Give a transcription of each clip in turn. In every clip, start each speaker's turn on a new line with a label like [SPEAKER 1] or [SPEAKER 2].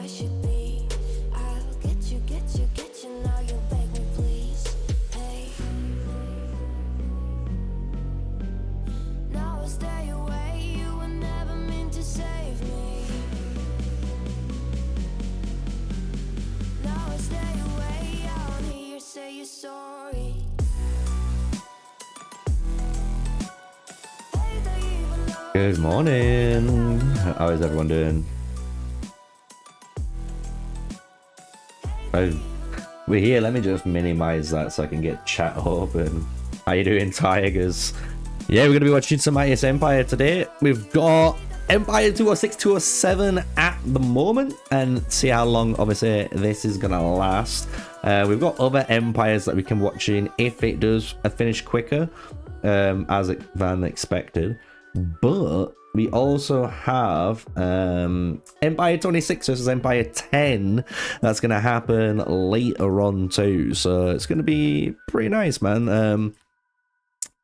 [SPEAKER 1] should be. I'll get you now. You beg me, please. Hey. Now I stay away. You were never meant to save me. Now I stay away. I wanna hear you say you're sorry.
[SPEAKER 2] Good morning. How is everyone doing? We're here. Let me just minimize that so I can get chat open. How you doing, Tigers? Yeah, we're gonna be watching some Mightiest Empire today. We've got Empire 206, 207 at the moment, and see how long obviously this is gonna last. We've got other empires that we can watch in if it does finish quicker than expected. But we also have Empire 26 versus Empire 10 that's going to happen later on too. So it's going to be pretty nice, man.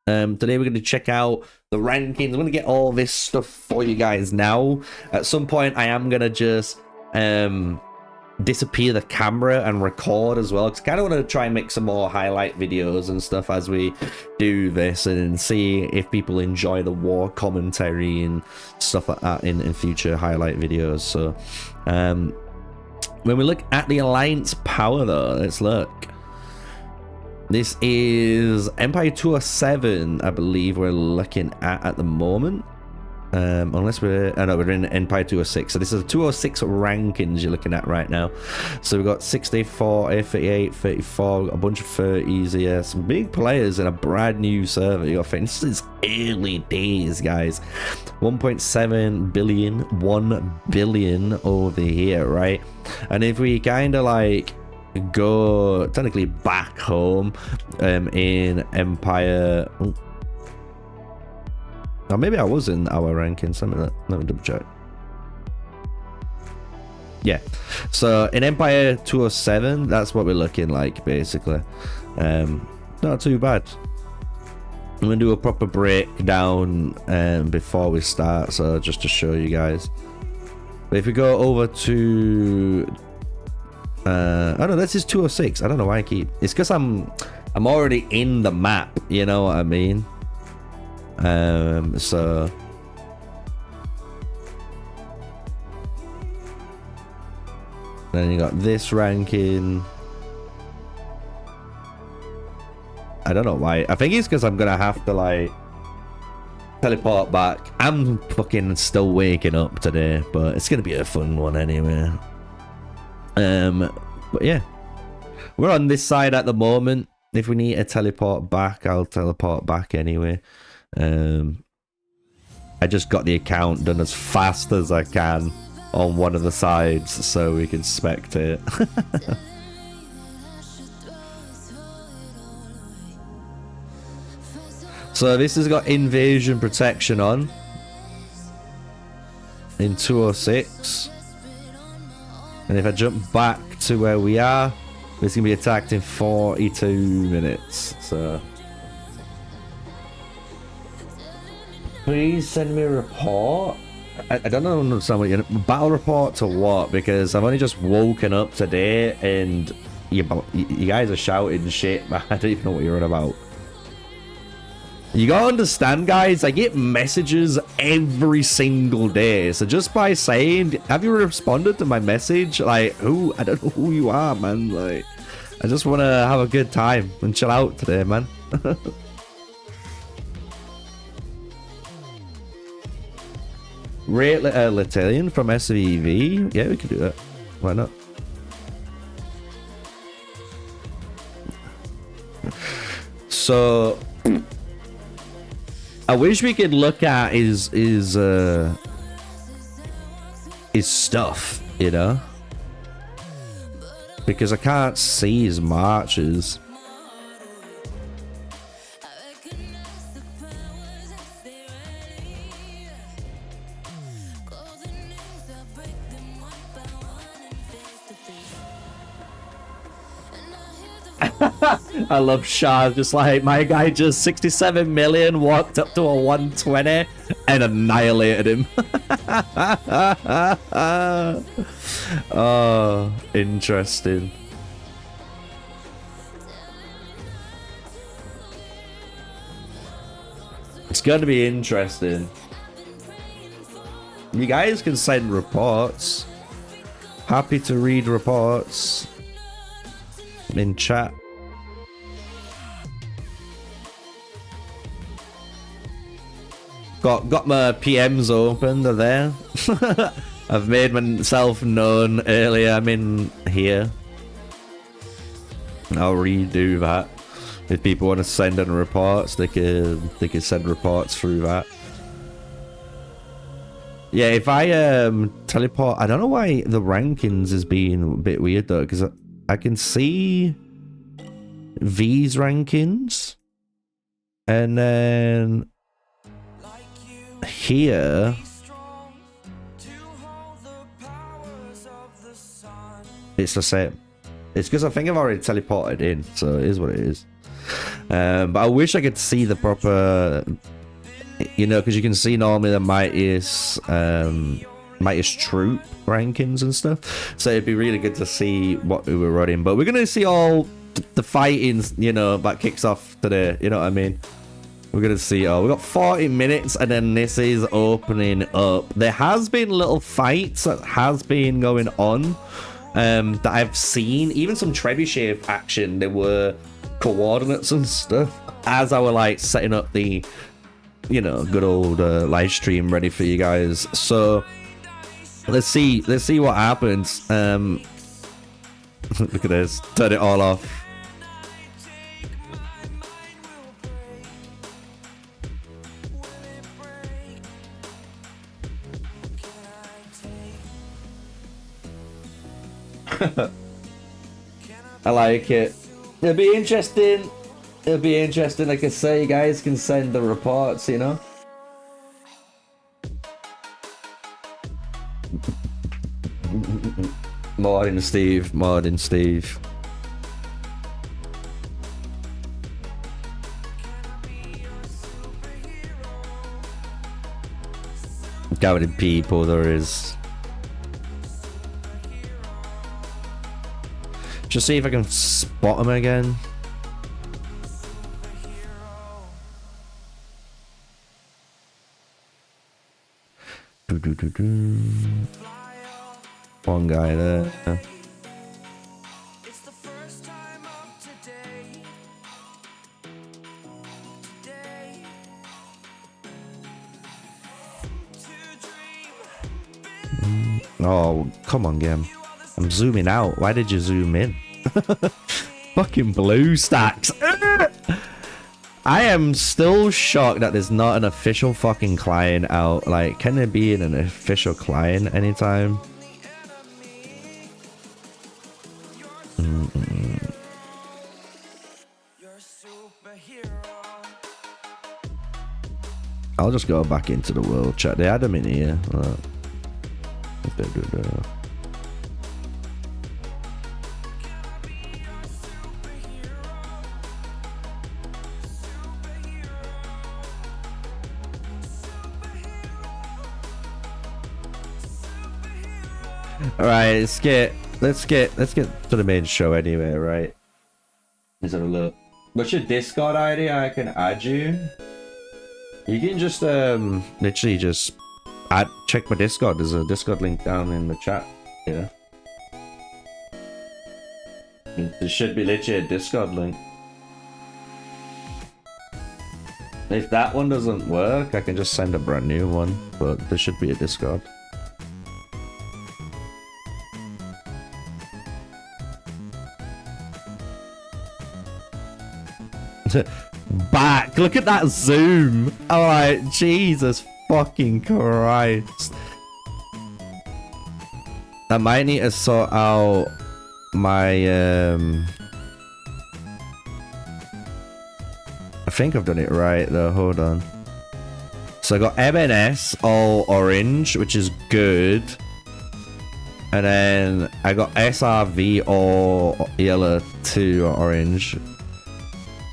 [SPEAKER 2] Today we're going to check out the rankings. I'm going to get all this stuff for you guys now. At some point I am going to just disappear the camera and record as well, because I kind of want to try and make some more highlight videos and stuff as we do this and see if people enjoy the war commentary and stuff like that in future highlight videos. So when we look at the alliance power though, let's look. This is Empire 207, I believe we're looking at the moment. Unless we're in Empire 206. So this is a 206 rankings you're looking at right now. So we've got 60, 40, 38, 34, a bunch of 30s here. Some big players in a brand new server. You got this is early days, guys. 1.7 billion, 1 billion over here, right? And if we kind of like go technically back home in Empire. Or maybe I was in our rankings. Let me double check. Yeah. So in Empire 207, that's what we're looking like basically. Not too bad. I'm gonna do a proper breakdown before we start, so just to show you guys. But if we go over to oh no, this is 206. I don't know why I keep. It's because I'm already in the map. You know what I mean? So then you got this ranking. I don't know why. I think it's because I'm gonna have to like teleport back. I'm fucking still waking up today, but it's gonna be a fun one anyway. But yeah, we're on this side at the moment. If we need to teleport back, I'll teleport back anyway. I just got the account done as fast as I can on one of the sides so we can spectate. So this has got invasion protection on in 206, and if I jump back to where we are, it's gonna be attacked in 42 minutes. So please send me a report. I don't understand what you're battle report to what, because I've only just woken up today and you guys are shouting shit, man. I don't even know what you're on about. You gotta understand, guys, I get messages every single day, so just by saying, have you responded to my message? Like, I don't know who you are, man. Like, I just want to have a good time and chill out today, man. Rate L'Italian from SVV. Yeah, we could do that. Why not? So I wish we could look at his stuff, you know, because I can't see his marches. I love Shah, just like, my guy just 67 million walked up to a 120 and annihilated him. Oh, interesting. It's going to be interesting. You guys can send reports. Happy to read reports in chat. Got my PMs open, they're there. I've made myself known earlier. I'm in here. I'll redo that. If people want to send in reports, they can send reports through that. Yeah, if I teleport, I don't know why the rankings is being a bit weird though, because I can see V's rankings, and then here it's the same. It's because I think I've already teleported in, so it is what it is. But I wish I could see the proper, you know, because you can see normally the Mightiest troop rankings and stuff. So it'd be really good to see what we were running. But we're gonna see all the fighting, you know, that kicks off today. You know what I mean? We're gonna see. Oh, we got 40 minutes, and then this is opening up. There has been little fights that has been going on that I've seen. Even some trebuchet action. There were coordinates and stuff as I were like setting up the, you know, good old live stream ready for you guys. So let's see what happens. Look at this. Turn it all off. I like it. It'll be interesting. It'll be interesting. Like I say, you guys can send the reports, you know. Morning, Steve. Morning, Steve. Look how many people there is. Just see if I can spot him again. One guy there. Oh, come on, game. I'm zooming out. Why did you zoom in? Fucking blue stacks. I am still shocked that there's not an official fucking client out. Like, can there be an official client anytime? I'll just go back into the world chat. They had them in here. All right, let's get to the main show anyway, right? Let's have a look. What's your Discord ID? I can add you. You can just literally just check my Discord. There's a Discord link down in the chat. Yeah. There should be literally a Discord link. If that one doesn't work, I can just send a brand new one. But there should be a Discord. Back, look at that zoom. I'm like, Jesus fucking Christ. I might need to sort out my I think I've done it right though. Hold on. So I got MNS all orange, which is good, and then I got SRV all yellow 2 or orange.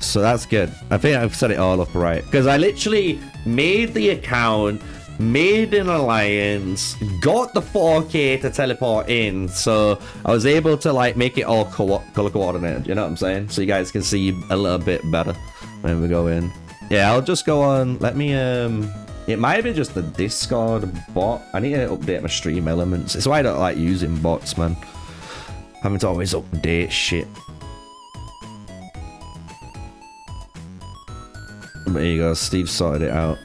[SPEAKER 2] So that's good. I think I've set it all up right. Because I literally made the account, made an alliance, got the 4K to teleport in, so I was able to like make it all color coordinated, you know what I'm saying? So you guys can see a little bit better when we go in. Yeah, I'll just go on, let me, it might be just the Discord bot. I need to update my stream elements. It's why I don't like using bots, man. Having to always update shit. But there you go, Steve sorted it out.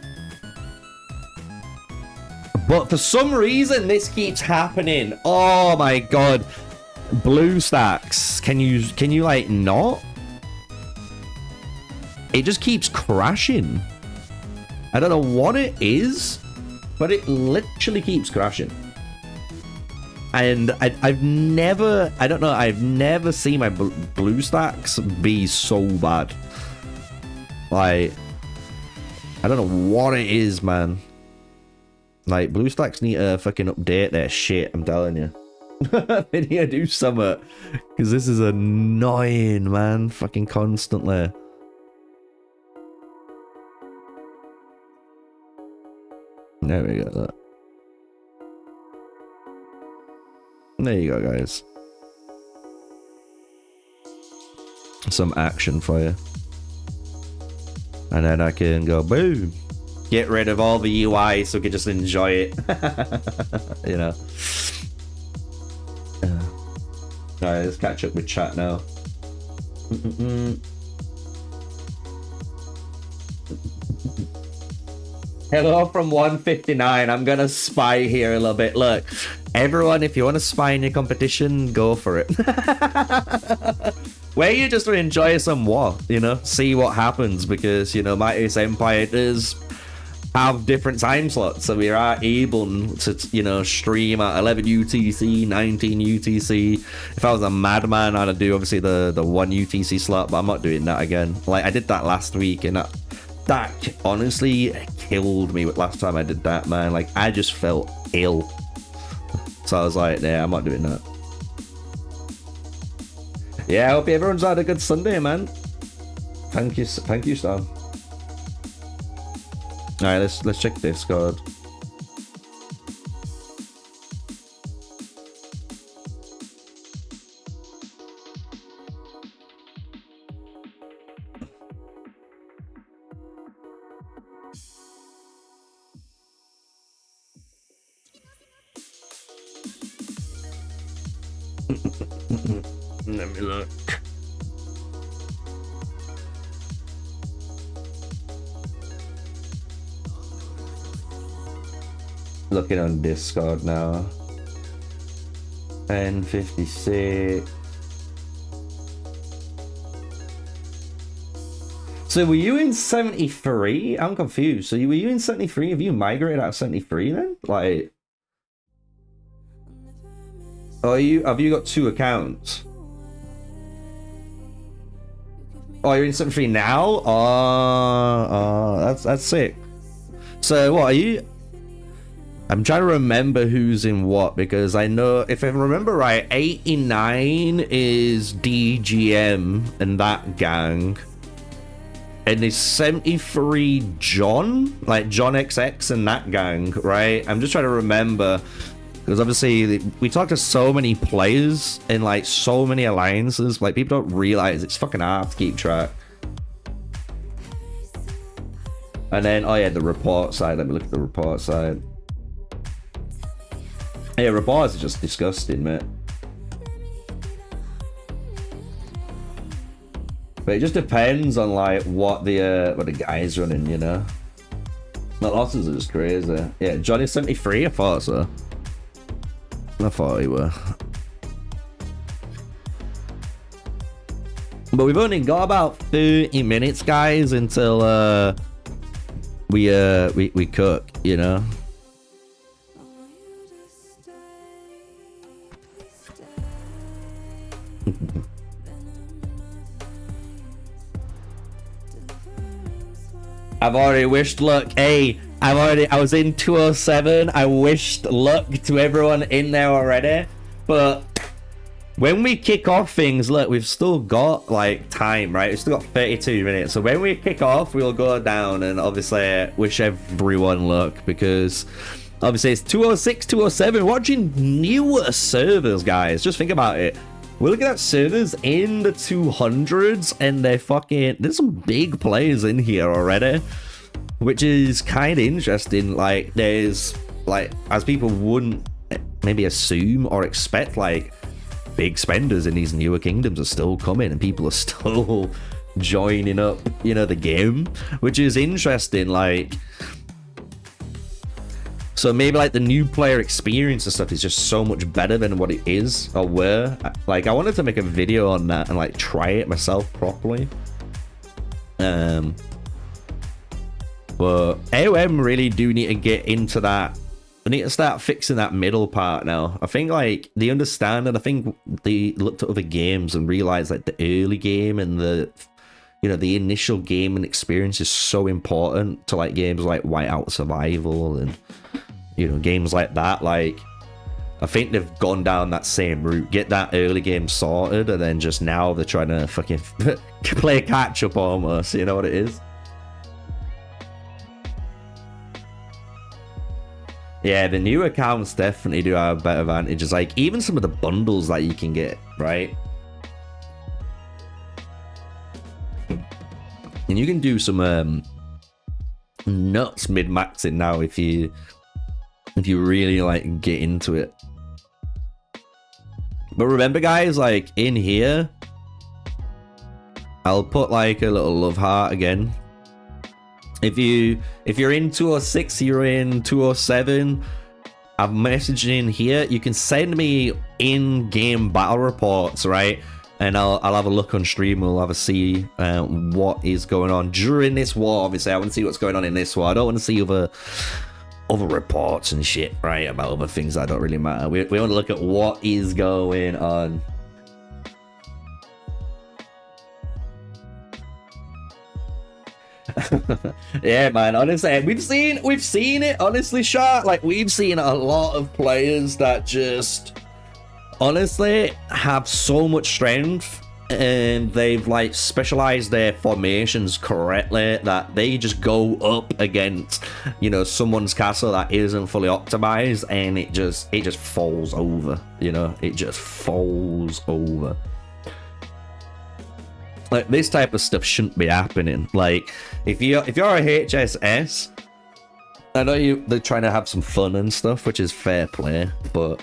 [SPEAKER 2] But for some reason, this keeps happening. Oh my god. Blue stacks. Can you like not? It just keeps crashing. I don't know what it is, but it literally keeps crashing. And I've never seen my blue stacks be so bad. Like, I don't know what it is, man. Like, blue stacks need to fucking update their shit, I'm telling you. They need to do something. Because this is annoying, man. Fucking constantly. There we go. There you go, guys. Some action for you. And then I can go boom. Get rid of all the UI so we can just enjoy it. You know. Alright, let's catch up with chat now. Hello from 159. I'm gonna spy here a little bit. Look, everyone, if you want to spy in your competition, go for it. Where you just enjoy some war, you know, see what happens, because, you know, Mightiest Empire does have different time slots, so we are able to, you know, stream at 11 UTC, 19 UTC. If I was a madman, I'd do obviously the 1 UTC slot, but I'm not doing that again. Like, I did that last week, and that honestly killed me last time I did that, man. Like, I just felt ill. So I was like, yeah, I'm not doing that. Yeah, I hope everyone's had a good Sunday, man. Thank you, Stan. Alright, let's check Discord. Let me look. Looking on Discord now. 10:56. So were you in 73? I'm confused. So were you in 73? Have you migrated out of 73 then? Like, have you got 2 accounts? Oh, you're in 73 now? Oh, that's sick. So what are you? I'm trying to remember who's in what, because I know, if I remember right, 89 is DGM and that gang. And is 73 John? Like John XX and that gang, right? I'm just trying to remember. Because obviously, we talk to so many players in like so many alliances. Like, people don't realize it's fucking hard to keep track. And then, oh yeah, the report side. Let me look at the report side. Yeah, reports are just disgusting, mate. But it just depends on like what the guy's running, you know. The losses are just crazy. Yeah, Johnny's 73. I thought so. I thought he were. But we've only got about 30 minutes, guys, until we cook, you know. I've already wished luck. Hey, I was in 207. I wished luck to everyone in there already, but when we kick off things, look, we've still got like time, right? We've still got 32 minutes. So when we kick off, we'll go down and obviously wish everyone luck, because obviously it's 206, 207. Watching newer servers, guys. Just think about it. We're looking at servers in the 200s, and there's some big players in here already, which is kind of interesting. Like, there's, like, as people wouldn't maybe assume or expect, like, big spenders in these newer kingdoms are still coming, and people are still joining up, you know, the game, which is interesting. Like, so maybe like the new player experience and stuff is just so much better than what it is or were. Like, I wanted to make a video on that and like try it myself properly. But AOM really do need to get into that. I need to start fixing that middle part now. I think like they understand, and I think they looked at other games and realized like the early game and the, you know, the initial gaming experience is so important to like games like Whiteout Survival and, you know, games like that. Like, I think they've gone down that same route. Get that early game sorted, and then just now they're trying to fucking play catch up almost. You know what it is? Yeah, the new accounts definitely do have better advantages. Like, even some of the bundles that you can get, right? And you can do some nuts mid-maxing now if you really like get into it. But remember, guys, like in here, I'll put like a little love heart again. If you're in 206, you're in 207, I'm messaging here. You can send me in-game battle reports, right? And I'll have a look on stream. We'll have a see what is going on during this war. Obviously, I want to see what's going on in this war. I don't want to see other reports and shit, right? About other things that don't really matter. We want to look at what is going on. Yeah, man, honestly, we've seen it, honestly, Shark. Like, we've seen a lot of players that just honestly have so much strength, and they've like specialized their formations correctly that they just go up against, you know, someone's castle that isn't fully optimized, and it just falls over, you know, it just falls over. Like, this type of stuff shouldn't be happening. Like, if you're a HSS, I know they're trying to have some fun and stuff, which is fair play, but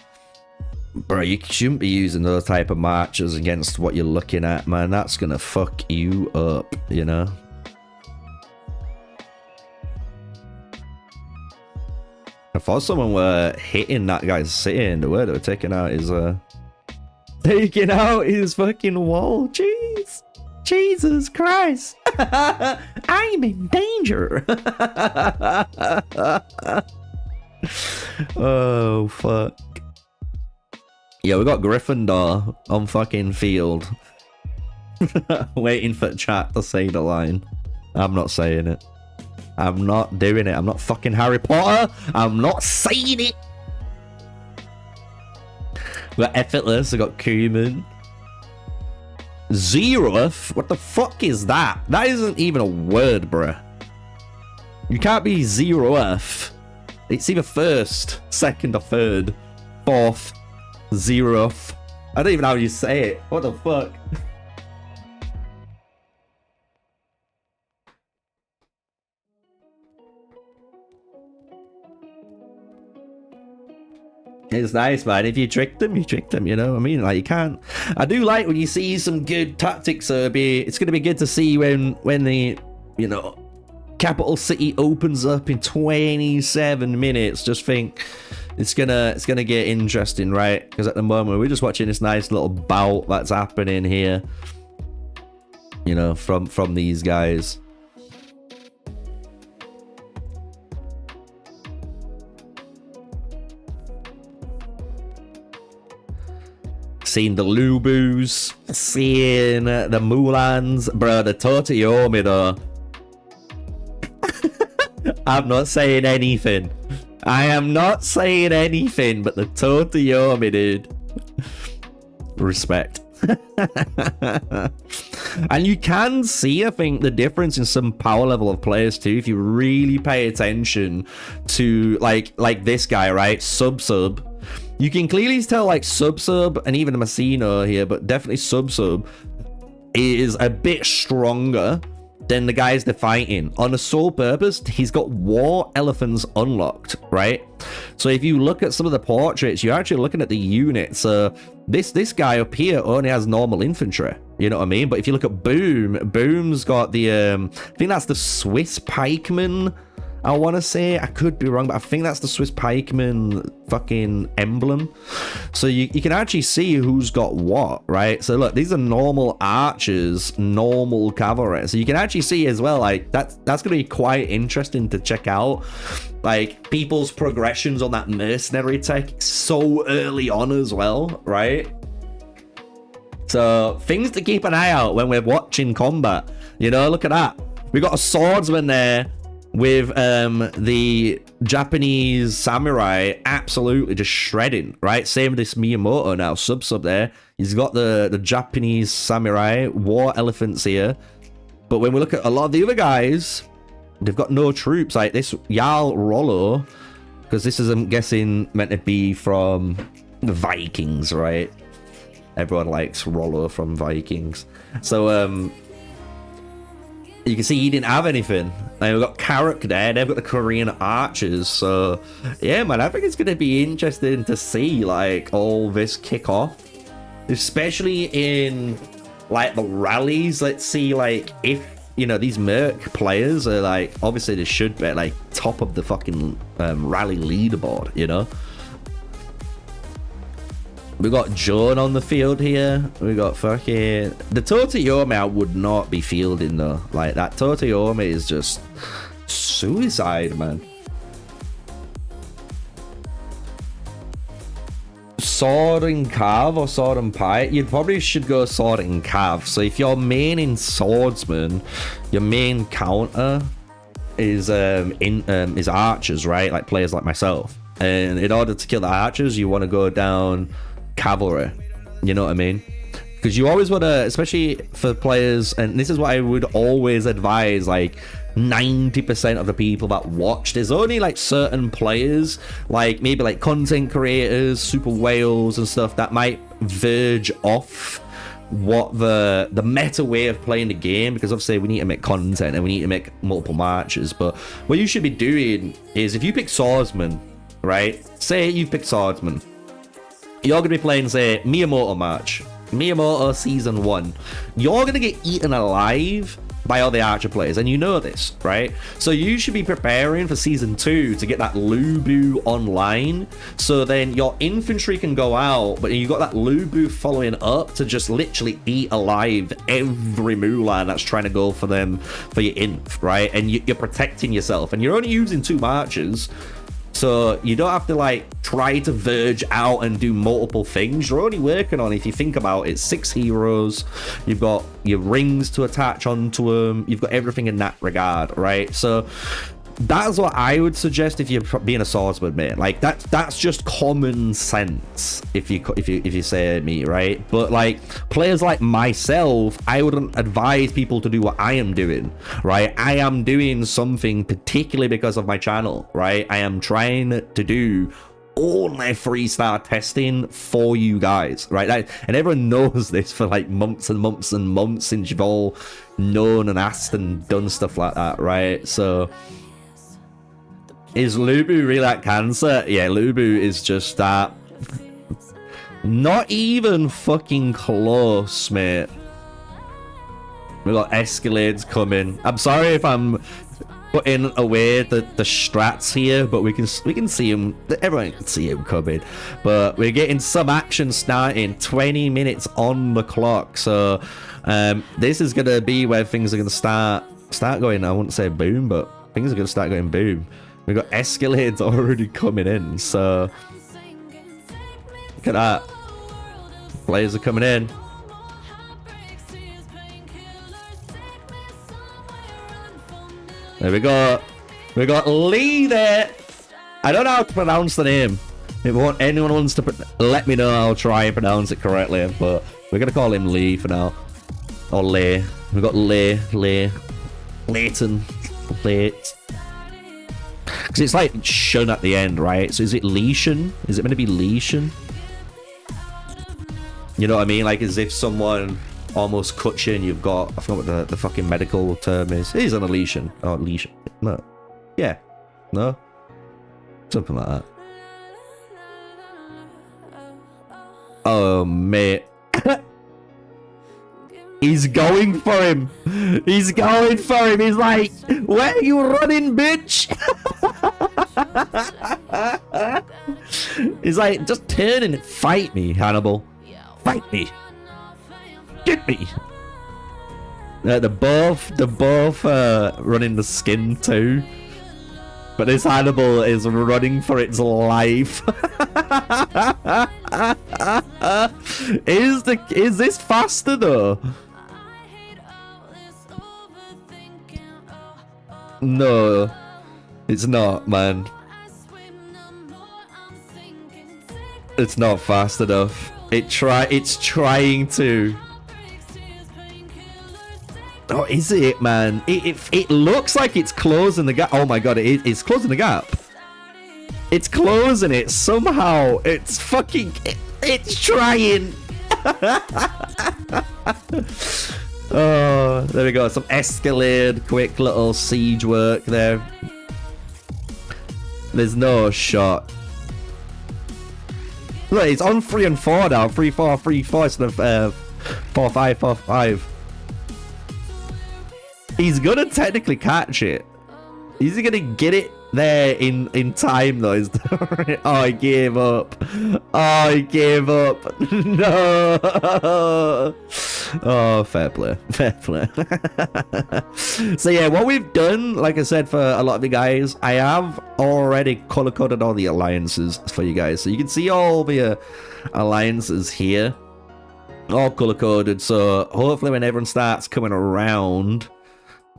[SPEAKER 2] bro, you shouldn't be using those type of marches against what you're looking at, man. That's gonna fuck you up, you know. I thought someone were hitting that guy's city, the way they were taking out his fucking wall. Jeez. Jesus Christ. I'm in danger. Oh, fuck. Yeah, we got Gryffindor on fucking field. Waiting for chat to say the line. I'm not saying it. I'm not doing it. I'm not fucking Harry Potter. I'm not saying it. We got Effortless. We got Cumin. Zeroth? What the fuck is that? That isn't even a word, bruh. You can't be Zeroth. It's either first, second, or third, fourth, zeroth. I don't even know how you say it. What the fuck? It's nice, man. If you trick them, you know what I mean? Like, you can't. I do like when you see some good tactics. It's gonna be good to see when the, you know, capital city opens up in 27 minutes. Just think it's gonna get interesting, right? Because at the moment we're just watching this nice little bout that's happening here, you know, from these guys. Seeing the Lubus, seeing the Mulans, bro, the Totiyomi though. I'm not saying anything. I am not saying anything, but the Totiyomi, dude. Respect. And you can see, I think, the difference in some power level of players too, if you really pay attention to like this guy, right? Sub. You can clearly tell like Sub and even Messino here, but definitely Sub is a bit stronger than the guys they're fighting. On a sole purpose, he's got war elephants unlocked, right? So if you look at some of the portraits, you're actually looking at the units. This guy up here only has normal infantry, you know what I mean? But if you look at Boom's got the I think that's the Swiss pikeman, I want to say. I could be wrong, but I think that's the Swiss pikeman fucking emblem. So you can actually see who's got what, right? So look, these are normal archers, normal cavalry. So you can actually see as well, like that's gonna be quite interesting to check out, like people's progressions on that mercenary tech so early on as well, right? So things to keep an eye out when we're watching combat. You know, look at that. We got a swordsman there with the Japanese samurai absolutely just shredding, right? Same with this Miyamoto now, sub there. He's got the Japanese samurai war elephants here. But when we look at a lot of the other guys, they've got no troops, like this Jarl Rollo, because this is, I'm guessing, meant to be from the Vikings, right? Everyone likes Rollo from Vikings. So, you can see he didn't have anything. And we've got Karuk there. They've got the Korean archers. So, yeah, man, I think it's going to be interesting to see, like, all this kick off. Especially in, like, the rallies. Let's see, like, if, you know, these Merc players are, like, obviously they should be, like, top of the fucking rally leaderboard, you know? We got Joan on the field here. We got fucking... The Totoyome I would not be fielding though. Like, that Totoyome is just suicide, man. Sword and Cav or Sword and Pike? You probably should go Sword and Cav. So if you're main in Swordsman, your main counter is archers, right? Like players like myself. And in order to kill the archers, you want to go down cavalry, you know what I mean? Because you always want to, especially for players, and this is what I would always advise, like 90% of the people that watch, there's only like certain players, like maybe like content creators, super whales and stuff, that might verge off what the meta way of playing the game, because obviously we need to make content and we need to make multiple marches. But what you should be doing is, if you pick swordsman, right, say you pick swordsman, you're going to be playing, say, Miyamoto March. Miyamoto Season 1. You're going to get eaten alive by all the archer players, and you know this, right? So you should be preparing for Season 2 to get that Lubu online, so then your infantry can go out, but you got that Lubu following up to just literally eat alive every Mulan that's trying to go for them, for your inf, right? And you're protecting yourself, and you're only using 2 marches. So you don't have to like try to verge out and do multiple things. You're only working on, if you think about it, 6 heroes. You've got your rings to attach onto them. You've got everything in that regard, right? So that's what I would suggest if you're being a swordsman, mate. Like that's just common sense, if you say me, right? But like players like myself, I wouldn't advise people to do what I am doing, right? I am doing something particularly because of my channel, right? I am trying to do only 3-star testing for you guys, right? And everyone knows this for like months and months and months, since you've all known and asked and done stuff like that, right? So is Lubu really that cancer? Yeah, Lubu is just that. Not even fucking close, mate. We got Escalades coming. I'm sorry if I'm putting away the strats here, but we can see him. Everyone can see him coming. But we're getting some action starting. 20 minutes on the clock. So this is gonna be where things are gonna start going. I wouldn't say boom, but things are gonna start going boom. We got Escalades already coming in, so look at that. Players are coming in. There we go. We got Lee there. I don't know how to pronounce the name. If anyone wants to let me know, I'll try and pronounce it correctly. But we're gonna call him Lee for now, or Lay. We've got Layton, Late. Because it's like shun at the end, right? So is it Leishan? Is it meant to be Leishan? You know what I mean? Like as if someone almost cuts you and you've got, I forgot what the fucking medical term is. It is an Leishan. Oh, Leishan. No. Yeah. No? Something like that. Oh, mate. He's going for him. He's going for him. He's like, where are you running, bitch? He's like, just turn and fight me, Hannibal. Fight me. Get me. They're both running the skin too. But this Hannibal is running for its life. Is this faster though? No, it's not, man. It's not fast enough. It's trying to. Oh, is it, man? It looks like it's closing the gap. Oh my god, it's closing the gap. It's closing it somehow. It's fucking. It's trying. Oh, there we go. Some Escalade, quick little siege work there. There's no shot. Look, it's on 3 and 4 now. 3-4, 3-4 instead of 4-5, 4-5. He's gonna technically catch it. Is he gonna get it there in time though? Oh, he gave up. Oh, he gave up. No. Oh, fair play. Fair play. So yeah, what we've done, like I said, for a lot of you guys, I have already color coded all the alliances for you guys, so you can see all the alliances here, all color coded. So hopefully, when everyone starts coming around,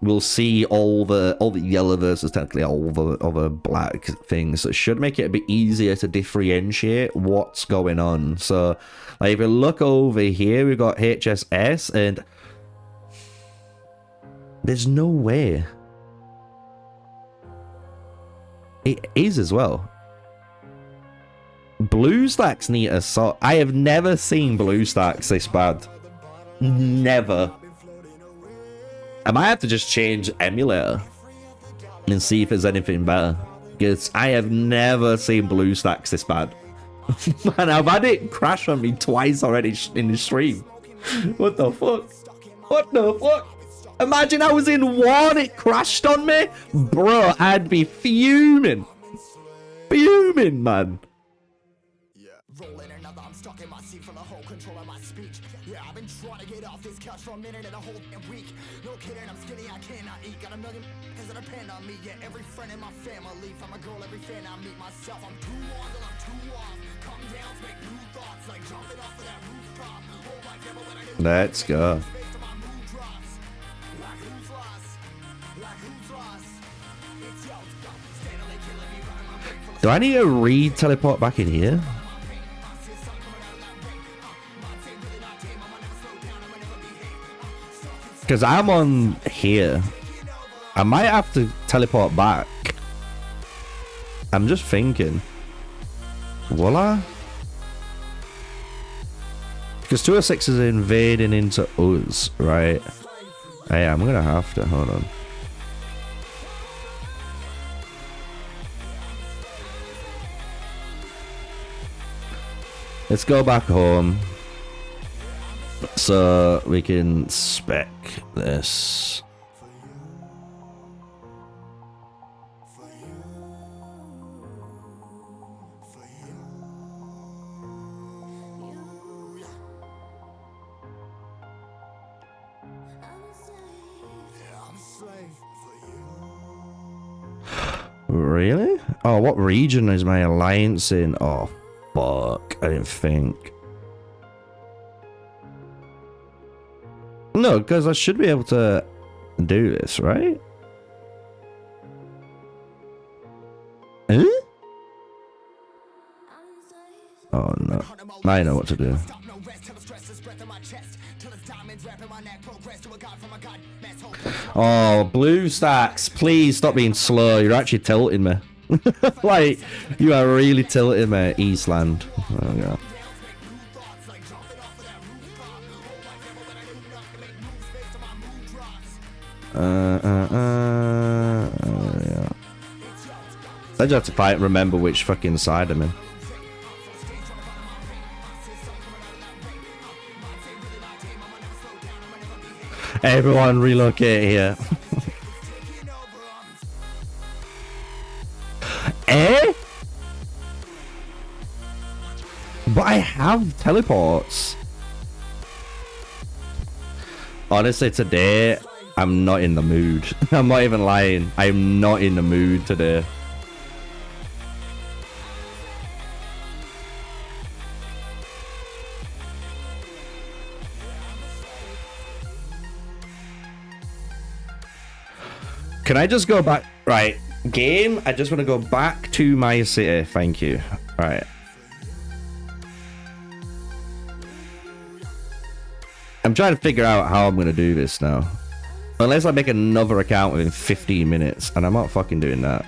[SPEAKER 2] we'll see all the yellow versus technically all the black things. So it should make it a bit easier to differentiate what's going on. So like if you look over here, we've got HSS, and there's no way it is as well. Blue stacks need a sort. I have never seen blue stacks this bad. Never. I might have to just change emulator and see if there's anything better, because I have never seen blue stacks this bad. Man, I've had it crash on me twice already in the stream. What the fuck? What the fuck? Imagine I was in one, it crashed on me. Bro, I'd be fuming. Fuming, man.
[SPEAKER 3] Rolling another, I'm stuck in my seat for the whole control of my speech. Yeah, I've been trying to get off this couch for a minute and a whole week. No kidding, I'm skinny, I cannot eat. Got a million cause that depend on me. Yeah, every friend in my family. From a girl, every fan I meet myself. I'm too on till I'm too off. Come down, make new thoughts, like jumping off of that rooftop. Oh my god, when I did
[SPEAKER 2] Let's go. Do I need to re-teleport back in here? Because I'm on here. I might have to teleport back. I'm just thinking. Will I? Because 206 is invading into us, right? Hey, I'm gonna have to. Hold on. Let's go back home so we can spec this. Really? Oh, what region is my alliance in? Oh, fuck. I didn't think. No, because I should be able to do this, right? Huh? I know what to do. Oh, blue stacks, please stop being slow. You're actually tilting me. Like, you are really tilting me, Eastland. Oh, God. Yeah. I just have to fight and remember which fucking side I'm in. Everyone relocate here. Eh? But I have teleports. Honestly, today, I'm not in the mood. I'm not even lying. I'm not in the mood today. Can I just go back? Right. Game, I just want to go back to my city. Thank you. Right. I'm trying to figure out how I'm going to do this now. Unless I make another account within 15 minutes. And I'm not fucking doing that.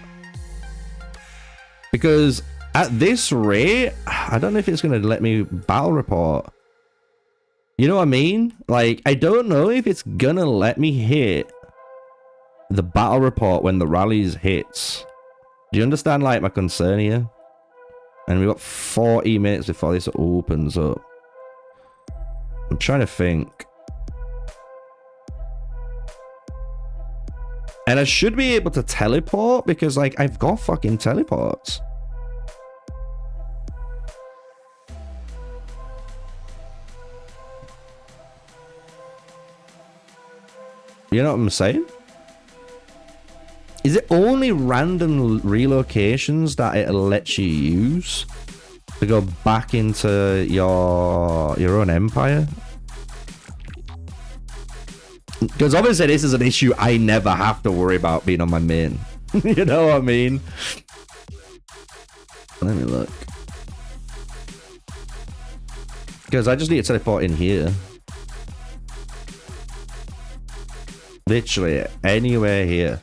[SPEAKER 2] Because at this rate, I don't know if it's going to let me battle report. You know what I mean? Like, I don't know if it's going to let me hit the battle report when the rallies hits. Do you understand, like, my concern here? And we've got 40 minutes before this opens up. I'm trying to think. And I should be able to teleport because, like, I've got fucking teleports. You know what I'm saying? Is it only random relocations that it lets you use to go back into your own empire? Because obviously this is an issue I never have to worry about being on my main. You know what I mean? Let me look. Because I just need to teleport in here. Literally anywhere here.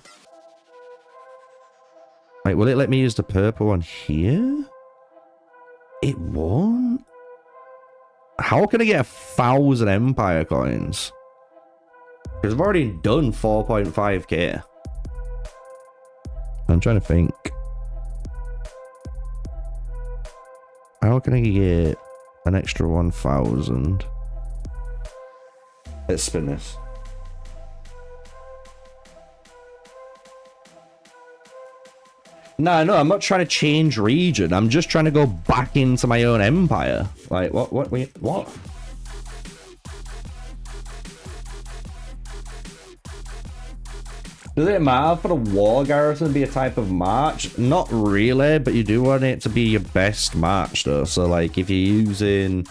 [SPEAKER 2] Wait, will it let me use the purple one here? It won't? How can I get 1,000 Empire coins? Because I've already done 4.5k. I'm trying to think. How can I get an extra 1,000? Let's spin this. No, I'm not trying to change region. I'm just trying to go back into my own empire. Like, what? Does it matter for the war garrison to be a type of march? Not really, but you do want it to be your best march, though. So, like, if you're using...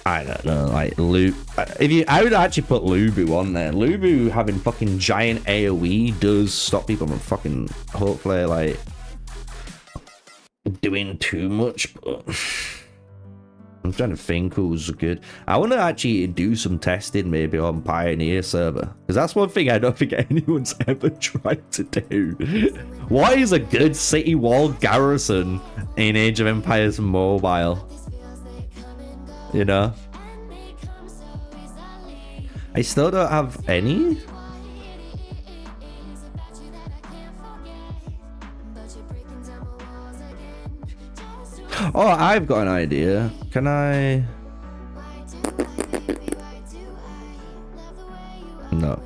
[SPEAKER 2] I don't know, like, I would actually put Lubu on there. Lubu having fucking giant AoE does stop people from fucking, hopefully, like, doing too much, but... I'm trying to think who's good. I want to actually do some testing maybe on Pioneer server. Because that's one thing I don't think anyone's ever tried to do. What is a good city wall garrison in Age of Empires Mobile? You know? I still don't have any. Oh, I've got an idea. Can I... No.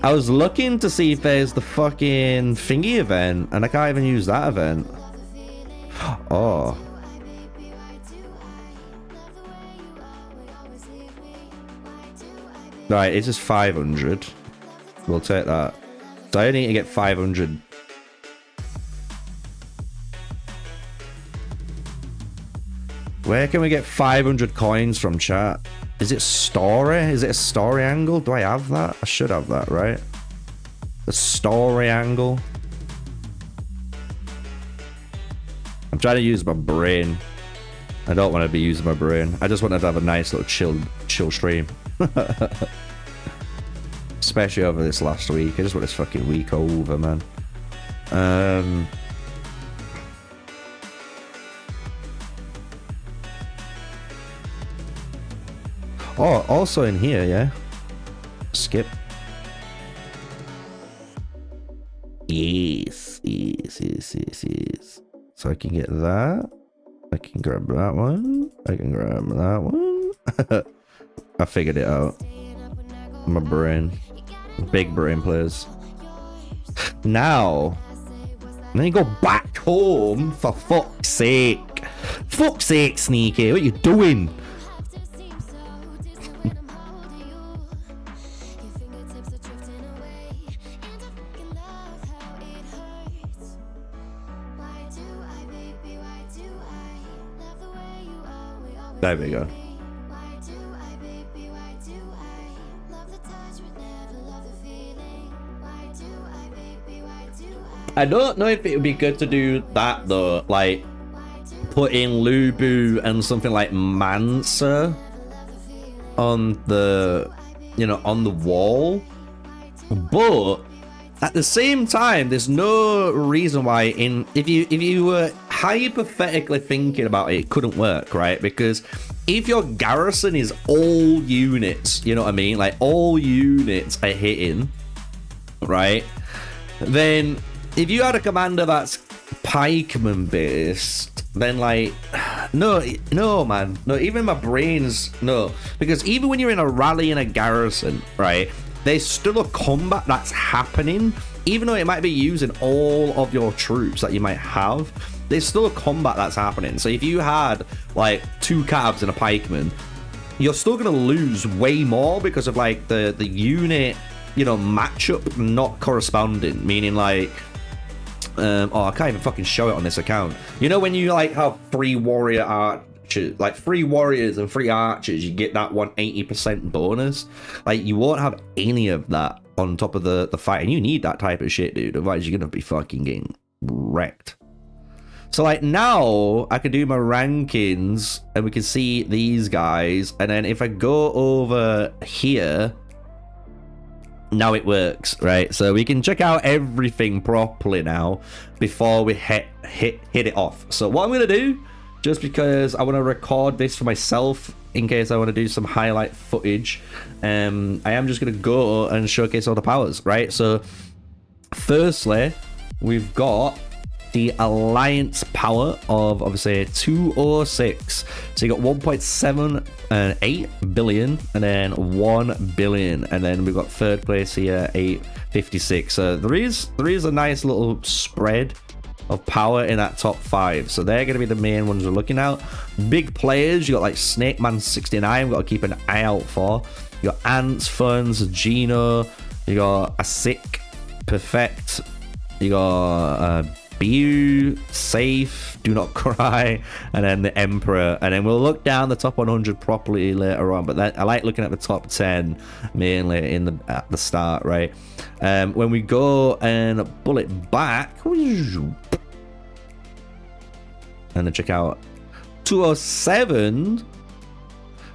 [SPEAKER 2] I was looking to see if there's the fucking thingy event, and I can't even use that event. Oh. Right, it's just 500. We'll take that. So I need to get 500. Where can we get 500 coins from, chat? Is it story? Is it a story angle? Do I have that? I should have that, right? The story angle. I'm trying to use my brain. I don't want to be using my brain. I just want to have a nice little chill stream. Especially over this last week. I just want this fucking week over, man. Oh, also in here, yeah. Skip. Yes. So I can get that. I can grab that one. I can grab that one. I figured it out. My brain. Big brain players. Now, let me go back home, for fuck's sake. Fuck's sake, Sneaky. What are you doing? There we go. I don't know if it would be good to do that though, like put in Lubu and something like Mansa on the, you know, on the wall, but at the same time, there's no reason why if you were hypothetically thinking about it, it couldn't work, right? Because if your garrison is all units, you know what I mean? Like all units are hitting, right? Then if you had a commander that's pikeman based, then like, no man, no, even my brains, no. Because even when you're in a rally in a garrison, right? There's still a combat that's happening, even though it might be using all of your troops that you might have. There's still a combat that's happening. So if you had like 2 cabs and a pikeman, you're still gonna lose way more because of like the unit, you know, matchup not corresponding. Meaning like, oh, I can't even fucking show it on this account. You know when you like have 3 warrior archers, like 3 warriors and 3 archers, you get that 180% bonus. Like you won't have any of that on top of the fight, and you need that type of shit, dude. Otherwise you're gonna be fucking getting wrecked. So like now I can do my rankings and we can see these guys, and then if I go over here, now it works, right? So we can check out everything properly now before we hit it off. So what I'm gonna do, just because I want to record this for myself in case I want to do some highlight footage, I am just gonna go and showcase all the powers, right? So firstly, we've got the alliance power of obviously 206. So you got 1.78 billion and then 1 billion, and then we've got third place here 856. So there is a nice little spread of power in that top 5. So they're going to be the main ones we're looking at. Big players, you got like Snake Man 69, we've got to keep an eye out for. You got Ants, Funds, Gino, you got Asik, Perfect, you got Bu, Safe, Do Not Cry, and then the Emperor. And then we'll look down the top 100 properly later on, but I like looking at the top 10 mainly at the start, right? When we go and pull it back, and then check out 207.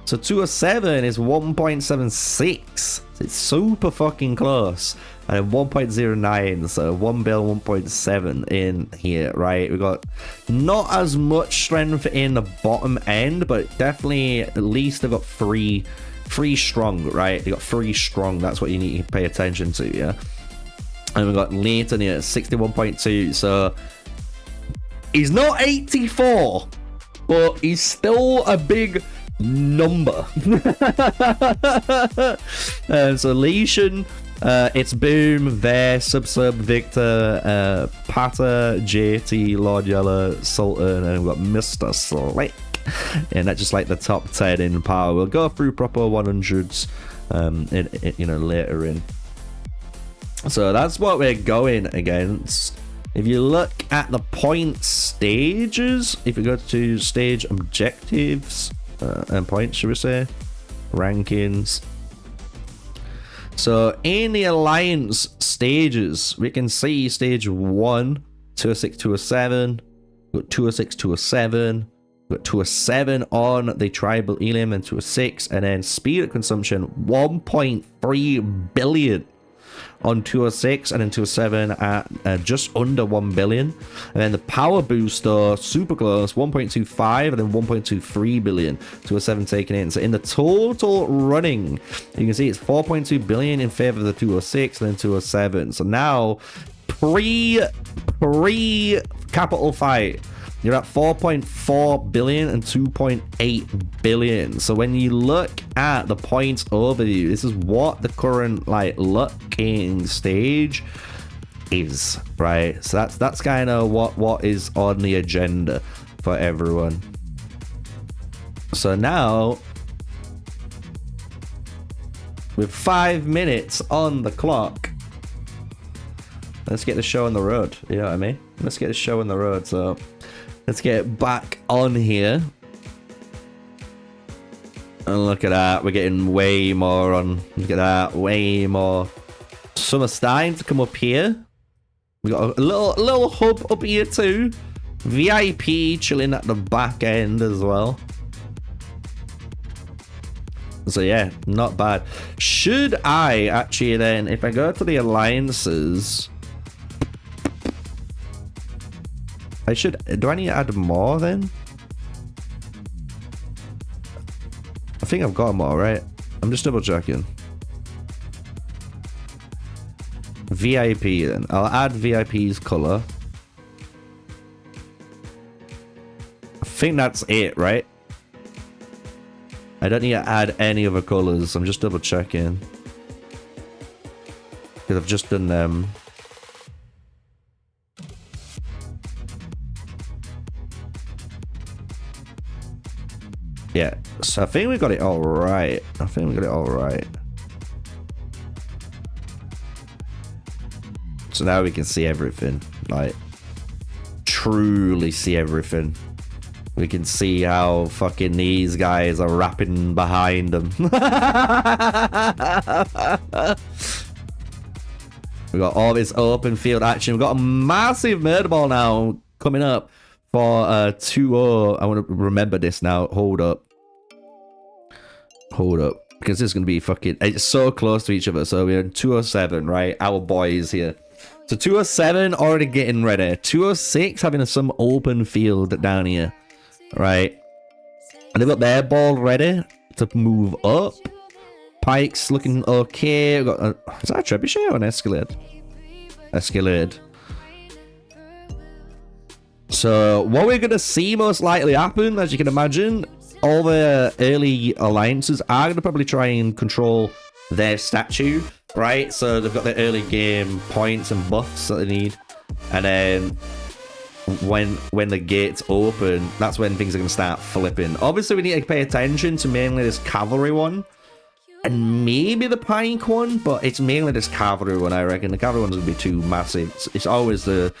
[SPEAKER 2] So 207 is 1.76. It's super fucking close. And 1.09, so 1 bill, 1.7 in here, right? We've got not as much strength in the bottom end, but definitely at least they've got three strong, right? They got 3 strong. That's what you need to pay attention to, yeah? And we've got Leighton here at 61.2, so he's not 84, but he's still a big number. So Leishan, it's Boom, there, Sub, Victor, Pata, JT, Lord Yellow, Sultan, and we've got Mr. Slick. And that's just like the top 10 in power. We'll go through proper 100s, you know, later in. So that's what we're going against. If you look at the point stages, if you go to stage objectives and points, should we say, rankings. So in the alliance stages, we can see stage 1, 206, 207, 206, 207, We've got 207 on the tribal elim and 206, and then spirit consumption 1.3 billion on 206, and then 207 at just under 1 billion. And then the power booster super close 1.25 and then 1.23 billion. 207 taken in. So in the total running, you can see it's 4.2 billion in favor of the 206 and then 207. So now pre capital fight, you're at 4.4 billion and 2.8 billion. So when you look at the points overview, this is what the current like looking stage is, right? So that's kind of what is on the agenda for everyone. So now with 5 minutes on the clock, let's get the show on the road. You know what I mean? Let's get the show on the road. So let's get back on here. And look at that. We're getting way more on. Look at that. Way more. Some are starting to come up here. We got a little hub up here too. VIP chilling at the back end as well. So yeah, not bad. Should I actually then, if I go to the alliances, do I need to add more then? I think I've got them all, right? I'm just double checking. VIP then. I'll add VIP's color. I think that's it, right? I don't need to add any other colors. I'm just double checking. Because I've just done them. Yeah, so I think we got it all right. So now we can see everything, like truly see everything. We can see how fucking these guys are rapping behind them. We got all this open field action. We've got a massive murder ball now coming up for 2-0. I want to remember this now. Hold up. Because this is going to be fucking... It's so close to each other. So we're in 207, right? Our boys here. So 207 already getting ready. 206 having some open field down here. Right? And they've got their ball ready to move up. Pike's looking okay. We've got is that a trebuchet or an Escalade? Escalade. So what we're going to see most likely happen, as you can imagine, all the early alliances are going to probably try and control their statue, right? So they've got their early game points and buffs that they need. And then when the gates open, that's when things are going to start flipping. Obviously, we need to pay attention to mainly this cavalry one. And maybe the pike one, but it's mainly this cavalry one, I reckon. The cavalry one's going to be too massive. It's always the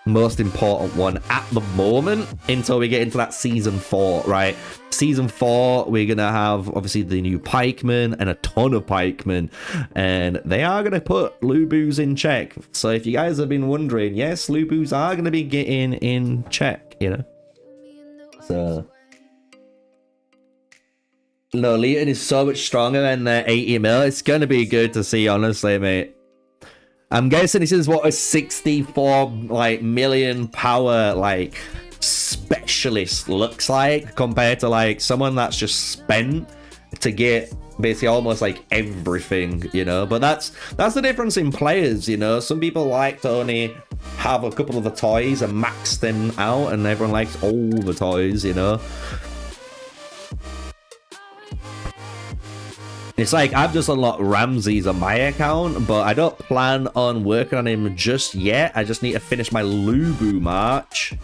[SPEAKER 2] most important one at the moment until we get into that season 4, right? Season 4, we're going to have, obviously, the new pikemen and a ton of pikemen. And they are going to put Lubu's in check. So if you guys have been wondering, yes, Lubu's are going to be getting in check, you know? So... No, Leon is so much stronger than 80 mil. It's going to be good to see, honestly, mate. I'm guessing this is what a 64 million power specialist looks like compared to someone that's just spent to get basically almost everything, you know. But that's the difference in players, you know. Some people like to only have a couple of the toys and max them out, and everyone likes all the toys, you know. It's I've just unlocked Ramses on my account, but I don't plan on working on him just yet. I just need to finish my Lubu march.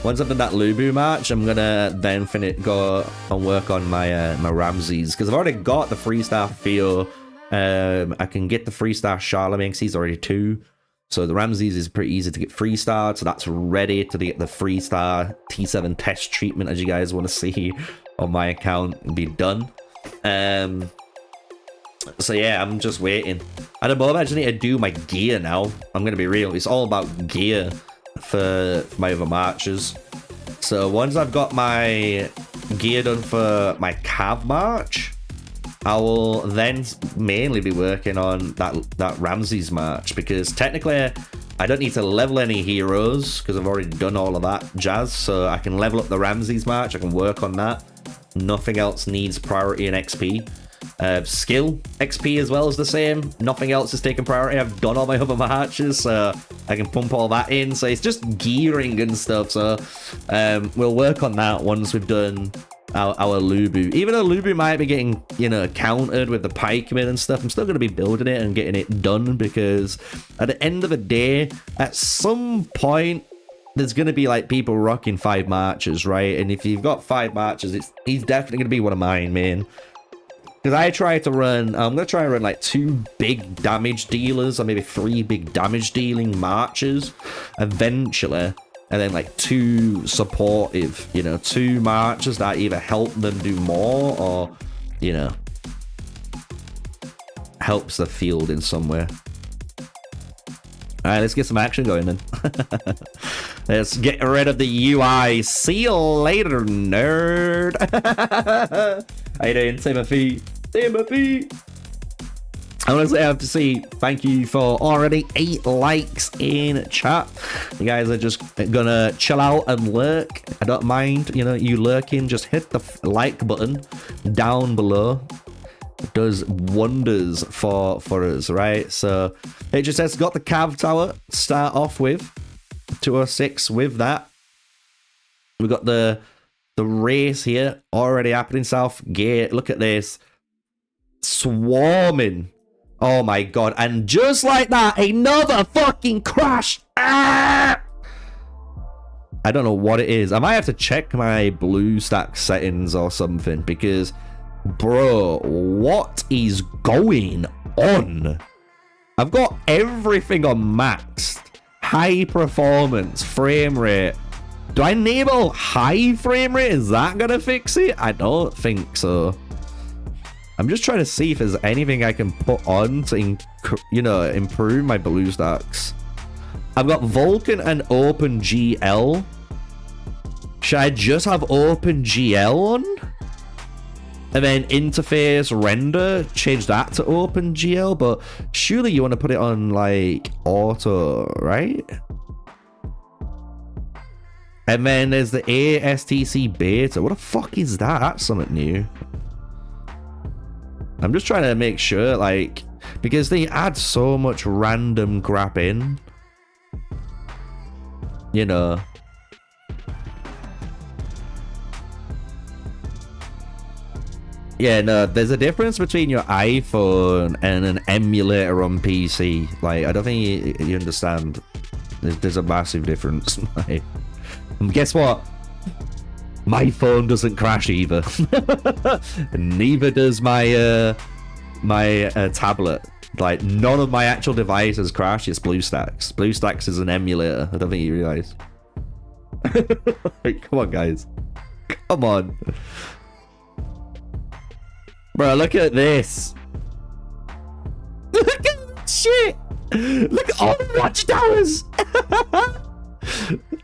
[SPEAKER 2] Once I've done that Lubu march, I'm gonna then go and work on my my Ramses, because I've already got the 3-star Theo. I can get the 3-star Charlemagne because he's already 2. So the Ramses is pretty easy to get 3-star, so that's ready to get the 3-star T7 test treatment, as you guys want to see on my account, and be done. So yeah, I'm just waiting. At the moment, I just need to do my gear now. I'm going to be real. It's all about gear for my other marches. So once I've got my gear done for my Cav march, I will then mainly be working on that Ramses march, because technically I don't need to level any heroes because I've already done all of that jazz. So I can level up the Ramses march. I can work on that. Nothing else needs priority in XP. Skill XP as well is the same. Nothing else is taking priority. I've done all my other marches, so I can pump all that in. So it's just gearing and stuff. So we'll work on that once we've done our Lubu. Even though Lubu might be getting, you know, countered with the pikemen and stuff, I'm still going to be building it and getting it done, because at the end of the day, at some point, there's going to be like people rocking 5 marches, right? And if you've got 5 marches, he's definitely going to be one of mine, man. Because I'm going to try and run like 2 big damage dealers, or maybe 3 big damage dealing marches eventually. And then like 2 supportive, you know, 2 marches that either help them do more or, you know, helps the field in some way. Alright, let's get some action going then. Let's get rid of the UI. See you later, nerd. How you doing, Timothy? Timothy! Honestly, I have to say thank you for already 8 likes in chat. You guys are just gonna chill out and lurk. I don't mind, you know, you lurking. Just hit the like button down below. It does wonders for us, right? So it just says got the Cav Tower to start off with. 206 with that. We've got the race here already happening. South Gate. Look at this. Swarming. Oh my god. And just like that, another fucking crash. Ah! I don't know what it is. I might have to check my BlueStack settings or something, because, bro, what is going on? I've got everything on maxed. High performance, frame rate. Do I enable high frame rate? Is that gonna fix it? I don't think so. I'm just trying to see if there's anything I can put on to, you know, improve my BlueStacks. I've got Vulkan and OpenGL. Should I just have OpenGL on? And then interface render, change that to OpenGL, but surely you want to put it on like auto, right? And then there's the ASTC beta. What the fuck is that? That's something new. I'm just trying to make sure, like, because they add so much random crap in, you know. Yeah, no, there's a difference between your iPhone and an emulator on PC. Like, I don't think you understand. There's a massive difference. Like, and guess what? My phone doesn't crash either. Neither does my tablet. Like, none of my actual devices crash. It's BlueStacks. BlueStacks is an emulator. I don't think you realize. Come on, guys. Come on. Bro, look at this. Look at that shit. Look at all the watchtowers.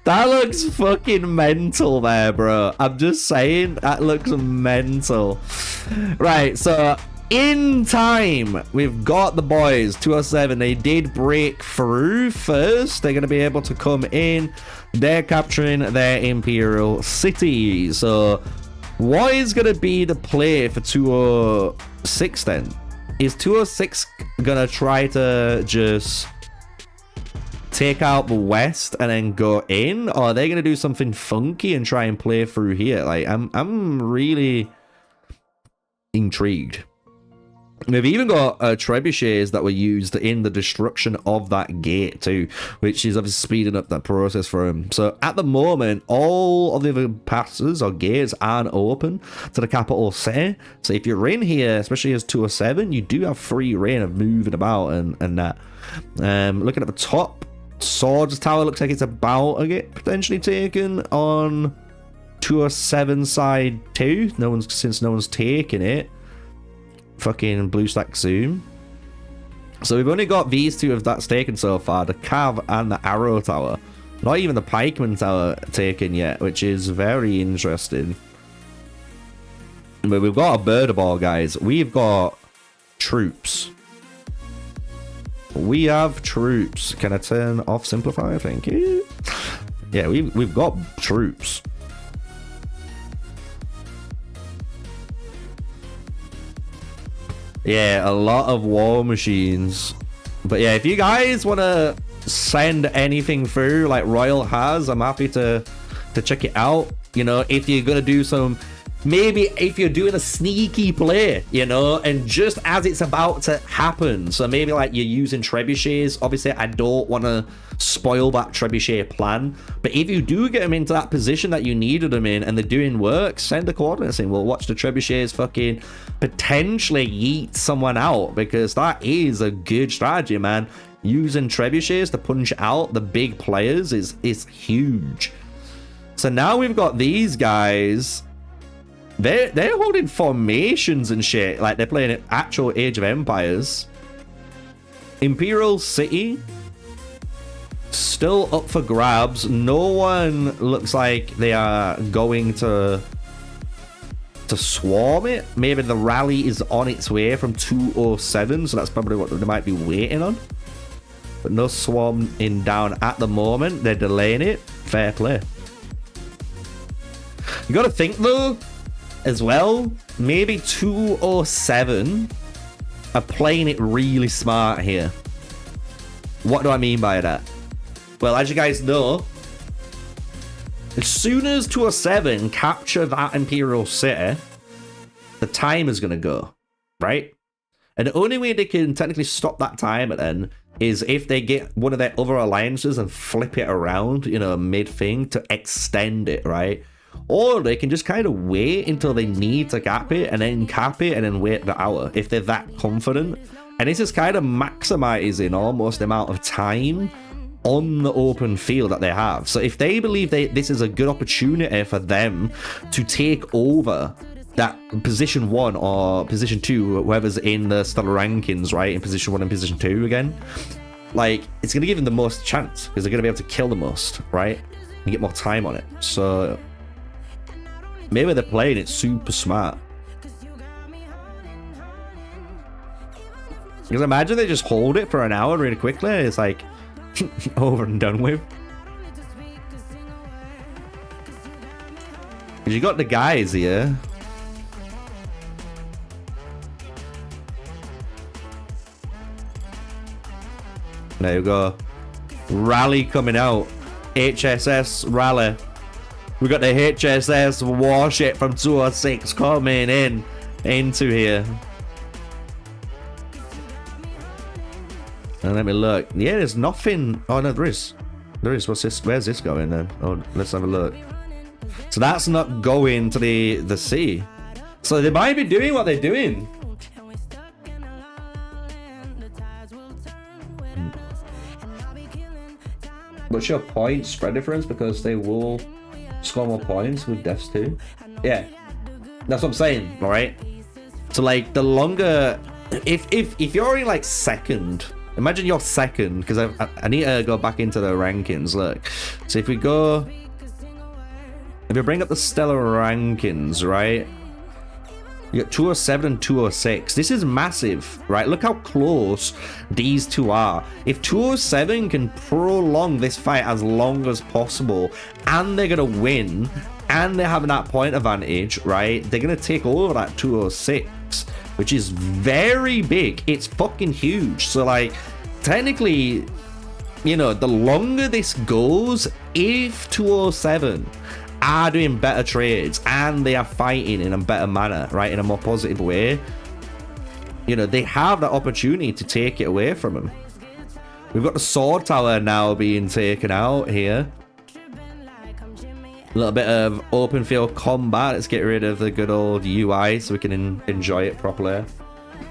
[SPEAKER 2] That looks fucking mental there, bro. I'm just saying, that looks mental. Right, so in time, we've got the boys, 207. They did break through first. They're going to be able to come in. They're capturing their Imperial City. So what is going to be the play for 206 then? Is 206 going to try to just take out the west and then go in, or are they going to do something funky and try and play through here? Like, I'm really intrigued. We've even got trebuchets that were used in the destruction of that gate too, which is obviously speeding up that process for him. So at the moment, all of the other passes or gates aren't open to the capital city. So if you're in here, especially as 207, you do have free reign of moving about and that. Looking at the top, Swords Tower looks like it's about to get potentially taken on 207 side too. Since no one's taking it. Fucking BlueStack zoom. So we've only got these two of that's taken so far, the Cav and the Arrow Tower. Not even the pikemen tower taken yet, which is very interesting. But we've got a bird ball, guys. We've got troops. We have troops. Can I turn off simplify? Thank you. Yeah, we've got troops. Yeah, a lot of war machines. But yeah, if you guys want to send anything through like Royal has, I'm happy to check it out. You know, if you're gonna do some, maybe if you're doing a sneaky play, you know, and just as it's about to happen, so maybe like you're using trebuchets. Obviously I don't want to spoil that trebuchet plan, but if you do get them into that position that you needed them in and they're doing work, send the coordinates in. We'll watch the trebuchets fucking potentially yeet someone out, because that is a good strategy, man. Using trebuchets to punch out the big players is huge. So now we've got these guys. They're holding formations and shit, like they're playing an actual Age of Empires. Imperial City still up for grabs. No one looks like they are going to swarm it. Maybe the rally is on its way from 207, so that's probably what they might be waiting on. But no swarming down at the moment. They're delaying it. Fair play. You got to think though, as well, maybe 207 are playing it really smart here. What do I mean by that? Well, as you guys know, as soon as 207 capture that Imperial City, the time is going to go, right? And the only way they can technically stop that timer then is if they get one of their other alliances and flip it around, you know, mid-thing to extend it, right? Or they can just kind of wait until they need to cap it and then cap it and then wait the hour if they're that confident. And this is kind of maximizing almost the amount of time on the open field that they have. So if they believe this is a good opportunity for them to take over that position 1 or position 2, whoever's in the stellar rankings, right, in position 1 and position 2 again, like, it's going to give them the most chance because they're going to be able to kill the most, right, and get more time on it. So maybe they're playing it super smart. Because imagine they just hold it for an hour really quickly. It's like over and done with. Because you got the guys here. There you go. Rally coming out. HSS rally. We got the HSS warship from 206 coming into here. And let me look. Yeah, there's nothing. Oh no, there is. There is. What's this? Where's this going then? Oh, let's have a look. So that's not going to the sea. So they might be doing what they're doing. What's your point spread difference? Because they will score more points with deaths too. Yeah, that's what I'm saying. All right. So like the longer, if you're in like second, imagine you're second, because I need to go back into the rankings. Look, so if we bring up the stellar rankings, right? You got 207 and 206. This is massive, right? Look how close these two are. If 207 can prolong this fight as long as possible, and they're gonna win, and they're having that point advantage, right? They're gonna take over that 206, which is very big. It's fucking huge. So like, technically, you know, the longer this goes, if 207 are doing better trades and they are fighting in a better manner, right, in a more positive way, you know, they have that opportunity to take it away from them. We've got the sword tower now being taken out here. A little bit of open field combat. Let's get rid of the good old UI so we can enjoy it properly.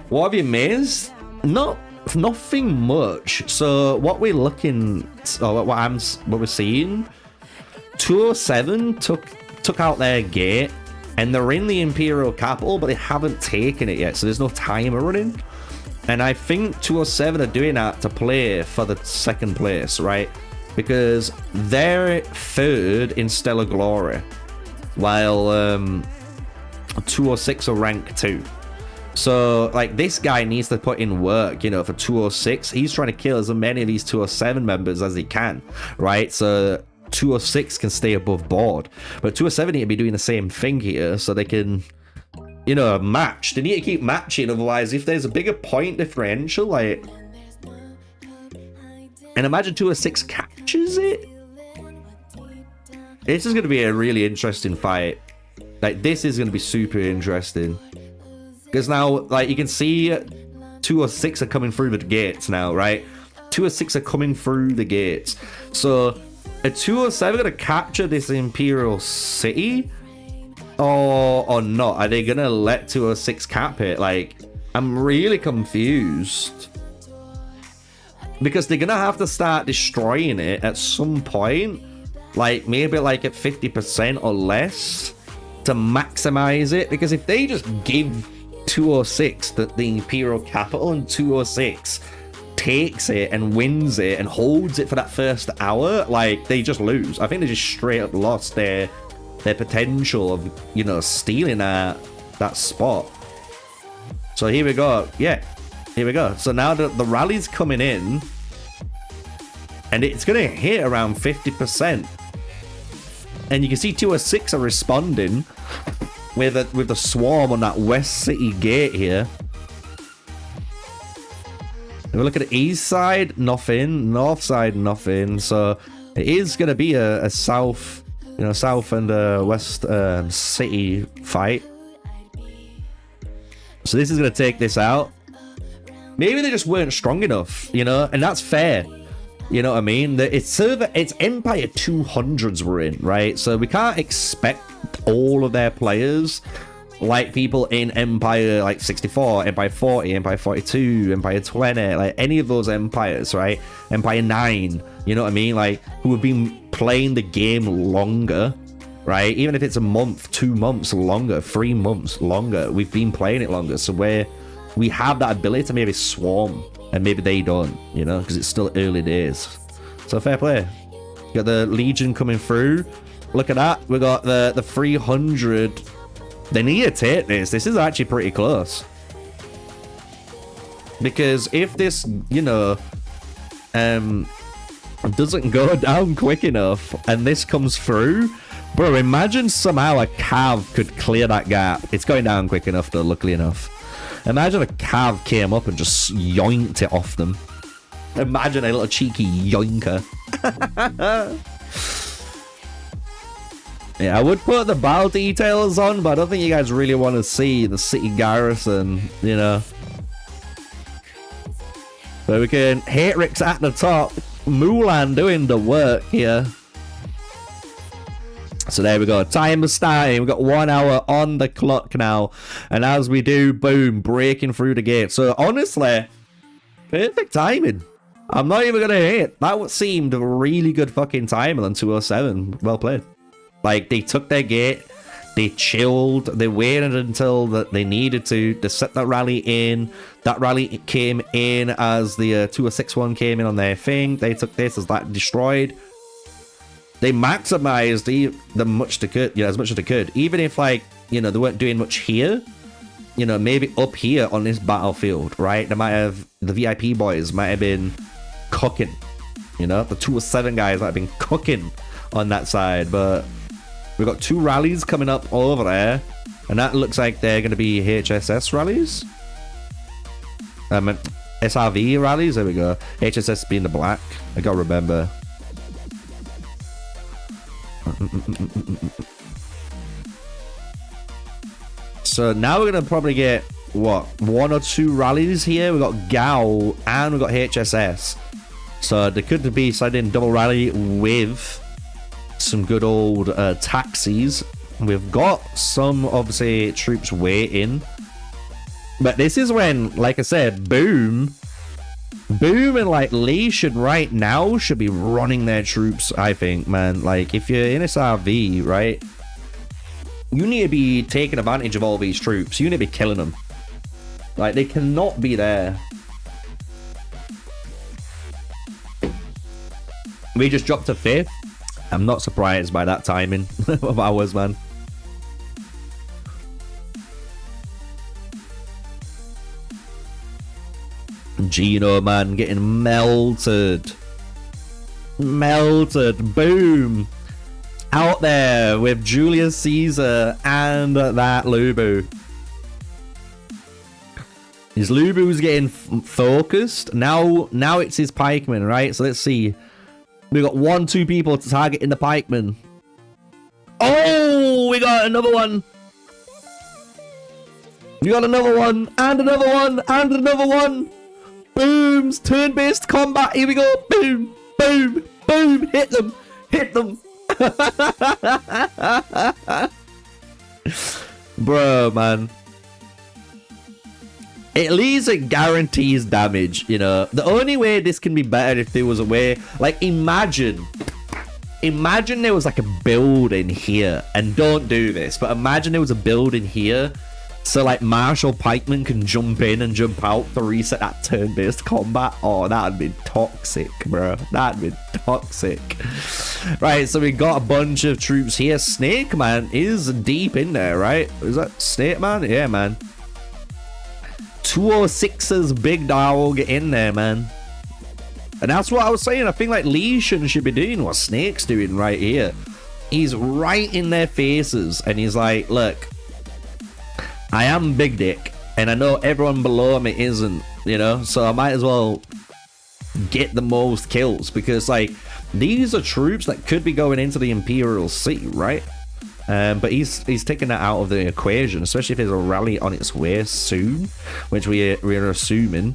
[SPEAKER 2] What have you missed? Nothing much. So what we're looking, or what we're seeing, 207 took out their gate, and they're in the Imperial capital, but they haven't taken it yet, so there's no timer running. And I think 207 are doing that to play for the second place, right? because they're third in Stellar Glory, while 206 are rank 2. So, like, this guy needs to put in work, you know, for 206. He's trying to kill as many of these 207 members as he can, right? So 206 can stay above board, but 207 need to be doing the same thing here so they can, you know, match. They need to keep matching, otherwise if there's a bigger point differential, like, and imagine 206 catches it. This is going to be a really interesting fight. Like, this is going to be super interesting, because now, like, you can see 206 are coming through the gates now, right? 206 are coming through the gates, so are 207 gonna capture this Imperial City, or not? Are they gonna let 206 cap it? Like, I'm really confused, because they're gonna have to start destroying it at some point, like maybe like at 50% or less to maximize it. Because if they just give 206 the Imperial capital and 206 takes it and wins it and holds it for that first hour, like, they just lose. I think they just straight up lost their potential of, you know, stealing that spot. So here we go. Yeah, here we go. So now the rally's coming in, and it's gonna hit around 50%, and you can see 206 are responding with the swarm on that West City gate here. If we look at the east side, nothing. North side, nothing. So it is going to be a south, you know, south and west city fight. So this is going to take this out. Maybe they just weren't strong enough, you know, and that's fair. You know what I mean? It's Empire 200s we're in, right? So we can't expect all of their players like people in Empire like 64, Empire 40, Empire 42, Empire 20, like any of those empires, right? Empire 9, you know what I mean? Like, who have been playing the game longer, right? Even if it's a month, 2 months longer, 3 months longer, we've been playing it longer. So we have that ability to maybe swarm, and maybe they don't, you know, because it's still early days. So fair play. Got the Legion coming through. Look at that. We got the 300. They need to take this. This is actually pretty close. Because if this, you know, doesn't go down quick enough and this comes through, bro, imagine somehow a Cav could clear that gap. It's going down quick enough though, luckily enough. Imagine a Cav came up and just yoinked it off them. Imagine a little cheeky yoinker. Yeah, I would put the battle details on, but I don't think you guys really want to see the city garrison, you know. So we can Hatrix at the top. Mulan doing the work here. So there we go. Time is starting. We've got 1 hour on the clock now. And as we do, boom, breaking through the gate. So honestly, perfect timing. I'm not even going to hate. That seemed really good fucking timing on 207. Well played. Like, they took their gate, they chilled, they waited until they needed to set that rally in. That rally came in as the 206 one came in on their thing. They took this as that destroyed. They maximized the much they could, you know, as much as they could. Even if, like, you know, they weren't doing much here, you know, maybe up here on this battlefield, right? They might have, the VIP boys might have been cooking, you know, the 207 guys might have been cooking on that side, but we've got 2 rallies coming up over there, and that looks like they're going to be HSS rallies. SRV rallies, there we go. HSS being the black, I gotta remember. So now we're going to probably get, what, 1 or 2 rallies here. We've got Gao and we've got HSS. So there could be sliding double rally with some good old taxis. We've got some, obviously, troops waiting. But this is when, like I said, Boom and, like, Lee should right now should be running their troops, I think, man. Like, if you're in SRV, right, you need to be taking advantage of all these troops. You need to be killing them. Like, they cannot be there. We just dropped to 5th. I'm not surprised by that timing of ours, man. Gino, man, getting melted. Melted. Boom. Out there with Julius Caesar and that Lubu. His Lubu's getting focused. Now it's his pikeman, right? So let's see. We got 1-2 people to target in the pikeman. Oh, we got another one. We got another one, and another one, and another one. Booms, turn-based combat. Here we go. Boom, boom, boom. Hit them, hit them. Bro, man. At least it guarantees damage, you know. The only way this can be better if there was a way, like, imagine there was like a building here, and don't do this, but imagine there was a building here, so like Marshall Pikeman can jump in and jump out to reset that turn-based combat. Oh, that'd be toxic, bro. That'd be toxic. Right, so we got a bunch of troops here. Snake Man is deep in there, right? Is that Snake Man? Yeah, man. 206's big dog in there, man. And that's what I was saying. I think like Lee should be doing what Snake's doing right here. He's right in their faces, and he's like, look, I am big dick, and I know everyone below me isn't, you know, so I might as well get the most kills, because like these are troops that could be going into the Imperial City, right? But he's taking that out of the equation, especially if there's a rally on its way soon, which we're assuming.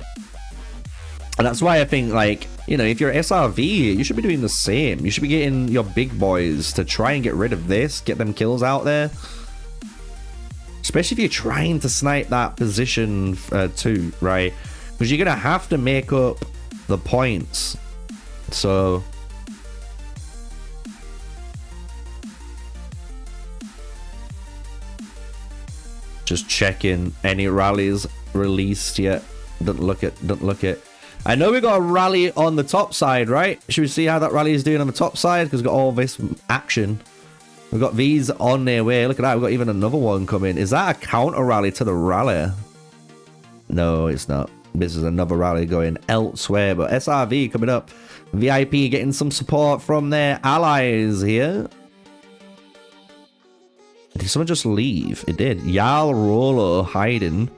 [SPEAKER 2] And that's why I think, like, you know, if you're SRV, you should be doing the same. You should be getting your big boys to try and get rid of this, get them kills out there. Especially if you're trying to snipe that position too, right? Because you're going to have to make up the points. So just checking any rallies released yet. Don't look at. I know we got a rally on the top side, right? Should we see how that rally is doing on the top side? Because we've got all this action. We've got these on their way. Look at that. We've got even another one coming. Is that a counter rally to the rally? No, it's not. This is another rally going elsewhere. But SRV coming up. VIP getting some support from their allies here. Did someone just leave? It did. Jarl Rolo hiding.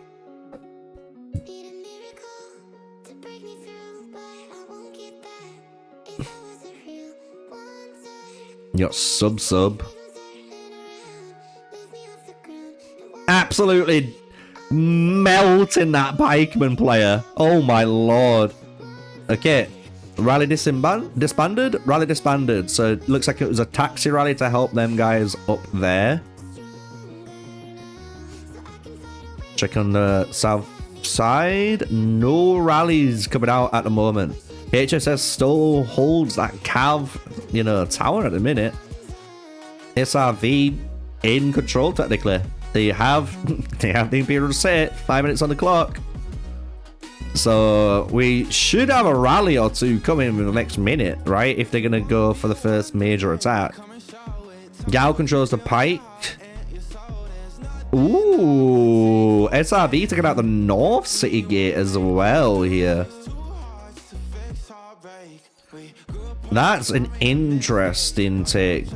[SPEAKER 2] You got sub. Absolutely melting that pikeman player. Oh my lord. Okay. Rally disbanded? Rally disbanded. So it looks like it was a taxi rally to help them guys up there. Check on the south side. No rallies coming out at the moment. HSS still holds that Cav, you know, tower at the minute. SRV in control technically. They have the Imperial City, 5 minutes on the clock. So we should have a rally or two coming in the next minute, right? If they're gonna go for the first major attack. Gal controls the pike. Ooh, SRV taking out the North City Gate as well here. That's an interesting take.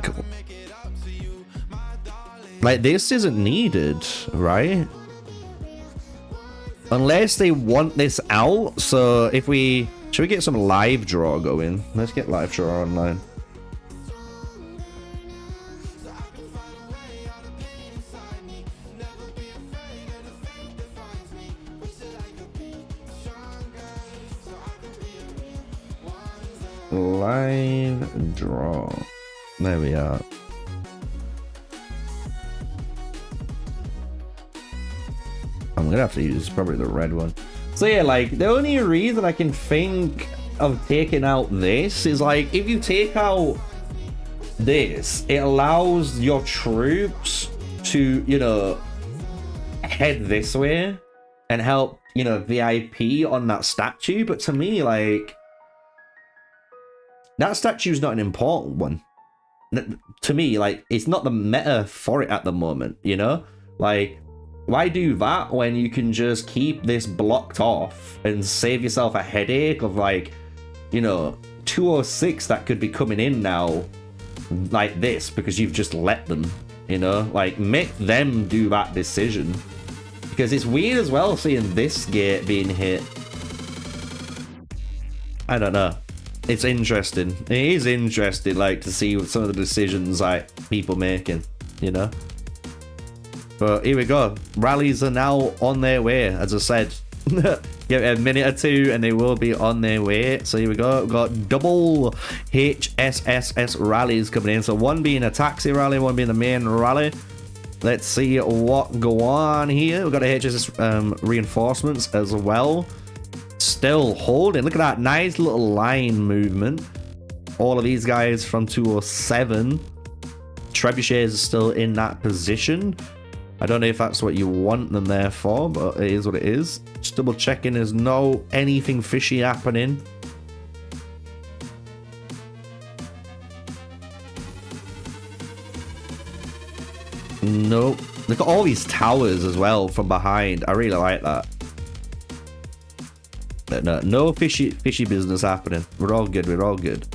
[SPEAKER 2] Like, this isn't needed, right? Unless they want this out. So if we... Should we get some live draw going? Let's get live draw online. Live draw. There we are. I'm gonna have to use probably the red one. So yeah, like the only reason I can think of taking out this is like if you take out this, it allows your troops to, you know, head this way and help, you know, VIP on that statue. But to me, like, that statue's not an important one. To me, like, it's not the meta for it at the moment, you know? Like, why do that when you can just keep this blocked off and save yourself a headache of, like, you know, 206 that could be coming in now like this because you've just let them, you know? Like, make them do that decision. Because it's weird as well seeing this gate being hit. I don't know. It's interesting. It is interesting, like, to see some of the decisions, like, people making, you know? But here we go. Rallies are now on their way, as I said. Give it a minute or two and they will be on their way. So here we go. We've got double HSSS rallies coming in. So one being a taxi rally, one being the main rally. Let's see what go on here. We've got a HSS reinforcements as well. Still holding. Look at that nice little line movement. All of these guys from 207. Trebuchets are still in that position. I don't know if that's what you want them there for, but it is what it is. Just double checking there's no anything fishy happening. Nope. Look at all these towers as well from behind. I really like that. But no fishy business happening. We're all good. We're all good.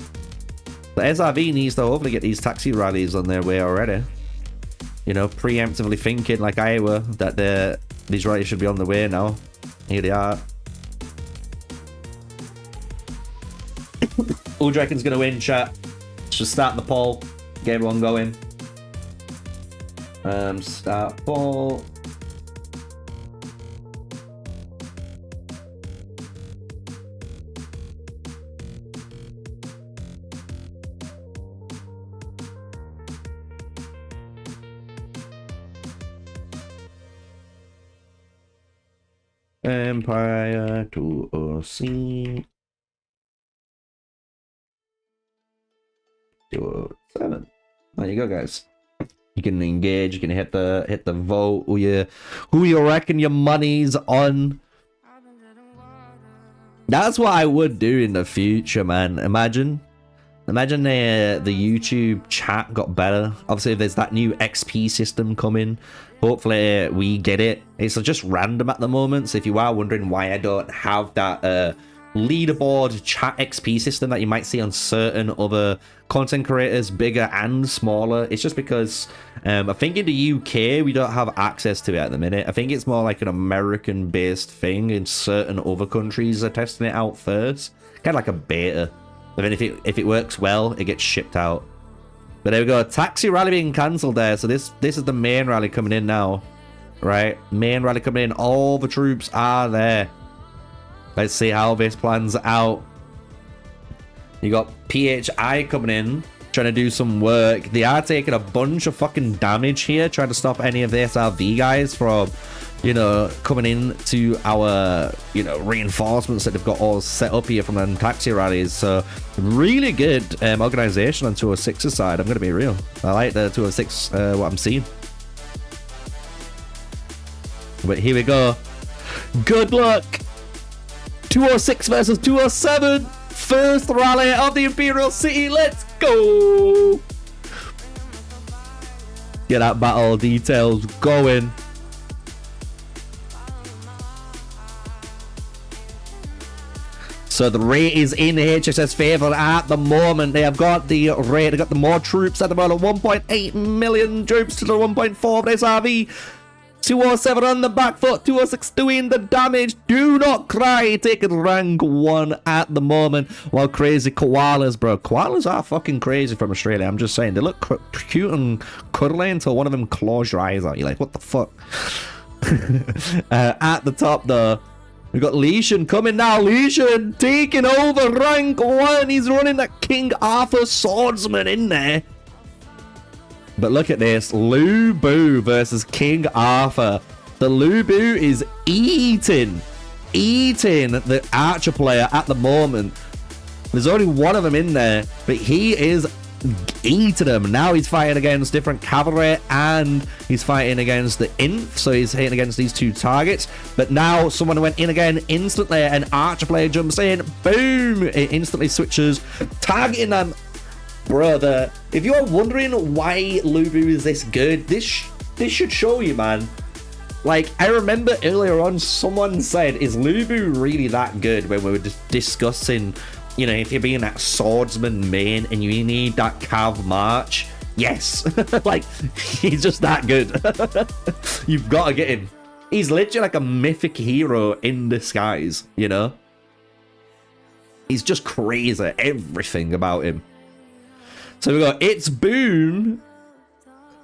[SPEAKER 2] The SRV needs to hopefully get these taxi rallies on their way already. You know, preemptively thinking like I were that these rallies should be on the way now. Here they are. Who do you reckon's going to win, chat? Just start the poll. Get everyone going. Start poll. Empire 206 207. There you go, guys. You can engage. You can hit the vote. Who you reckon your money's on? That's what I would do in the future, man. Imagine the YouTube chat got better. Obviously, if there's that new XP system coming, hopefully we get it. It's just random at the moment. So if you are wondering why I don't have that leaderboard chat XP system that you might see on certain other content creators, bigger and smaller, it's just because I think in the UK we don't have access to it at the minute. I think it's more like an American based thing, and certain other countries are testing it out first, kind of like a beta. And then if it works well, it gets shipped out. But there we go. Taxi rally being cancelled there. So this is the main rally coming in now. Right? Main rally coming in. All the troops are there. Let's see how this plans out. You got PHI coming in, trying to do some work. They are taking a bunch of fucking damage here, trying to stop any of the SRV guys from, you know, coming in to our, you know, reinforcements that they've got all set up here from the taxi rallies. So really good organization on 206's side. I'm going to be real. I like the 206, what I'm seeing. But here we go. Good luck. 206 versus 207. First rally of the Imperial City. Let's go. Get that battle details going. So the rate is in HSS favor at the moment. They have got the rate. They got the more troops at the moment. 1.8 million troops to the 1.4 of SRV. 207 on the back foot. 206 doing the damage. Do not cry. Taking rank 1 at the moment. While crazy koalas, bro. Koalas are fucking crazy from Australia. I'm just saying. They look cute and cuddly until one of them claws your eyes out. You're like, what the fuck? At the top, though, we've got Leishan coming now. Leishan taking over rank 1. He's running that King Arthur swordsman in there. But look at this. Lubu versus King Arthur. The Lubu is eating the archer player at the moment. There's only one of them in there, but he is eating them. Now he's fighting against different cavalry and he's fighting against the Inf, so he's hitting against these two targets. But now someone went in again instantly, and Archer player jumps in, boom, it instantly switches, targeting them. Brother, if you're wondering why Lubu is this good, this should show you, man. Like, I remember earlier on someone said, is Lubu really that good, when we were just discussing, you know, if you're being that swordsman main and you need that cav march. Yes. Like, he's just that good. You've got to get him. He's literally like a mythic hero in disguise, you know? He's just crazy, everything about him. So we got It's Boom,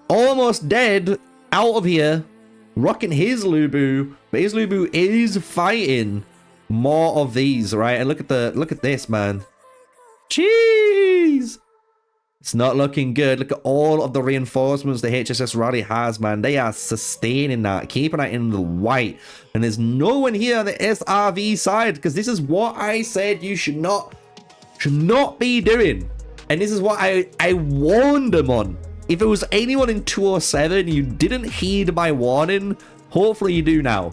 [SPEAKER 2] almost dead, out of here, rocking his Lubu, but his Lubu is fighting more of these, right? And look at this, man. Jeez, it's not looking good. Look at all of the reinforcements the HSS Rally has, man. They are sustaining that, keeping that in the white, and there's no one here on the SRV side, because this is what I said you should not be doing. And this is what I warned them on. If it was anyone in 207, you didn't heed my warning. Hopefully you do now.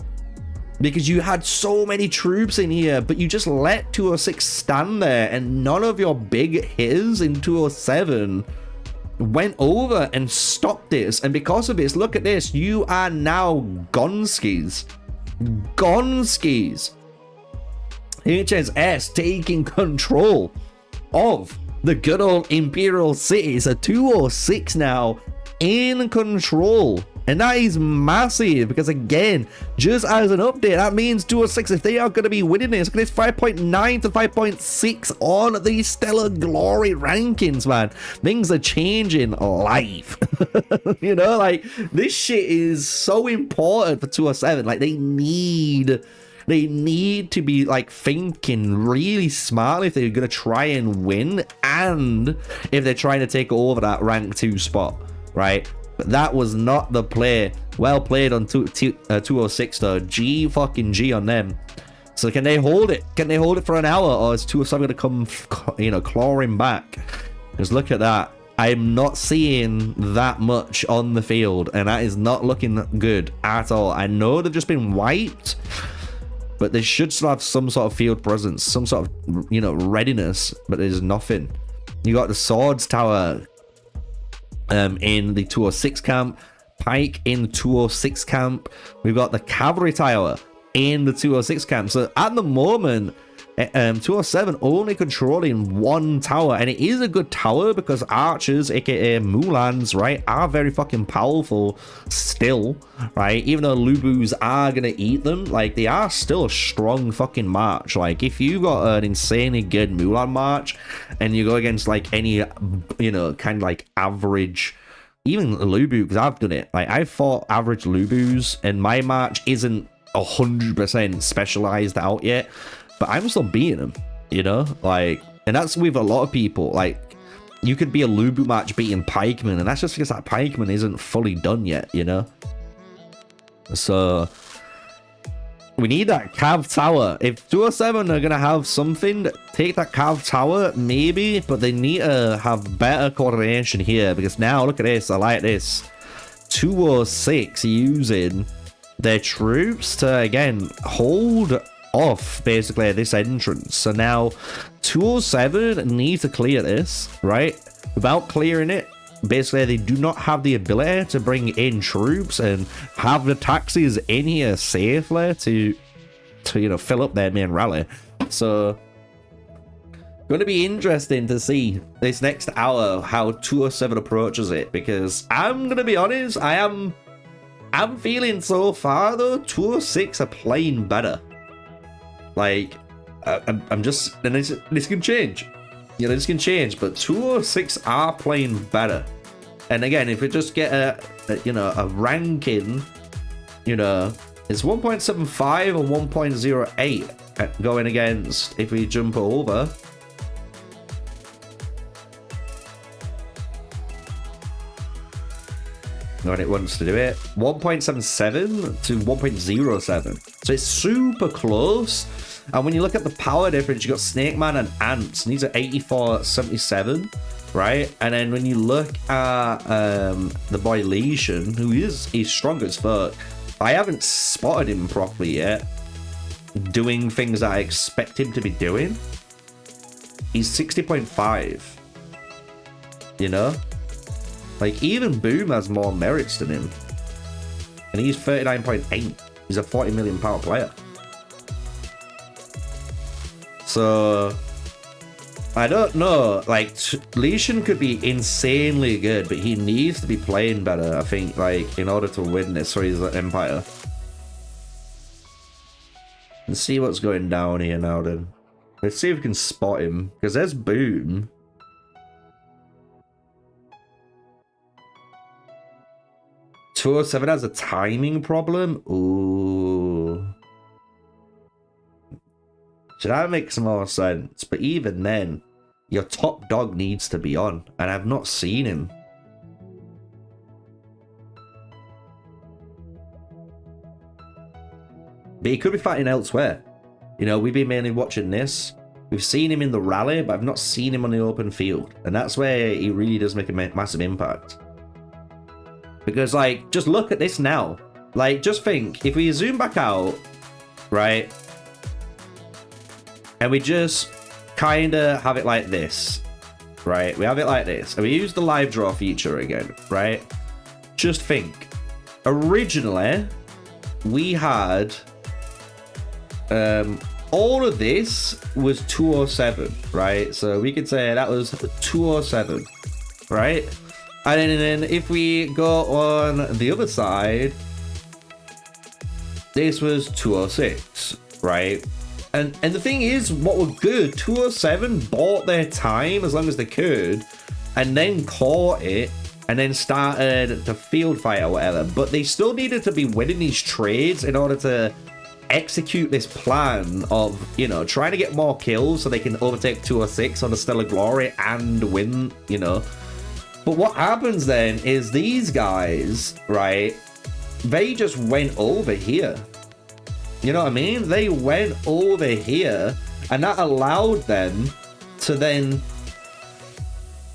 [SPEAKER 2] Because you had so many troops in here, but you just let 206 stand there, and none of your big hitters in 207 went over and stopped this. And because of this, look at this. You are now gonskis. Gonskis. HSS taking control of the good old Imperial City. So 206 now in control. And that is massive, because again, just as an update, that means 206, if they are going to be winning this, look at this 5.9 to 5.6 on the Stellar Glory rankings, man. Things are changing live. You know, like, this shit is so important for 207. Like, they need to be like thinking really smartly if they're going to try and win, and if they're trying to take over that rank 2 spot, right? But that was not the play. Well played on 206 though. G on them. So can they hold it? Can they hold it for an hour, or is 207 going to come, you know, clawing back? Because look at that. I'm not seeing that much on the field, and that is not looking good at all. I know they've just been wiped, but they should still have some sort of field presence, some sort of, you know, readiness, but there's nothing. You got the swords tower in the 206 camp, pike in the 206 camp. We've got the cavalry tower in the 206 camp. So at the moment, 207 only controlling one tower, and it is a good tower because archers, aka Mulans, right, are very fucking powerful still, right? Even though Lubus are gonna eat them, like, they are still a strong fucking march. Like, if you got an insanely good Mulan march and you go against like any, you know, kind of like average, even Lubu, because I've done it, like, I've fought average Lubus and my march isn't 100% specialized out yet, but I'm still beating them, you know? Like, and that's with a lot of people. Like, you could be a Lubu match beating Pikeman, and that's just because that Pikeman isn't fully done yet, you know? So we need that Cav Tower. If 207 are gonna have something, take that Cav Tower, maybe, but they need to have better coordination here, because now, look at this, I like this. 206 using their troops to, again, hold off basically this entrance. So now 207 need to clear this, right? Without clearing it, basically they do not have the ability to bring in troops and have the taxis in here safely to you know, fill up their main rally. So going to be interesting to see this next hour how 207 approaches it, because I'm gonna be honest, I'm feeling so far though 206 are playing better. Like, I'm just, and this can change, you know, this can change, but 206 are playing better. And again, if we just get a you know, a ranking, you know, it's 1.75 or 1.08 going against, if we jump over, when it wants to do it, 1.77 to 1.07. So it's super close. And when you look at the power difference, you got Snake Man and Ants, and these are 84-77. right? And then when you look at the boy Lesion, who he's strong as fuck. I haven't spotted him properly yet, doing things that I expect him to be doing. He's 60.5. You know? Like, even Boom has more merits than him. And he's 39.8. He's a 40 million power player. So, I don't know. Like, Lesion could be insanely good, but he needs to be playing better, I think, like, in order to win this for his Empire. Let's see what's going down here now, then. Let's see if we can spot him. Because there's Boom. E207 has a timing problem. Ooh. So that makes more sense. But even then, your top dog needs to be on. And I've not seen him. But he could be fighting elsewhere. You know, we've been mainly watching this. We've seen him in the rally, but I've not seen him on the open field. And that's where he really does make a massive impact. Because, like, just look at this now. Like, just think, if we zoom back out, right? And we just kind of have it like this, right? We have it like this. And we use the live draw feature again, right? Just think. Originally, we had... all of this was E207, right? So we could say that was E207, right? And then if we go on the other side, this was E206, right? And the thing is, what were good, E207 bought their time as long as they could, and then caught it, and then started to field fight or whatever. But they still needed to be winning these trades in order to execute this plan of, you know, trying to get more kills so they can overtake E206 on the Stellar Glory and win, you know. But what happens then is these guys, right, they just went over here. You know what I mean? They went over here, and that allowed them to then...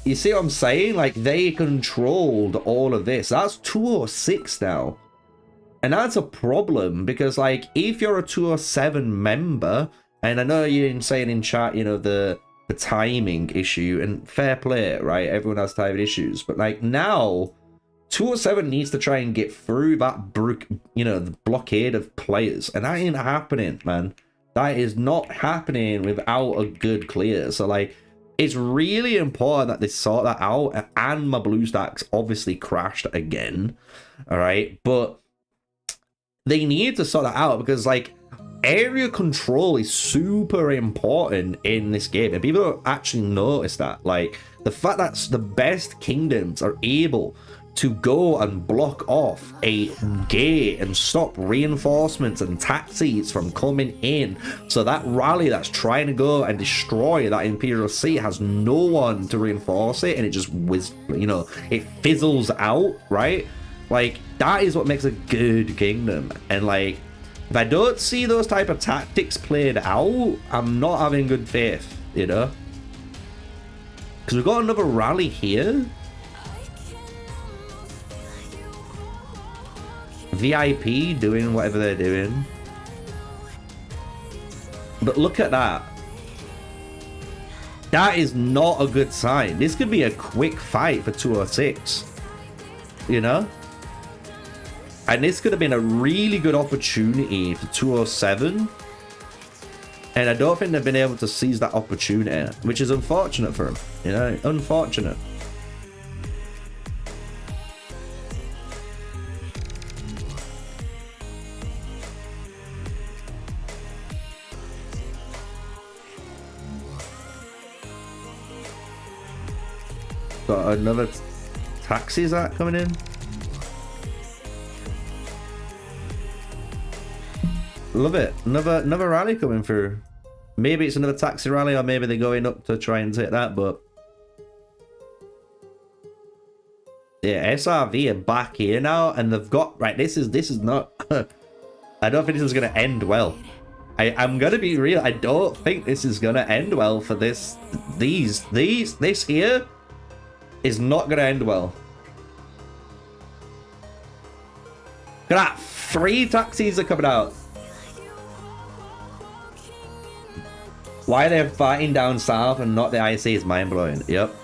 [SPEAKER 2] You see what I'm saying? Like, they controlled all of this. That's E206 now. And that's a problem, because, like, if you're a E207 member, and I know you're saying in chat, you know, the timing issue, and fair play, right? Everyone has timing issues. But, like, now... E207 needs to try and get through that, you know, the blockade of players. And that ain't happening, man. That is not happening without a good clear. So, like, it's really important that they sort that out. And my blue stacks obviously crashed again. All right. But they need to sort that out because, like, area control is super important in this game. And people don't actually notice that. Like, the fact that the best kingdoms are able to go and block off a gate and stop reinforcements and taxis from coming in, so that rally that's trying to go and destroy that Imperial City has no one to reinforce it, and it just you know, it fizzles out, right? Like, that is what makes a good kingdom. And, like, if I don't see those type of tactics played out, I'm not having good faith, you know, because we've got another rally here. VIP doing whatever they're doing. But look at that. That is not a good sign. This could be a quick fight for E206. You know? And this could have been a really good opportunity for E207. And I don't think they've been able to seize that opportunity, which is unfortunate for them. You know? Unfortunate. Got another taxi, is that coming in? Love it. Another rally coming through. Maybe it's another taxi rally, or maybe they're going up to try and take that, but yeah, SRV are back here now, and they've got right. This is not. I don't think this is gonna end well. I'm gonna be real. I don't think this is gonna end well for this here. is not going to end well. Look at that. 3 taxis are coming out. Why they're fighting down south and not the IC is mind-blowing. Yep.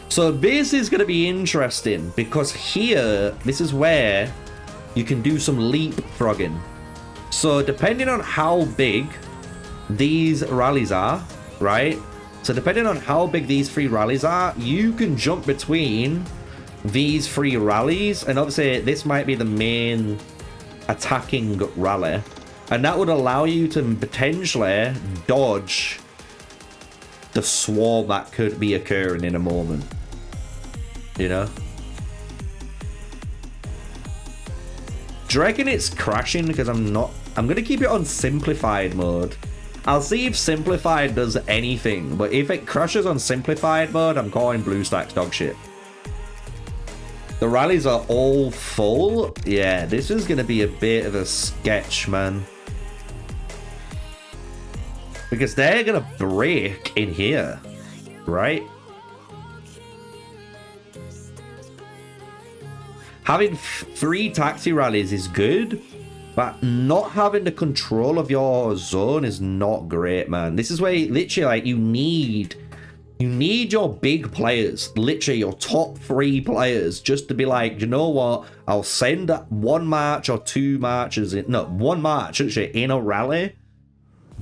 [SPEAKER 2] So this is going to be interesting because here, this is where you can do some leapfrogging. So depending on how big these rallies are, right? So depending on how big these 3 rallies are, you can jump between these 3 rallies. And obviously this might be the main attacking rally. And that would allow you to potentially dodge the swarm that could be occurring in a moment. You know? Do you reckon it's crashing because I'm going to keep it on simplified mode. I'll see if simplified does anything. But if it crashes on simplified mode, I'm calling BlueStacks dog shit. The rallies are all full. Yeah, this is going to be a bit of a sketch, man. Because they're going to break in here, right? Having 3 taxi rallies is good, but not having the control of your zone is not great, man. This is where literally, like, you need your big players, literally your top 3 players, just to be like, you know what? I'll send 1 march or 2 marches, no, 1 march actually in a rally.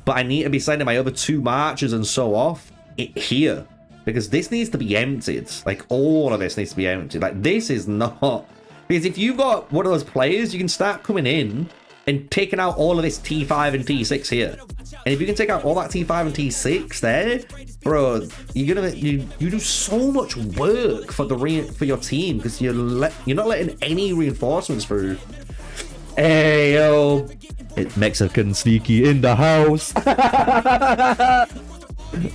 [SPEAKER 2] But I need to be sending my other 2 marches and so off here. Because this needs to be emptied. Like, all of this needs to be emptied. Like, this is not... Because if you've got one of those players, you can start coming in and taking out all of this T5 and T6 here. And if you can take out all that T5 and T6 there, bro, you're gonna you do so much work for your team because you're not letting any reinforcements through. Hey yo, it's Mexican Sneaky in the house.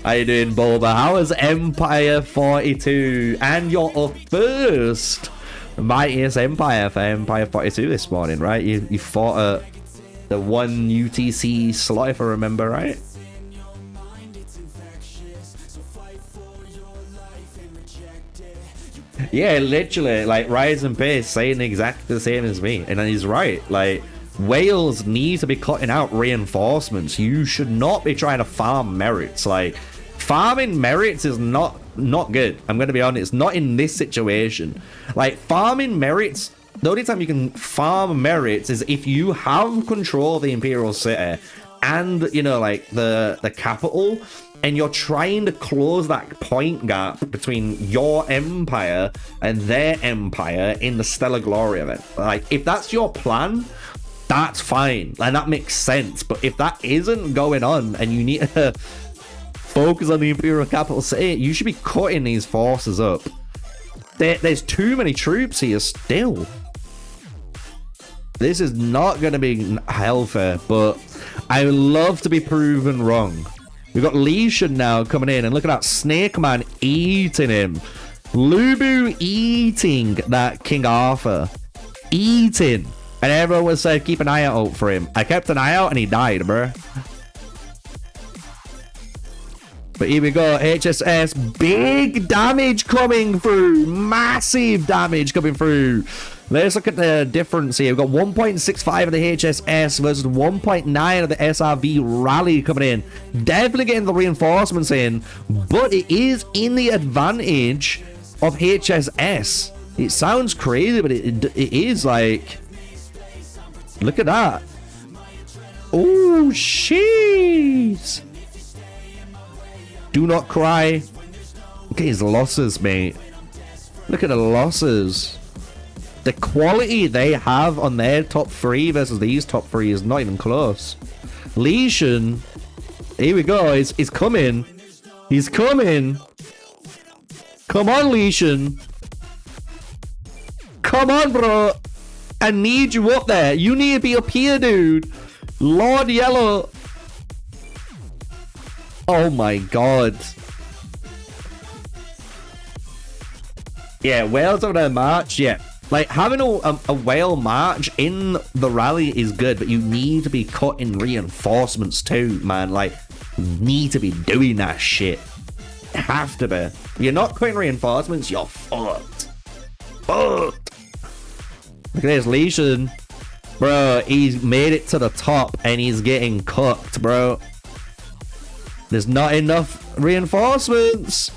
[SPEAKER 2] How you doing, Bulba? How is Empire 42? And you're up first. Mightiest Empire for Empire 42 this morning, right? You fought at the 1 UTC slot, if I remember right. Yeah, literally, like Rise and Pace saying exactly the same as me, and he's right. Like, Wales need to be cutting out reinforcements. You should not be trying to farm merits. Like, farming merits is not good. I'm going to be honest, not in this situation. Like, farming merits, the only time you can farm merits is if you have control of the Imperial City and, you know, like the capital, and you're trying to close that point gap between your empire and their empire in the Stellar Glory event. Like, if that's your plan, that's fine, and that makes sense. But if that isn't going on and you need to focus on the Imperial Capital City, you should be cutting these forces up. There's too many troops here still. This is not going to be healthy, but I would love to be proven wrong. We've got Leishan now coming in, and look at that Snake Man eating him. Lubu eating that King Arthur. Eating. And everyone was saying, keep an eye out for him. I kept an eye out and he died, bruh. But here we go, HSS, big damage coming through, massive damage coming through. Let's look at the difference here. We've got 1.65 of the HSS versus 1.9 of the SRV Rally coming in. Definitely getting the reinforcements in, but it is in the advantage of HSS. It sounds crazy, but it is like, look at that. Oh, jeez. Do not cry. Look at his losses, mate. Look at the losses. The quality they have on their top 3 versus these top 3 is not even close. Leishan, here we go. He's coming. He's coming. Come on, Leishan. Come on, bro. I need you up there. You need to be up here, dude. Lord Yellow. Oh my god. Yeah, Wales on a march, yeah. Like, having a whale march in the rally is good, but you need to be cutting reinforcements too, man. Like, you need to be doing that shit. have to be. If you're not cutting reinforcements, you're fucked. Fucked. Look at this, Legion. Bro, he's made it to the top and he's getting cooked, bro. There's not enough reinforcements.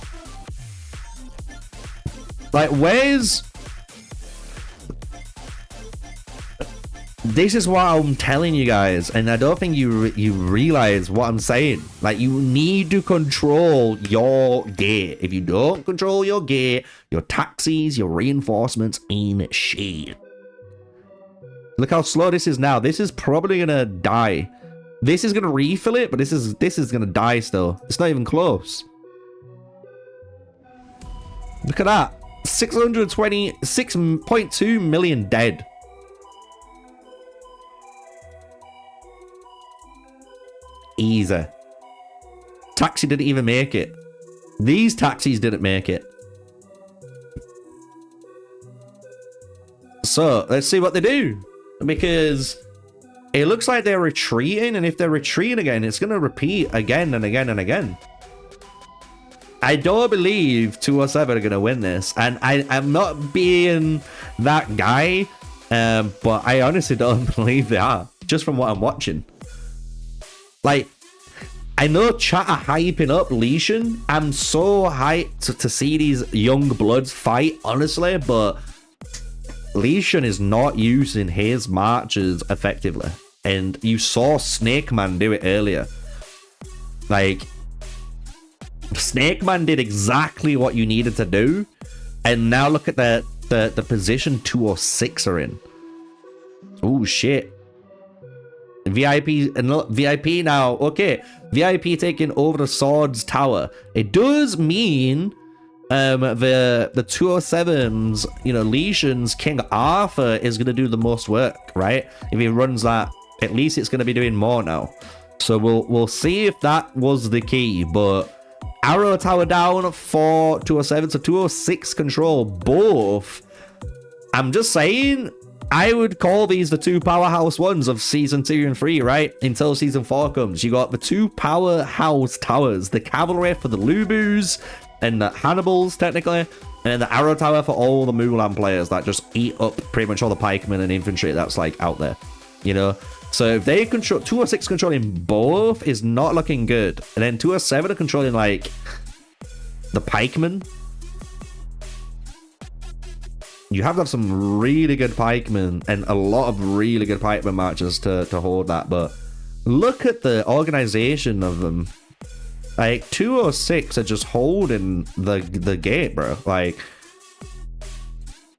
[SPEAKER 2] Like, where's... This is what I'm telling you guys, and I don't think you realize what I'm saying. Like, you need to control your gear. If you don't control your gear, your taxis, your reinforcements ain't shit. Look how slow this is now. This is probably gonna die. This is gonna refill it, but this is gonna die still. It's not even close. Look at that. 626.2 million dead. Easy. Taxi didn't even make it. These taxis didn't make it. So let's see what they do, because it looks like they're retreating, and if they're retreating again, it's going to repeat again and again and again. I don't believe 207 are going to win this, and I'm not being that guy, but I honestly don't believe they are, just from what I'm watching. Like, I know chat are hyping up Legion. I'm so hyped to see these young bloods fight, honestly, but Legion is not using his marches effectively. And you saw Snake Man do it earlier. Like, Snake Man did exactly what you needed to do. And now look at the position 206 are in. Oh, shit. VIP and VIP now. Okay, VIP taking over the Swords Tower. It does mean the 207's, you know, Legion's King Arthur is going to do the most work, right? If he runs that, at least it's going to be doing more now. So we'll see if that was the key. But Arrow Tower down for 207, so 206 control both. I'm just saying, I would call these the two powerhouse ones of season 2 and 3, right? Until season 4 comes. You got the two powerhouse towers, the cavalry for the Lubus and the Hannibals, technically, and then the Arrow Tower for all the Mulan players that just eat up pretty much all the pikemen and infantry that's like out there, you know? So if they control 206 controlling both is not looking good, and then 207 are controlling like the pikemen. You have to have some really good pikemen and a lot of really good pikemen matches to hold that. But look at the organization of them. Like, 206 are just holding the gate, bro. Like,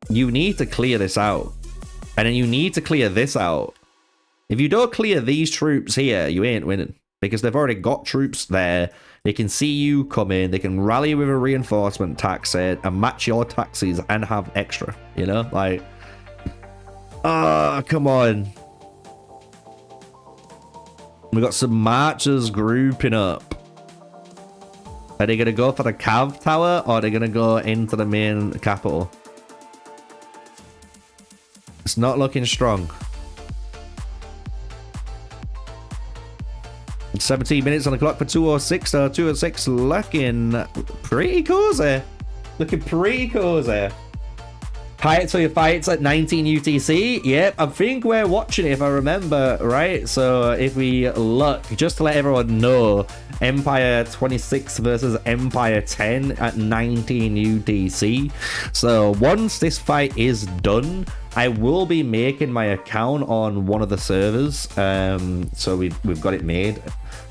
[SPEAKER 2] you need to clear this out. And then you need to clear this out. If you don't clear these troops here, you ain't winning. Because they've already got troops there. They can see you come in. They can rally with a reinforcement taxi and match your taxis and have extra. You know? Like, come on. We got some marchers grouping up. Are they going to go for the Cav Tower, or are they going to go into the main capital? It's not looking strong. 17 minutes on the clock for 206. So 206 looking pretty cozy. Looking pretty cozy. Heights for your fights at 19 UTC. Yep, I think we're watching it if I remember right. So if we look, just to let everyone know, Empire 26 versus Empire 10 at 19 UTC. So once this fight is done, I will be making my account on one of the servers. So we've got it made.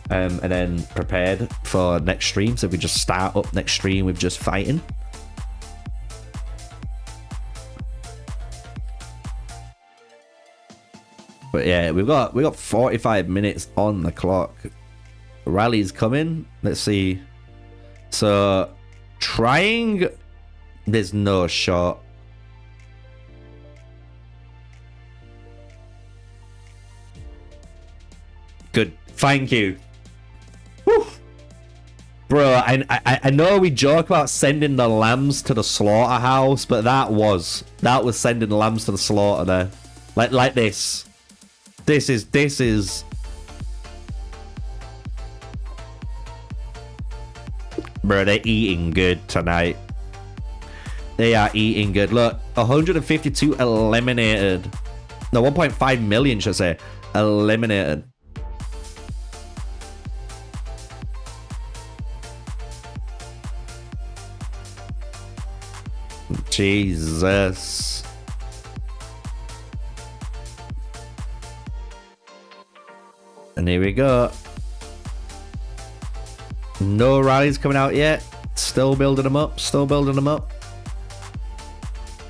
[SPEAKER 2] And then prepared for next stream. So we just start up next stream with just fighting. But yeah, we've got 45 minutes on the clock. Rally's coming. Let's see. So trying, there's no shot. Good. Thank you. Whew. Bro, I know we joke about sending the lambs to the slaughterhouse, but that was sending the lambs to the slaughter there. Like this. This is Bro, they're eating good tonight. They are eating good. Look, 152 eliminated. No, 1.5 million, should I say. Eliminated. Jesus. And here we go. No rallies coming out yet. Still building them up. Still building them up.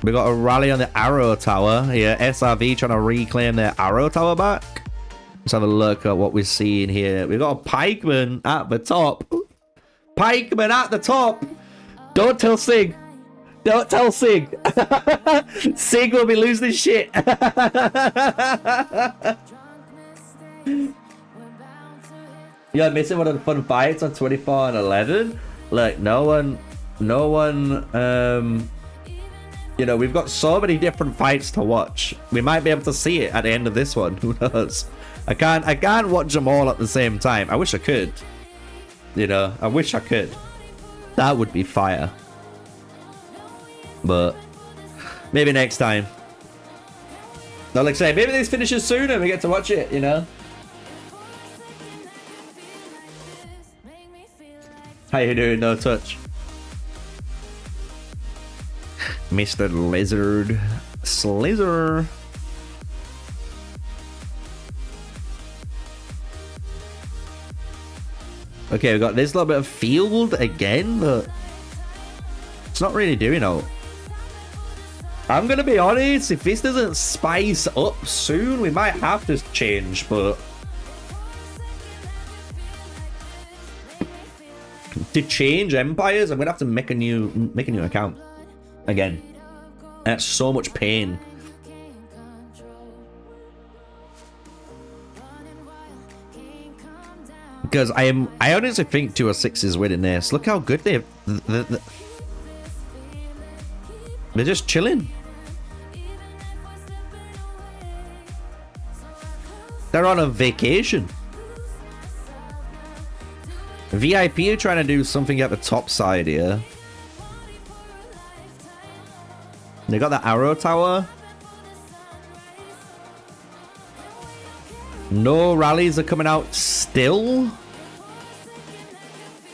[SPEAKER 2] We got a rally on the Arrow Tower. Yeah, SRV trying to reclaim their Arrow Tower back. Let's have a look at what we're seeing here. We got a Pikeman at the top. Pikeman at the top. Don't tell Sig. Don't tell Sig. Sig will be losing his shit. You're missing one of the fun fights on 24 and 11. Look, no one, you know, we've got so many different fights to watch. We might be able to see it at the end of this one. Who knows? I can't watch them all at the same time. I wish I could. You know, I wish I could. That would be fire. But maybe next time. No, like I say, maybe this finishes sooner and we get to watch it, you know? How you doing, No Touch? Mr. Lizard. Slither. Okay, we got this little bit of field again, but it's not really doing out. I'm gonna be honest, if this doesn't spice up soon, we might have to change, but to change empires, I'm gonna have to make a new account again. That's so much pain. Because I honestly think 206 is winning this. Look how good they're just chilling. They're on a vacation. VIP are trying to do something at the top side here. They got the Arrow Tower. No rallies are coming out still.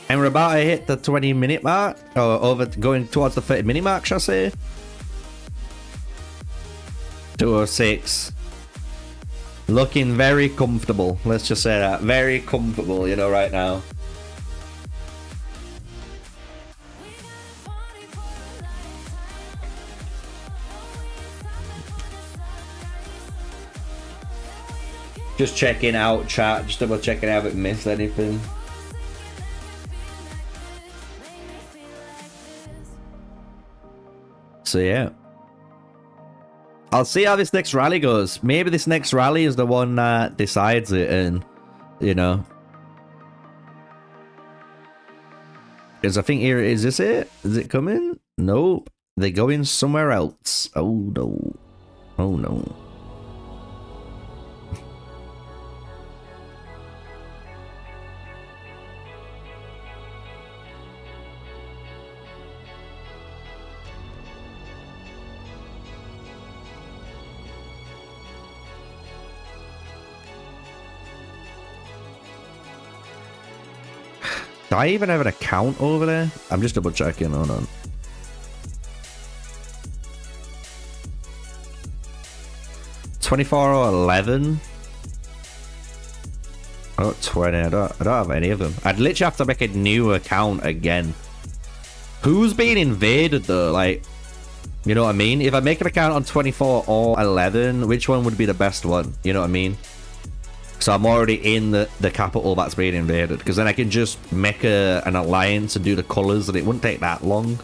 [SPEAKER 2] And we're about to hit the 20-minute mark. Or going towards the 30-minute mark, shall I say. 206. Looking very comfortable. Let's just say that. Very comfortable, you know, right now. Just checking out chat, just double checking I haven't missed anything. So yeah. I'll see how this next rally goes. Maybe this next rally is the one that decides it, and you know. Because I think here, is this it? Is it coming? Nope. They're going somewhere else. Oh no. Oh no. Do I even have an account over there? I'm just double checking. Hold on. $24 or 11. I got 20. I don't have any of them. I'd literally have to make a new account again. Who's being invaded though? Like, you know what I mean? If I make an account on 24 or 11, which one would be the best one? You know what I mean? So I'm already in the capital that's being invaded, because then I can just make an alliance and do the colors, and it wouldn't take that long.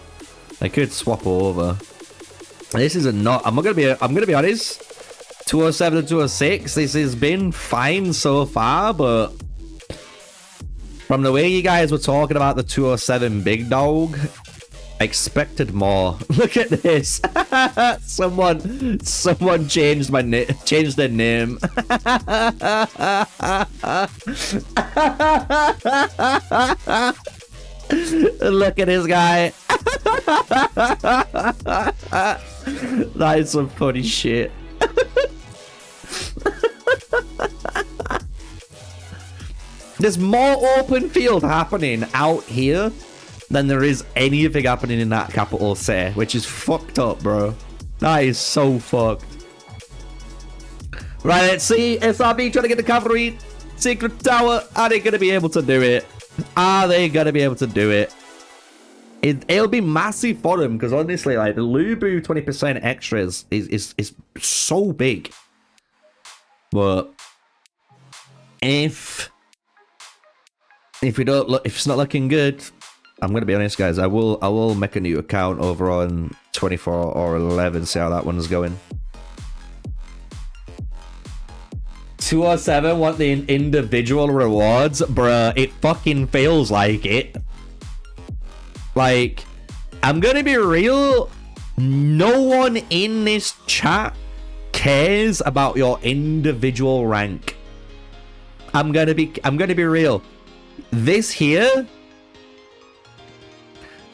[SPEAKER 2] I could swap over. This is I'm gonna be honest. 207 and 206. This has been fine so far, but from the way you guys were talking about the 207 big dog, I expected more. Look at this. Someone changed changed their name. Look at this guy. That is some funny shit. There's more open field happening out here than there is anything happening in that capital city, which is fucked up, bro. That is so fucked. Right, let's see. SRB trying to get the cavalry. Secret tower. Are they going to be able to do it? Are they going to be able to do it? It'll be massive for them, because honestly, like, the Lubu 20% extras is so big. But if we don't look, if it's not looking good, I'm gonna be honest, guys. I will make a new account over on 24 or 11, see how that one's going. 207 want the individual rewards, bruh. It fucking feels like it. Like, I'm gonna be real. No one in this chat cares about your individual rank. I'm gonna be real. This here,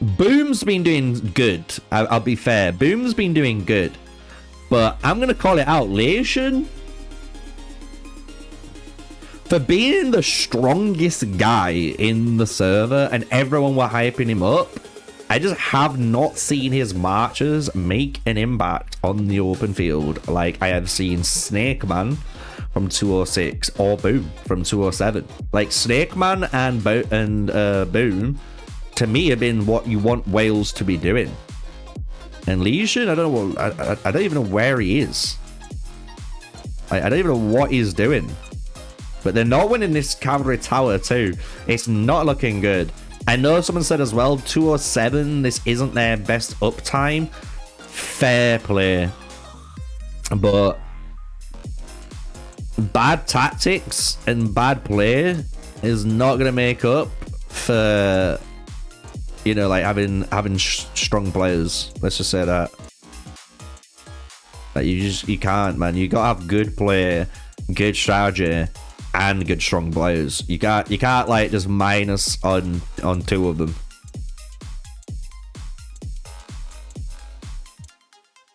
[SPEAKER 2] Boom's been doing good. I'll be fair. Boom's been doing good, but I'm gonna call it out. Leishan, for being the strongest guy in the server and everyone were hyping him up, I just have not seen his marches make an impact on the open field like I have seen Snake Man from 206 or Boom from 207. Like, Snake Man and Boom, to me, have been what you want Wales to be doing. And Legion, I don't know what, I don't even know where he is. I don't even know what he's doing. But they're not winning this cavalry tower too. It's not looking good. I know someone said as well, 207, this isn't their best uptime. Fair play. But bad tactics and bad play is not going to make up for, you know, like having strong players. Let's just say that. Like, you can't, man. You got to have good play, good strategy, and good strong players. You can't like just minus on two of them.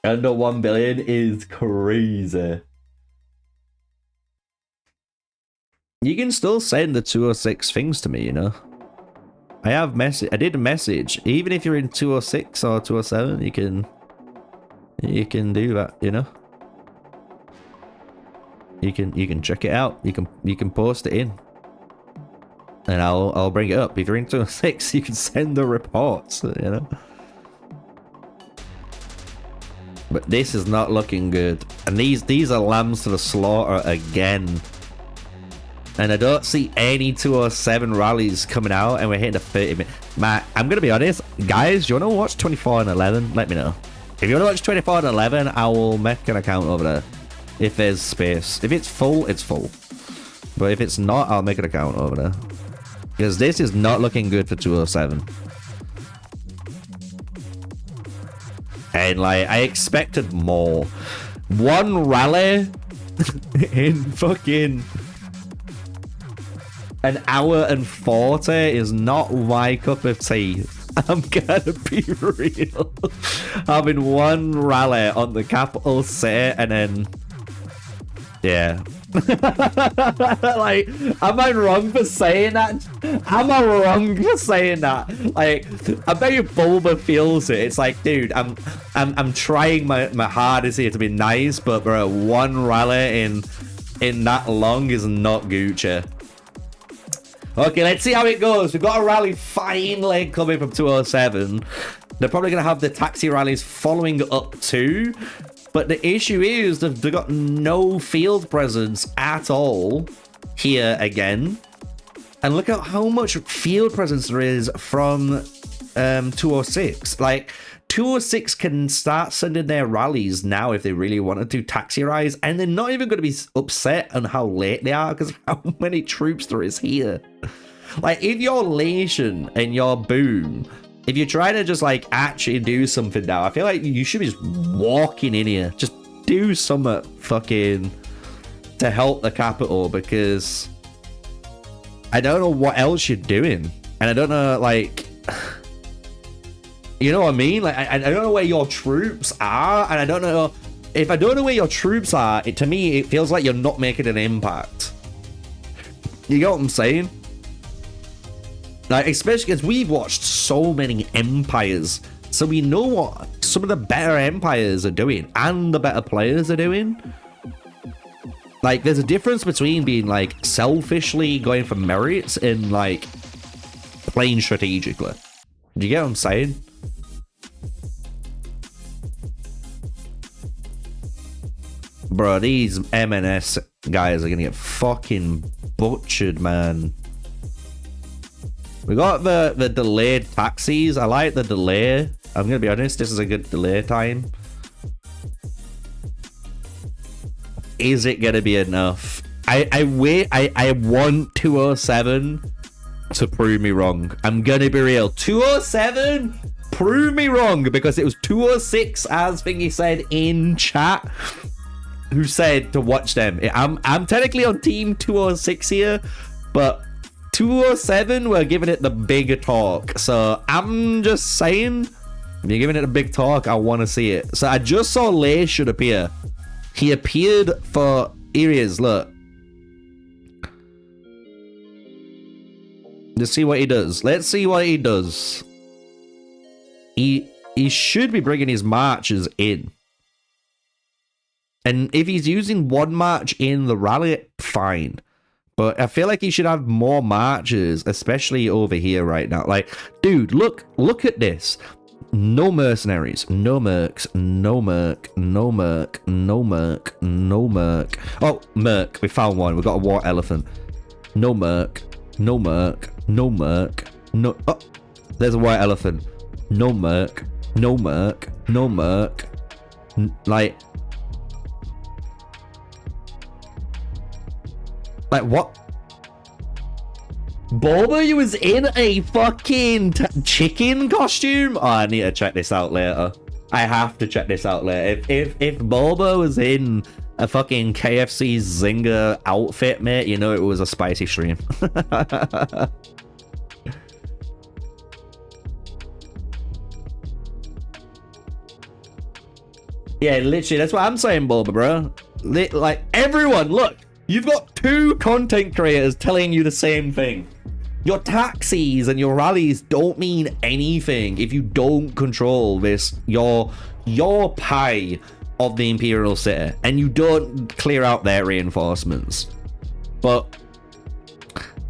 [SPEAKER 2] Under 1 billion is crazy. You can still send the 206 things to me, you know. I did a message. Even if you're in 206 or 207, you can do that, you know. You can check it out. You can post it in, and I'll bring it up. If you're in 206, you can send the reports, you know. But this is not looking good, and these are lambs to the slaughter again. And I don't see any 207 rallies coming out, and we're hitting a 30-minute. Matt, I'm gonna be honest, guys. Do you want to watch 24 and 11? Let me know. If you want to watch 24 and 11, I will make an account over there. If there's space. If it's full, it's full. But if it's not, I'll make an account over there. Because this is not looking good for 207. And like, I expected more. One rally in fucking an hour and 40 is not my cup of tea. I'm gonna be real. Having one rally on the capital city and then, yeah. Like, am I wrong for saying that? Am I wrong for saying that? Like, I bet you Bulba feels it. It's like, dude, I'm trying my hardest here to be nice, but bro, one rally in that long is not Gucci. Okay, let's see how it goes. We've got a rally finally coming from 207. They're probably going to have the taxi rallies following up too. But the issue is that they've got no field presence at all here again. And look at how much field presence there is from 206. Like, 206 can start sending their rallies now if they really wanted to, taxi rise, and they're not even going to be upset on how late they are because how many troops there is here. Like, if you're Lation and you're Boom, if you're trying to just like actually do something now, I feel like you should be just walking in here, just do something fucking to help the capital, because I don't know what else you're doing, and I don't know, like, You know what I mean? Like, I don't know where your troops are, and I don't know if I don't know where your troops are. To me, it feels like you're not making an impact. You get what I'm saying? Like, especially because we've watched so many empires, so we know what some of the better empires are doing and the better players are doing. Like, there's a difference between being like selfishly going for merits and like playing strategically. Do you get what I'm saying? Bro, these M&S guys are gonna get fucking butchered, man. We got the delayed taxis. I like the delay. I'm gonna be honest, this is a good delay time. Is it gonna be enough? I want 207 to prove me wrong. I'm gonna be real. 207, prove me wrong, because it was 206, as Thingy said in chat, who said to watch them. I'm technically on team 206 here, but 207 we're giving it the big talk. So I'm just saying, if you're giving it a big talk, I want to see it. So I just saw Lay should appear. He appeared for areas. Look, let's see what he does. Let's see what he does. He should be bringing his marches in. And if he's using one march in the rally, fine. But I feel like he should have more marches, especially over here right now. Like, dude, look at this. No mercenaries, no mercs, no merc, no merc, no merc, no merc. Oh, merc, we found one. We got a war elephant. No merc, no merc, no merc, no. Oh, there's a white elephant. No merc, no merc, no merc. Like what? Boba, you was in a fucking chicken costume? Oh, I need to check this out later. I have to check this out later. If Boba was in a fucking KFC Zinger outfit, mate, you know it was a spicy stream. Yeah, literally, that's what I'm saying, Boba, bro. Like, everyone, look. You've got two content creators telling you the same thing. Your taxis and your rallies don't mean anything if you don't control this, your pie of the Imperial City, and you don't clear out their reinforcements. But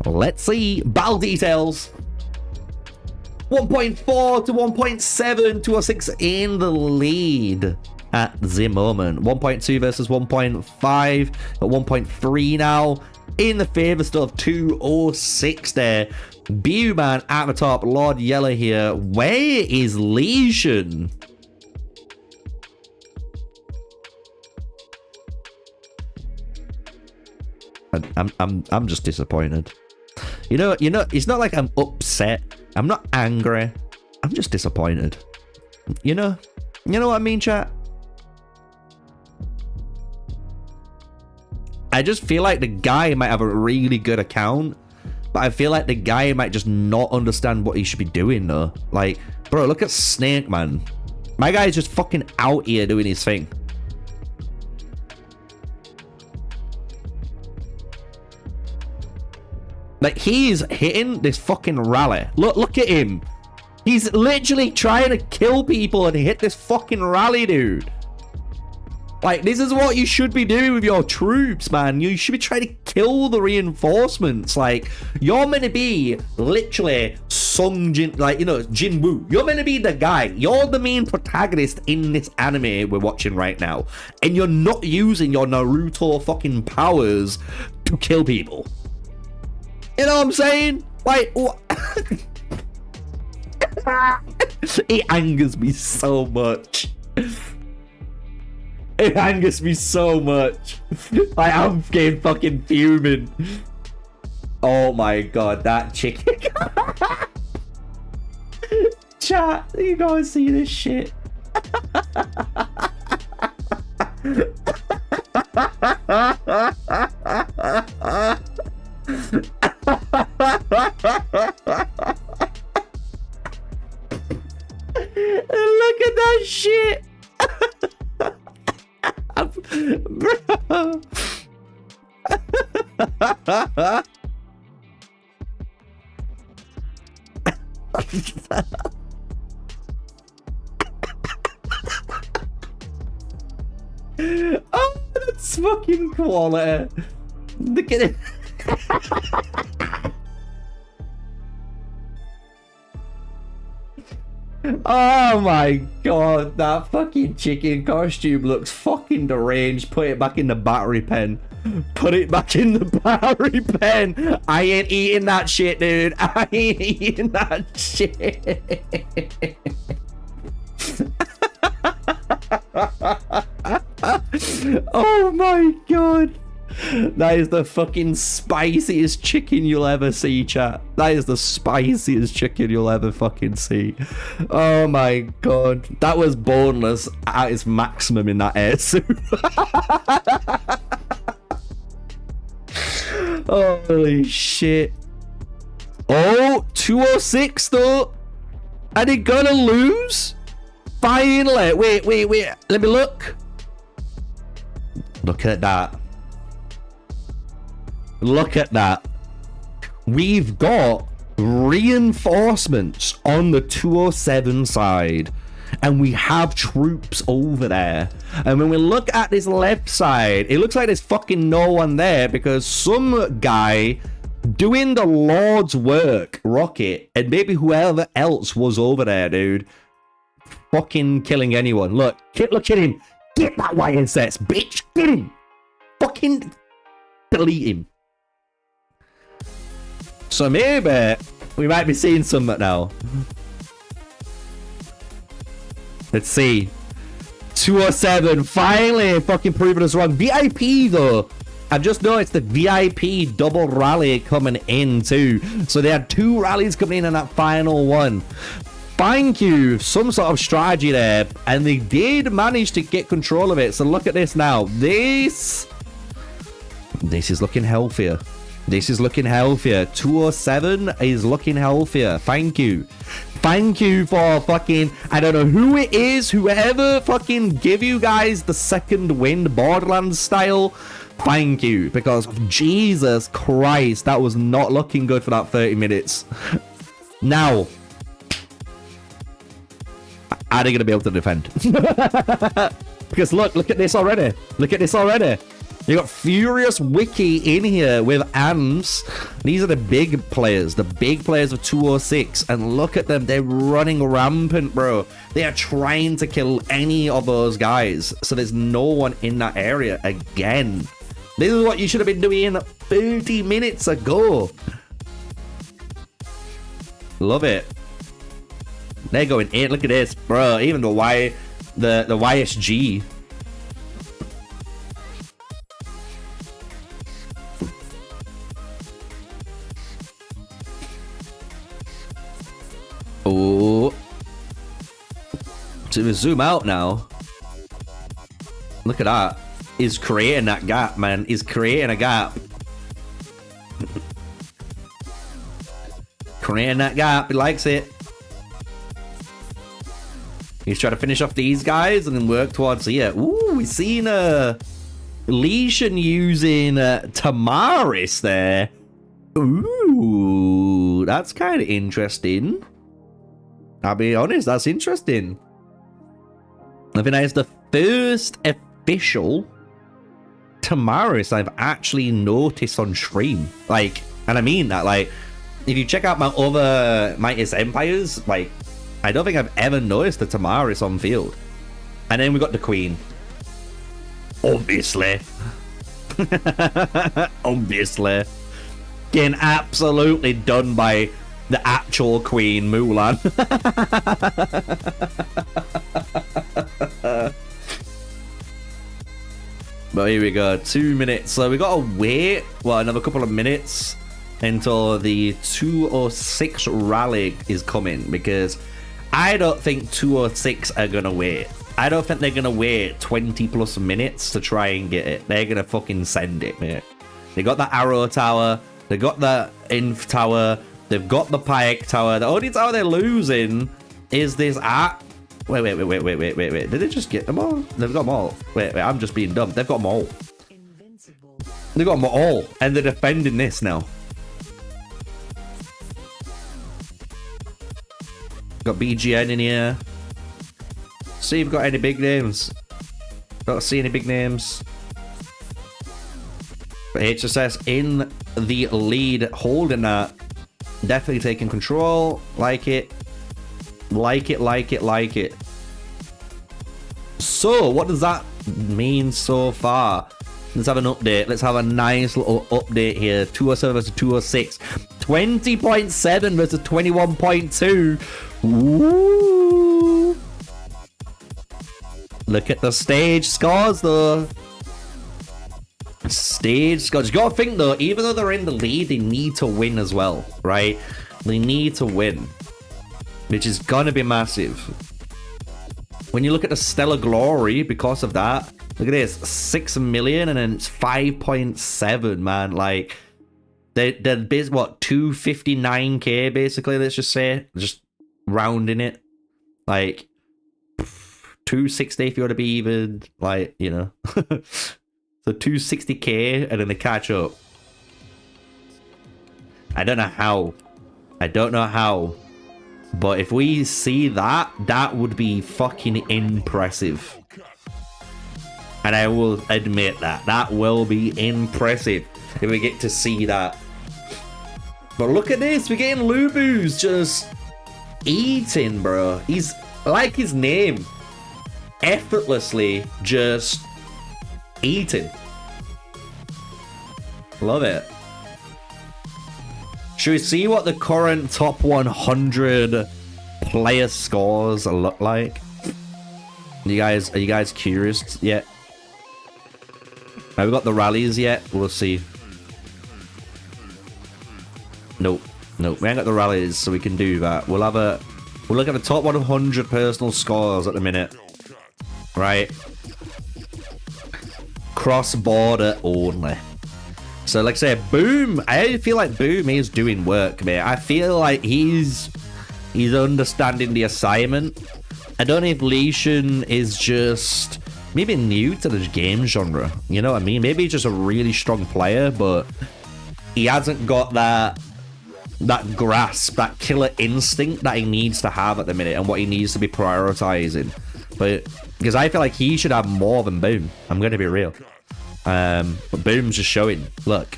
[SPEAKER 2] let's see. Battle details. 1.4 to 1.7, 206 in the lead at the moment. 1.2 versus 1.5 at 1.3 now, in the favor still of 206 there. Bewman at the top, Lord Yeller here. Where is Legion? I'm just disappointed. You know, it's not like I'm upset. I'm not angry. I'm just disappointed. You know what I mean, chat? I just feel like the guy might have a really good account, but I feel like the guy might just not understand what he should be doing though. Like, bro, look at Snake, man. My guy's just fucking out here doing his thing. Like, he's hitting this fucking rally. Look at him. He's literally trying to kill people and hit this fucking rally, dude. Like, this is what you should be doing with your troops, man. You should be trying to kill the reinforcements. Like, you're meant to be literally Sung Jin, like, you know, Jin Woo. You're meant to be the guy. You're the main protagonist in this anime we're watching right now. And you're not using your Naruto fucking powers to kill people. You know what I'm saying? Like, what? It angers me so much. It angers me so much. Like, I'm getting fucking fuming. Oh my god, that chicken. Chat, you gotta see this shit. Look at that shit. Bro. Oh, that's fucking quality. Look at it. Oh my god, that fucking chicken costume looks fucking deranged. Put it back in the battery pen. Put it back in the battery pen. I ain't eating that shit, dude. I ain't eating that shit. Oh my god. That is the fucking spiciest chicken you'll ever see, chat. That is the spiciest chicken you'll ever fucking see. Oh my god. That was boneless at its maximum in that air suit. Holy shit. Oh, 206 though. Are they gonna lose? Finally. Wait. Let me look. Look at that. Look at that. We've got reinforcements on the 207 side. And we have troops over there. And when we look at this left side, it looks like there's fucking no one there because some guy doing the Lord's work, Rocket, and maybe whoever else was over there, dude, fucking killing anyone. Look at him. Get that YSS, bitch. Get him. Fucking delete him. So maybe we might be seeing something now. Let's see. 207 finally fucking proving us wrong. VIP though. I've just noticed the VIP double rally coming in too. So they had 2 rallies coming in that final one. Thank you. Some sort of strategy there. And they did manage to get control of it. So look at this now. This is looking healthier. This is looking healthier. 207 is looking healthier. Thank you. Thank you for fucking... I don't know who it is. Whoever fucking give you guys the second wind Borderlands style. Thank you. Because Jesus Christ, that was not looking good for that 30 minutes. Now... are they going to be able to defend? Because look at this already. Look at this already. You got Furious Wiki in here with AMS. These are the big players of 206. And look at them. They're running rampant, bro. They are trying to kill any of those guys. So there's no one in that area again. This is what you should have been doing 30 minutes ago. Love it. They're going in. Look at this, bro. Even the YSG. Oh. So we zoom out now. Look at that. He's creating that gap, man. He's creating a gap. Creating that gap. He likes it. He's trying to finish off these guys and then work towards here. Ooh, we've seen Legion using Tamaris there. Ooh, that's kind of interesting. I'll be honest, that's interesting. I think that is the first official Tamaris I've actually noticed on stream. Like, and I mean that, like, if you check out my other Mightiest Empires, like, I don't think I've ever noticed the Tamaris on field. And then we got the Queen. Obviously. Obviously. Getting absolutely done by the actual Queen, Mulan. But here we go, 2 minutes. So we gotta wait, well, another couple of minutes until the 206 rally is coming, because I don't think 206 are gonna wait. I don't think they're gonna wait 20 plus minutes to try and get it. They're gonna fucking send it, mate. They got the arrow tower, they got the inf tower, they've got the pike tower. The only tower they're losing is this Wait. Did they just get them all? They've got them all. Wait, I'm just being dumb. They've got them all. They've got them all. And they're defending this now. Got BGN in here. See if we've got any big names. Don't see any big names. But HSS in the lead, holding that. Definitely taking control. Like it. Like it. So, what does that mean so far? Let's have an update. Let's have a nice little update here. 207 versus 206. 20.7 versus 21.2. Ooh. Look at the stage scores, though. Stage scores. You gotta think, though, even though they're in the lead, they need to win as well, right? They need to win, which is gonna be massive. When you look at the Stellar Glory, because of that, look at this, 6 million and then it's 5.7, man. Like, they're what, 259k basically, let's just say, just rounding it. Like, 260 if you want to be even, like, you know. So 260k and then they catch up. I don't know how. But if we see that, that would be fucking impressive. And I will admit that will be impressive if we get to see that. But look at this, we're getting Lubu's just eating, bro. He's like his name, effortlessly just eating. Love it. Should we see what the current top 100 player scores look like? Are you guys curious yet? Have we got the rallies yet? We'll see. Nope, we ain't got the rallies, so we can do that. We'll look at the top 100 personal scores at the minute, right? Cross-border only. So, like I say, Boom. I feel like Boom is doing work, mate. I feel like he's understanding the assignment. I don't know if Leishan is just maybe new to the game genre. You know what I mean? Maybe he's just a really strong player, but he hasn't got that grasp, that killer instinct that he needs to have at the minute and what he needs to be prioritizing. But because I feel like he should have more than Boom. I'm going to be real. But Boom's just showing. Look,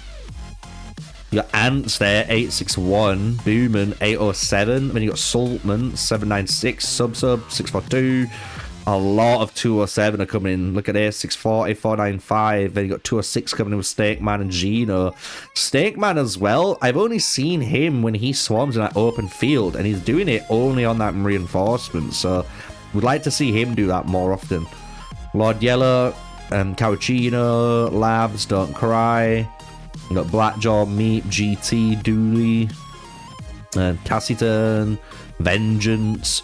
[SPEAKER 2] you got Ants there, 861, Booman 807, then you got Saltman 796, Sub 642. A lot of 207 are coming in. Look at this, 640, 495. Then you got 206 coming in with Steakman and Gino. Steakman as well. I've only seen him when he swarms in that open field, and he's doing it only on that reinforcement. So we'd like to see him do that more often. Lord Yellow and Cappuccino, Labs, Don't Cry. We got Blackjaw, Meat, GT, Dooley, Cassiton, Vengeance,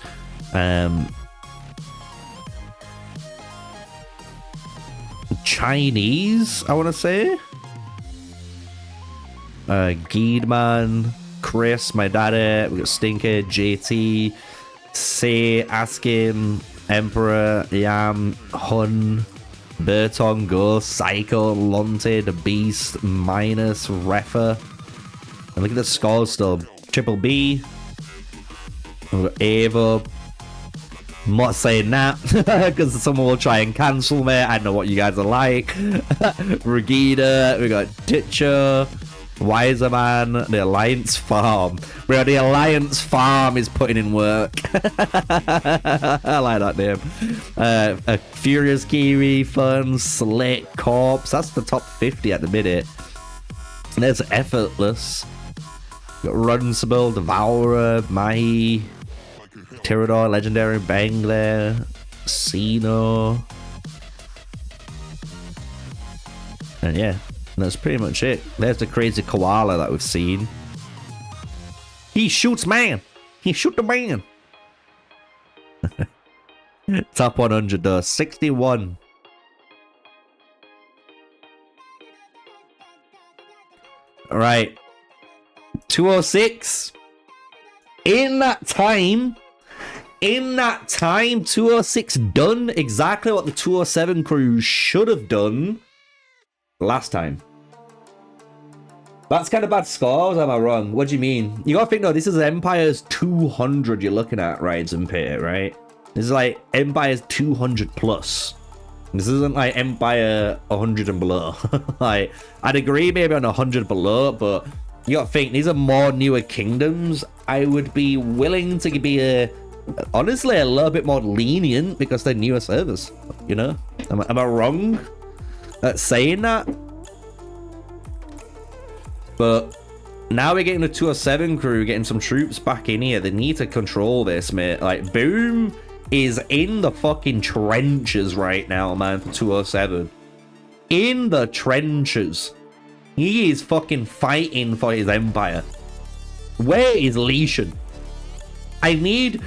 [SPEAKER 2] Chinese, I want to say. Geedman, Chris, my daddy. We got Stinker, JT, Say, Askin, Emperor, Yam, Hun, Bertong, Ghost, Psycho, Lonte, The Beast, Minus, Refa. And look at the scores still. Triple B. We've got Ava. I'm not saying that because someone will try and cancel me. I know what you guys are like. Regina. We got Titcher. Wiserman. The Alliance Farm. Bro, the Alliance Farm is putting in work. I like that name. A Furious Kiwi, Fun, Slick, Corpse. That's the top 50 at the minute. And there's Effortless. Got Runsable, Devourer, Mahi, Pterodor, Legendary, Bang there. Sino. And yeah, that's pretty much it. There's the crazy koala that we've seen. He shoots man. He shoot the man. Top 100 though. 61. All right. 206. In that time, in that time, 206 done exactly what the 207 crew should have done last time. That's kind of bad scores, am I wrong? What do you mean? You gotta think, no, this is Empire's 200 you're looking at, right, Imperial, right? This is like Empire's 200 plus. This isn't like Empire 100 and below. Like, I'd agree maybe on 100 below, but you gotta think, these are more newer kingdoms. I would be willing to be honestly a little bit more lenient because they're newer servers, you know? Am I wrong at saying that? But now we're getting the 207 crew, getting some troops back in here. They need to control this, mate. Like, Boom is in the fucking trenches right now, man, for 207. In the trenches. He is fucking fighting for his empire. Where is Leishan? I need...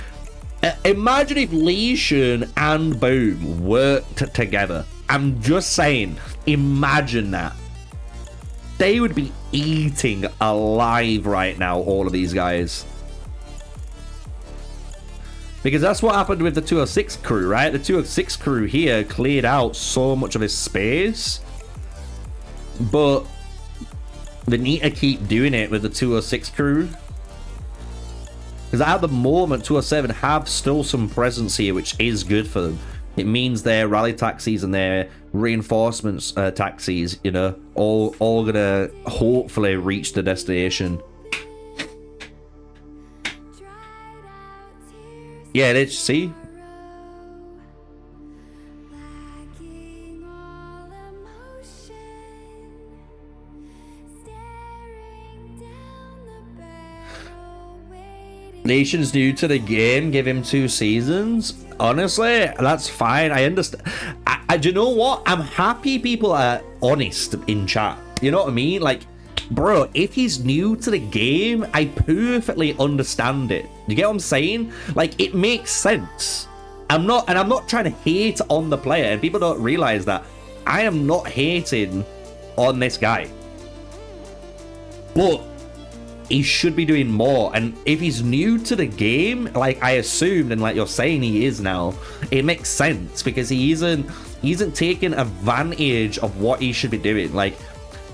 [SPEAKER 2] imagine if Leishan and Boom worked together. I'm just saying, imagine that. They would be eating alive right now, all of these guys. Because that's what happened with the 206 crew, right? The 206 crew here cleared out so much of this space. But they need to keep doing it with the 206 crew. Because at the moment, 207 have still some presence here, which is good for them. It means their rally taxis and their reinforcements taxis, you know, all gonna hopefully reach the destination. Yeah, let's see. Nation's new to the game, give him 2 seasons. Honestly, that's fine. I understand. Do you know what? I'm happy people are honest in chat. You know what I mean? Like, bro, if he's new to the game, I perfectly understand it. You get what I'm saying? Like, it makes sense. I'm not trying to hate on the player, and people don't realize that. I am not hating on this guy. But he should be doing more, and if he's new to the game, like I assumed, and like you're saying he is now, it makes sense because he isn't taking advantage of what he should be doing. Like,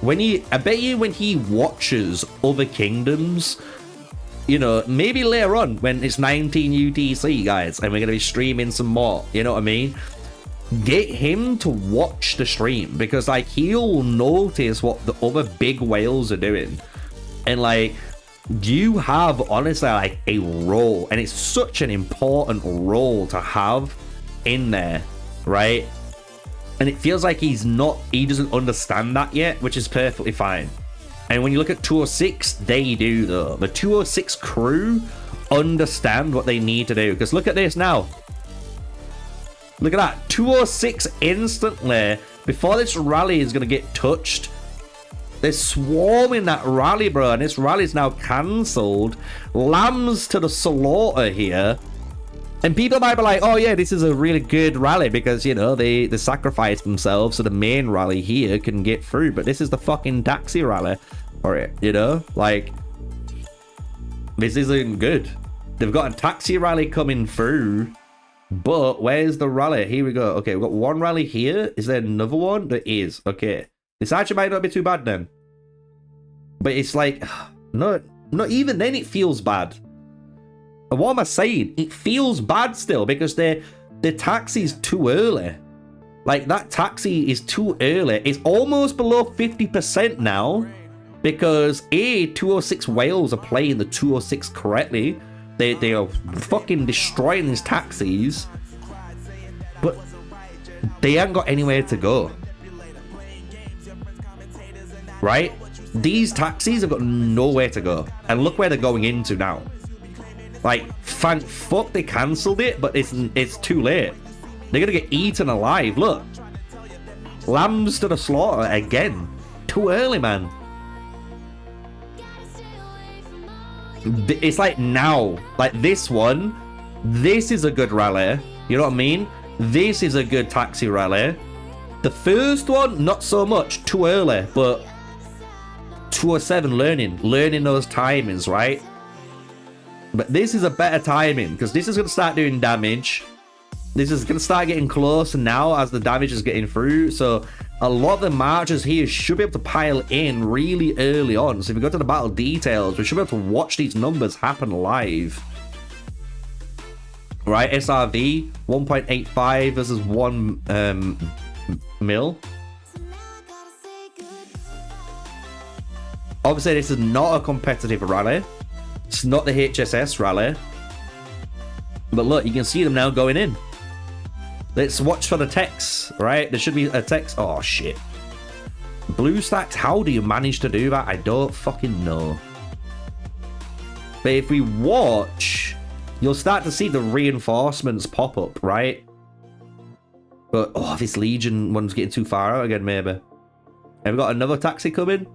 [SPEAKER 2] I bet you when he watches other kingdoms, you know, maybe later on when it's 19 UTC, guys, and we're gonna be streaming some more, you know what I mean? Get him to watch the stream, because like he'll notice what the other big whales are doing. And like, you have honestly like a role, and it's such an important role to have in there, right? And it feels like he doesn't understand that yet, which is perfectly fine. And when you look at 206, they do though. The 206 crew understand what they need to do, because look at this now. Look at that, 206 instantly, before this rally is going to get touched, they're swarming that rally, bro, and this rally's now cancelled. Lambs to the slaughter here. And people might be like, oh yeah, this is a really good rally because, you know, they sacrifice themselves so the main rally here can get through. But this is the fucking taxi rally for it, you know? Like, this isn't good. They've got a taxi rally coming through, but where's the rally? Here we go. Okay, we've got one rally here. Is there another one? There is. Okay. This actually might not be too bad then. But it's like, not even then it feels bad. And what am I saying? It feels bad still because the taxi's too early. Like, that taxi is too early. It's almost below 50% now because 206 whales are playing the 206 correctly. They are fucking destroying these taxis. But they haven't got anywhere to go. Right? These taxis have got nowhere to go. And look where they're going into now. Like, thank fuck they cancelled it, but it's too late. They're gonna get eaten alive. Look. Lambs to the slaughter again. Too early, man. It's like now. Like this one. This is a good rally. You know what I mean? This is a good taxi rally. The first one, not so much. Too early, but 207 learning those timings, right? But this is a better timing because this is going to start doing damage. This is going to start getting closer now as the damage is getting through. So a lot of the marches here should be able to pile in really early on. So if we go to the battle details, we should be able to watch these numbers happen live. Right, SRV 1.85 versus 1 mil. Obviously, this is not a competitive rally. It's not the HSS rally. But look, you can see them now going in. Let's watch for the text, right? There should be a text. Oh, shit. Blue stacks, how do you manage to do that? I don't fucking know. But if we watch, you'll start to see the reinforcements pop up, right? But, oh, this Legion one's getting too far out again, maybe. Have we got another taxi coming?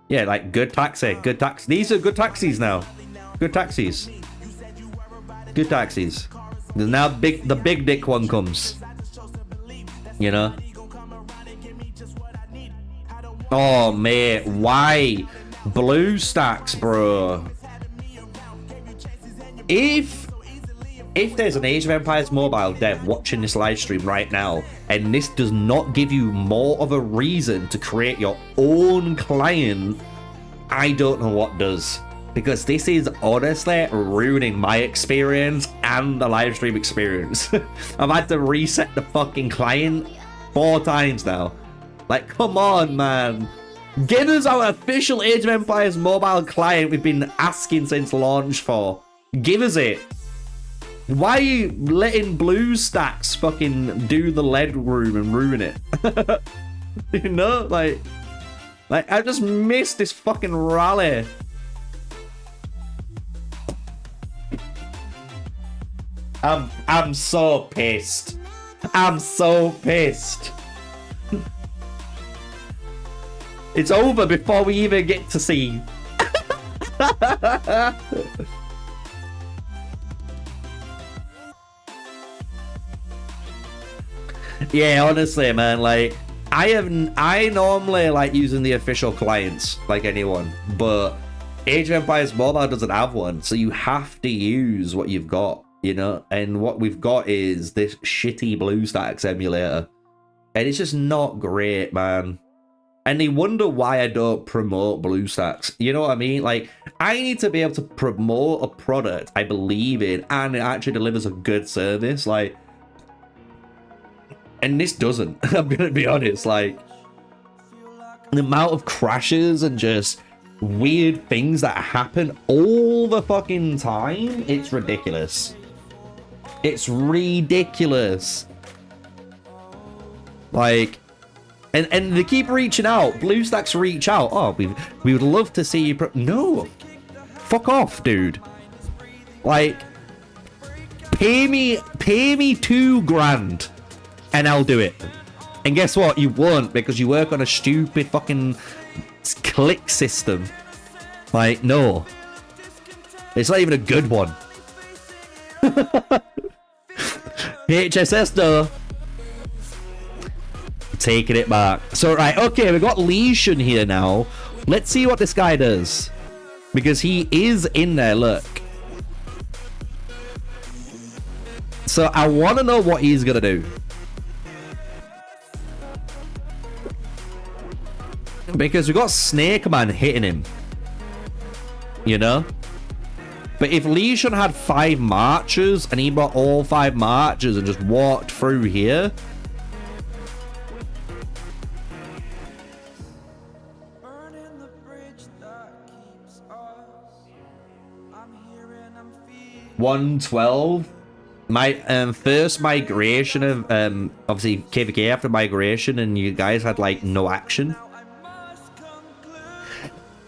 [SPEAKER 2] Yeah, like, good taxi, good taxi. These are good taxis now. Good taxis. Good taxis. Now the big dick one comes. You know? Oh, mate, why? Blue stacks, bro. If there's an Age of Empires mobile dev watching this live stream right now, and this does not give you more of a reason to create your own client, I don't know what does. Because this is honestly ruining my experience and the live stream experience. I've had to reset the fucking client 4 times now. Like, come on, man. Give us our official Age of Empires mobile client we've been asking since launch for. Give us it. Why are you letting blue stacks fucking do the lead room and ruin it? You know, like I just missed this fucking rally. I'm so pissed. I'm so pissed. It's over before we even get to see. Yeah, honestly, man, like I normally like using the official clients like anyone, but Age of Empires Mobile doesn't have one, so you have to use what you've got, you know. And what we've got is this shitty BlueStacks emulator, and it's just not great, man. And they wonder why I don't promote BlueStacks. You know what I mean? Like, I need to be able to promote a product I believe in and it actually delivers a good service, like. And this doesn't. I'm gonna be honest, like, the amount of crashes and just weird things that happen all the fucking time, it's ridiculous. It's ridiculous. Like, and they keep reaching out. BlueStacks reach out. Oh, we would love to see you. No, fuck off, dude. Like, pay me $2,000. And I'll do it. And guess what? You won't, because you work on a stupid fucking click system. Like, no. It's not even a good one. HSS though. Taking it back. So, right, okay, we've got Legion here now. Let's see what this guy does. Because he is in there, look. So, I want to know what he's going to do. Because we got Snake Man hitting him, you know. But if Legion had 5 marchers and he brought all 5 marchers and just walked through here,
[SPEAKER 4] Burning the bridge that keeps us. I'm here and I'm feeling
[SPEAKER 2] 112. My first migration of obviously KVK after migration, and you guys had like no action.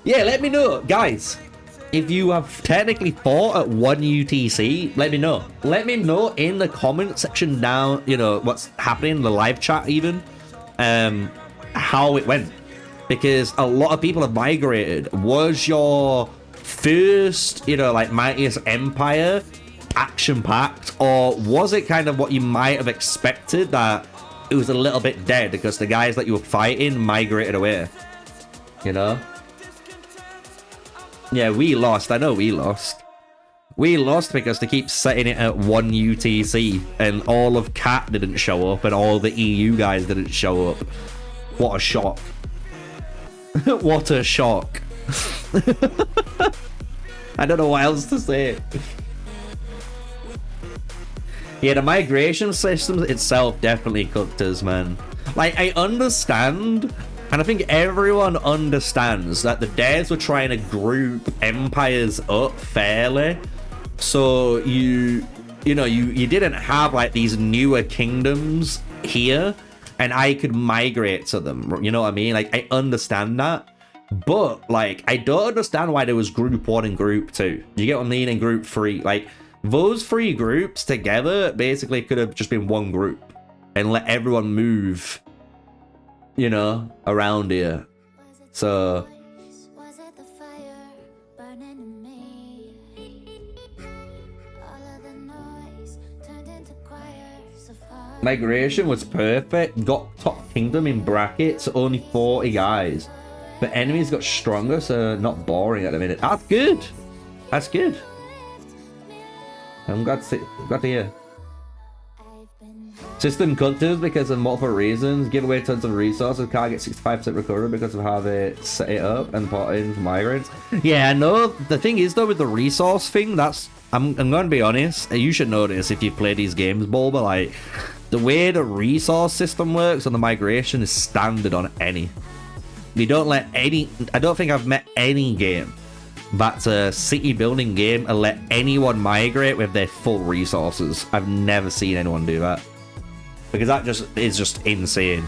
[SPEAKER 2] Yeah, let me know, guys. If you have technically fought at 1 UTC, let me know. Let me know in the comment section down, you know, what's happening in the live chat even, how it went. Because a lot of people have migrated. Was your first, you know, like Mightiest Empire action-packed, or was it kind of what you might have expected, that it was a little bit dead because the guys that you were fighting migrated away, you know? Yeah, we lost. I know we lost. We lost because they keep setting it at 1 UTC and all of CAT didn't show up and all the EU guys didn't show up. What a shock. What a shock. I don't know what else to say. Yeah, the migration system itself definitely cooked us, man. Like, I understand, and I think everyone understands that the devs were trying to group empires up fairly. So you didn't have like these newer kingdoms here and I could migrate to them. You know what I mean? Like, I understand that. But like, I don't understand why there was group 1 and group 2. You get what I mean? And group 3. Like, those 3 groups together basically could have just been one group and let everyone move, you know, around here. So
[SPEAKER 1] Was it the fire burning in me? All of the noise turned into choirs of heart.
[SPEAKER 2] migration was perfect. Got top kingdom in brackets, only 40 guys. But enemies got stronger, so not boring at the minute. That's good. That's good. I'm glad to hear. System cutters because of multiple reasons. Give away tons of resources. Can't get 65% recovery because of how they set it up and put in for migrants. Yeah, I know. The thing is though, with the resource thing, that's I'm gonna be honest. You should know this if you play these games, Bull, but like the way the resource system works on the migration is standard on any. We don't let any. I don't think I've met any game that's a city building game and let anyone migrate with their full resources. I've never seen anyone do that. Because that just is just insane.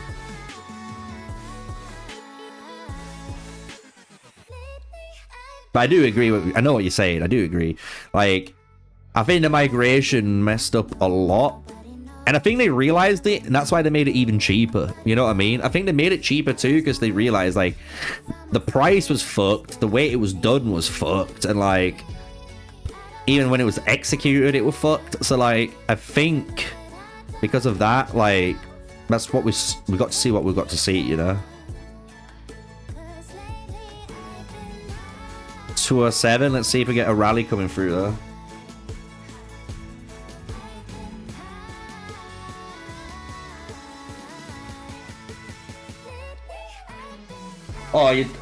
[SPEAKER 2] But I do agree with, I know what you're saying, I do agree. Like, I think the migration messed up a lot. And I think they realized it, and that's why they made it even cheaper. You know what I mean? I think they made it cheaper too, because they realized, like, the price was fucked, the way it was done was fucked, and like, even when it was executed, it was fucked. So like, I think because of that, like, that's what we got to see what we got to see, you know? 207, let's see if we get a rally coming through though.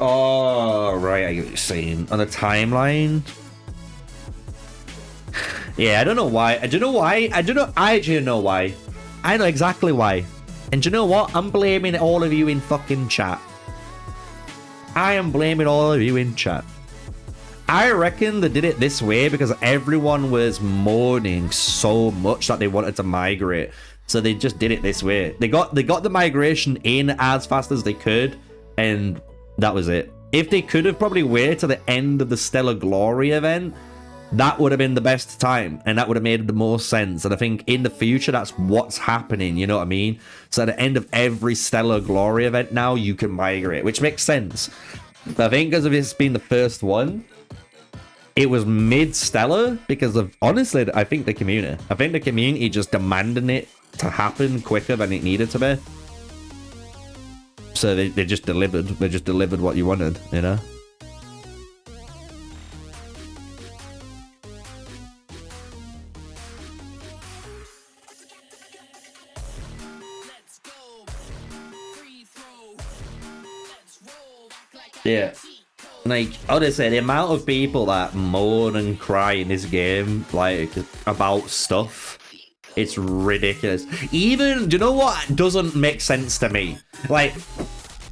[SPEAKER 2] Oh, right, I get what you're saying. On the timeline? Yeah, I don't know why. I don't know why. I actually know why. I know exactly why. And do you know what? I'm blaming all of you in fucking chat. I am blaming all of you in chat. I reckon they did it this way because everyone was mourning so much that they wanted to migrate. So they just did it this way. They got the migration in as fast as they could, and that was it. If they could have probably waited to the end of the Stellar Glory event, that would have been the best time, and that would have made the most sense. And I think in the future, that's what's happening, you know what I mean? So at the end of every Stellar Glory event now, you can migrate, which makes sense. But I think because of this being the first one, it was mid-Stellar because of, honestly, I think the community just demanding it to happen quicker than it needed to be. So they just delivered. They just delivered what you wanted, you know? Yeah. Like, honestly, the amount of people that moan and cry in this game, like, about stuff, it's ridiculous. Even, do you know what doesn't make sense to me? Like,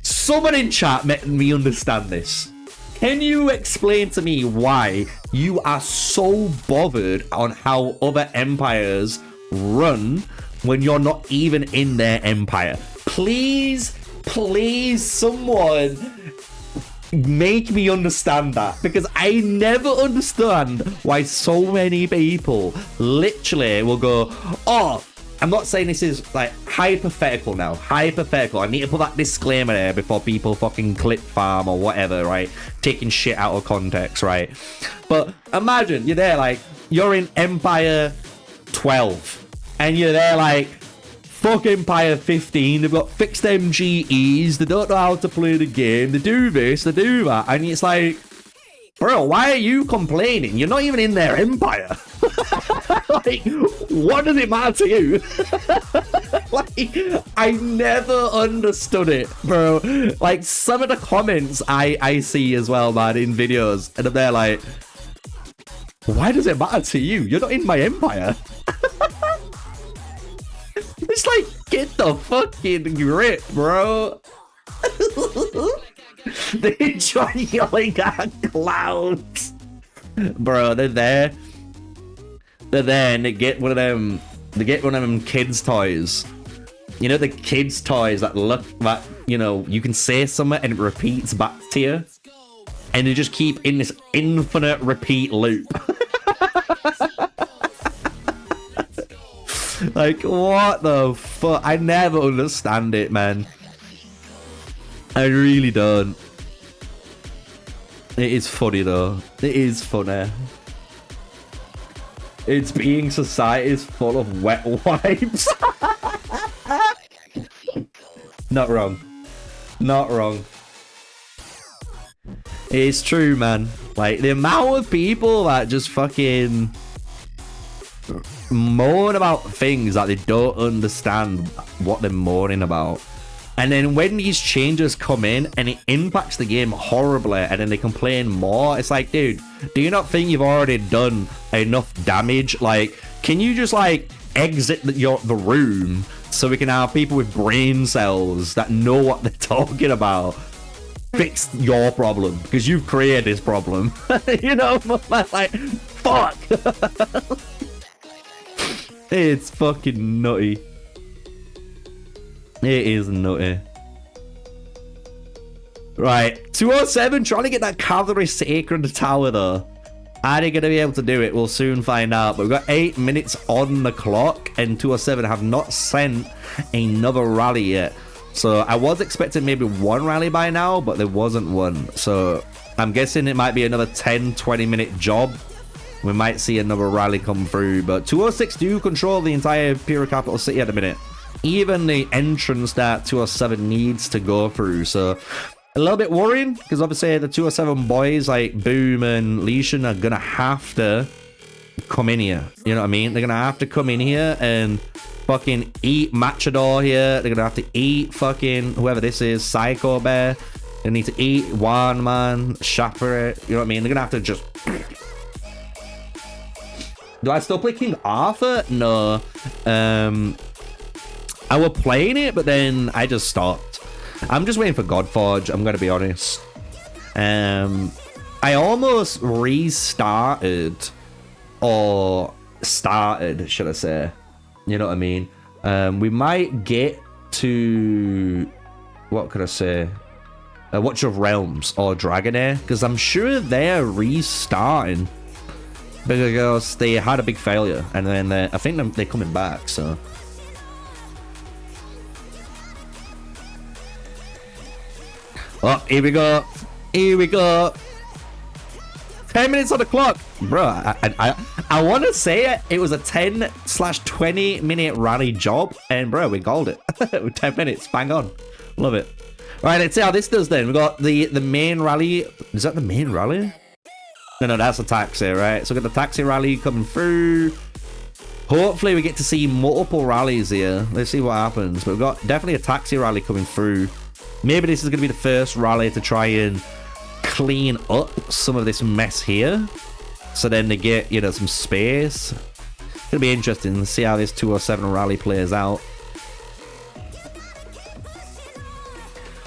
[SPEAKER 2] someone in chat made me understand this. Can you explain to me why you are so bothered on how other empires run when you're not even in their empire? Please, please, someone make me understand that, because I never understand why so many people literally will go, oh, I'm not saying this is like hypothetical now, hypothetical. I need to put that disclaimer there before people fucking clip farm or whatever, right? Taking shit out of context, right? But imagine you're there, like, you're in Empire 12 and you're there like, fuck Empire 15, they've got fixed MGEs, they don't know how to play the game, they do this, they do that, and it's like, Bro, why are you complaining? You're not even in their empire. Like, what does it matter to you? Like, I never understood it, bro. Like, some of the comments I see as well, man, in videos, and they're like, why does it matter to you? You're not in my empire. It's like, get the fucking grip, bro. They try yelling at clouds. Bro, they're there. They're there and they get one of them kids' toys. You know, the kids' toys that look that, you know, you can say something and it repeats back to you. And they just keep in this infinite repeat loop. Like, what the fuck? I never understand it, man. I really don't. It is funny though. It is funny. It's being society's full of wet wipes. Not wrong. Not wrong. It's true, man. Like, the amount of people that just fucking moan about things that they don't understand what they're moaning about. And then when these changes come in and it impacts the game horribly and then they complain more, it's like, dude, do you not think you've already done enough damage? Like, can you just like exit the room so we can have people with brain cells that know what they're talking about fix your problem? Because you've created this problem. You know, like, fuck. It's fucking nutty. It is nutty. Right, 207 trying to get that cavalry sacred tower though. Are they going to be able to do it? We'll soon find out. But we've got 8 minutes on the clock and 207 have not sent another rally yet. So I was expecting maybe one rally by now, but there wasn't one. So I'm guessing it might be another 10-20 minute job. We might see another rally come through. But 206 do control the entire Imperial capital city at the minute. Even the entrance that 207 needs to go through. So a little bit worrying, because obviously the 207 boys like Boom and Leishan are gonna have to come in here. You know what I mean? They're gonna have to come in here and fucking eat Matchador here. They're gonna have to eat fucking whoever this is, Psycho Bear. They need to eat One Man, Chaperet. You know what I mean? They're gonna have to just. Do I still play King Arthur? No. I was playing it, but then I just stopped. I'm just waiting for Godforge, I'm gonna be honest. I almost restarted, or started, should I say. You know what I mean? We might get to, what could I say? Watch of Realms or Dragonair, because I'm sure they're restarting. Because they had a big failure, and then I think they're coming back, so. Oh, here we go. Here we go. 10 minutes on the clock. Bro, I want to say it was a 10/20 minute rally job. And bro, we called it. 10 minutes. Bang on. Love it. All right, let's see how this does then. We got the main rally. Is that the main rally? No, that's a taxi, right? So we got the taxi rally coming through. Hopefully we get to see multiple rallies here. Let's see what happens. But we've got definitely a taxi rally coming through. Maybe this is going to be the first rally to try and clean up some of this mess here. So then they get, you know, some space. It's going to be interesting to see how this 207 rally plays out.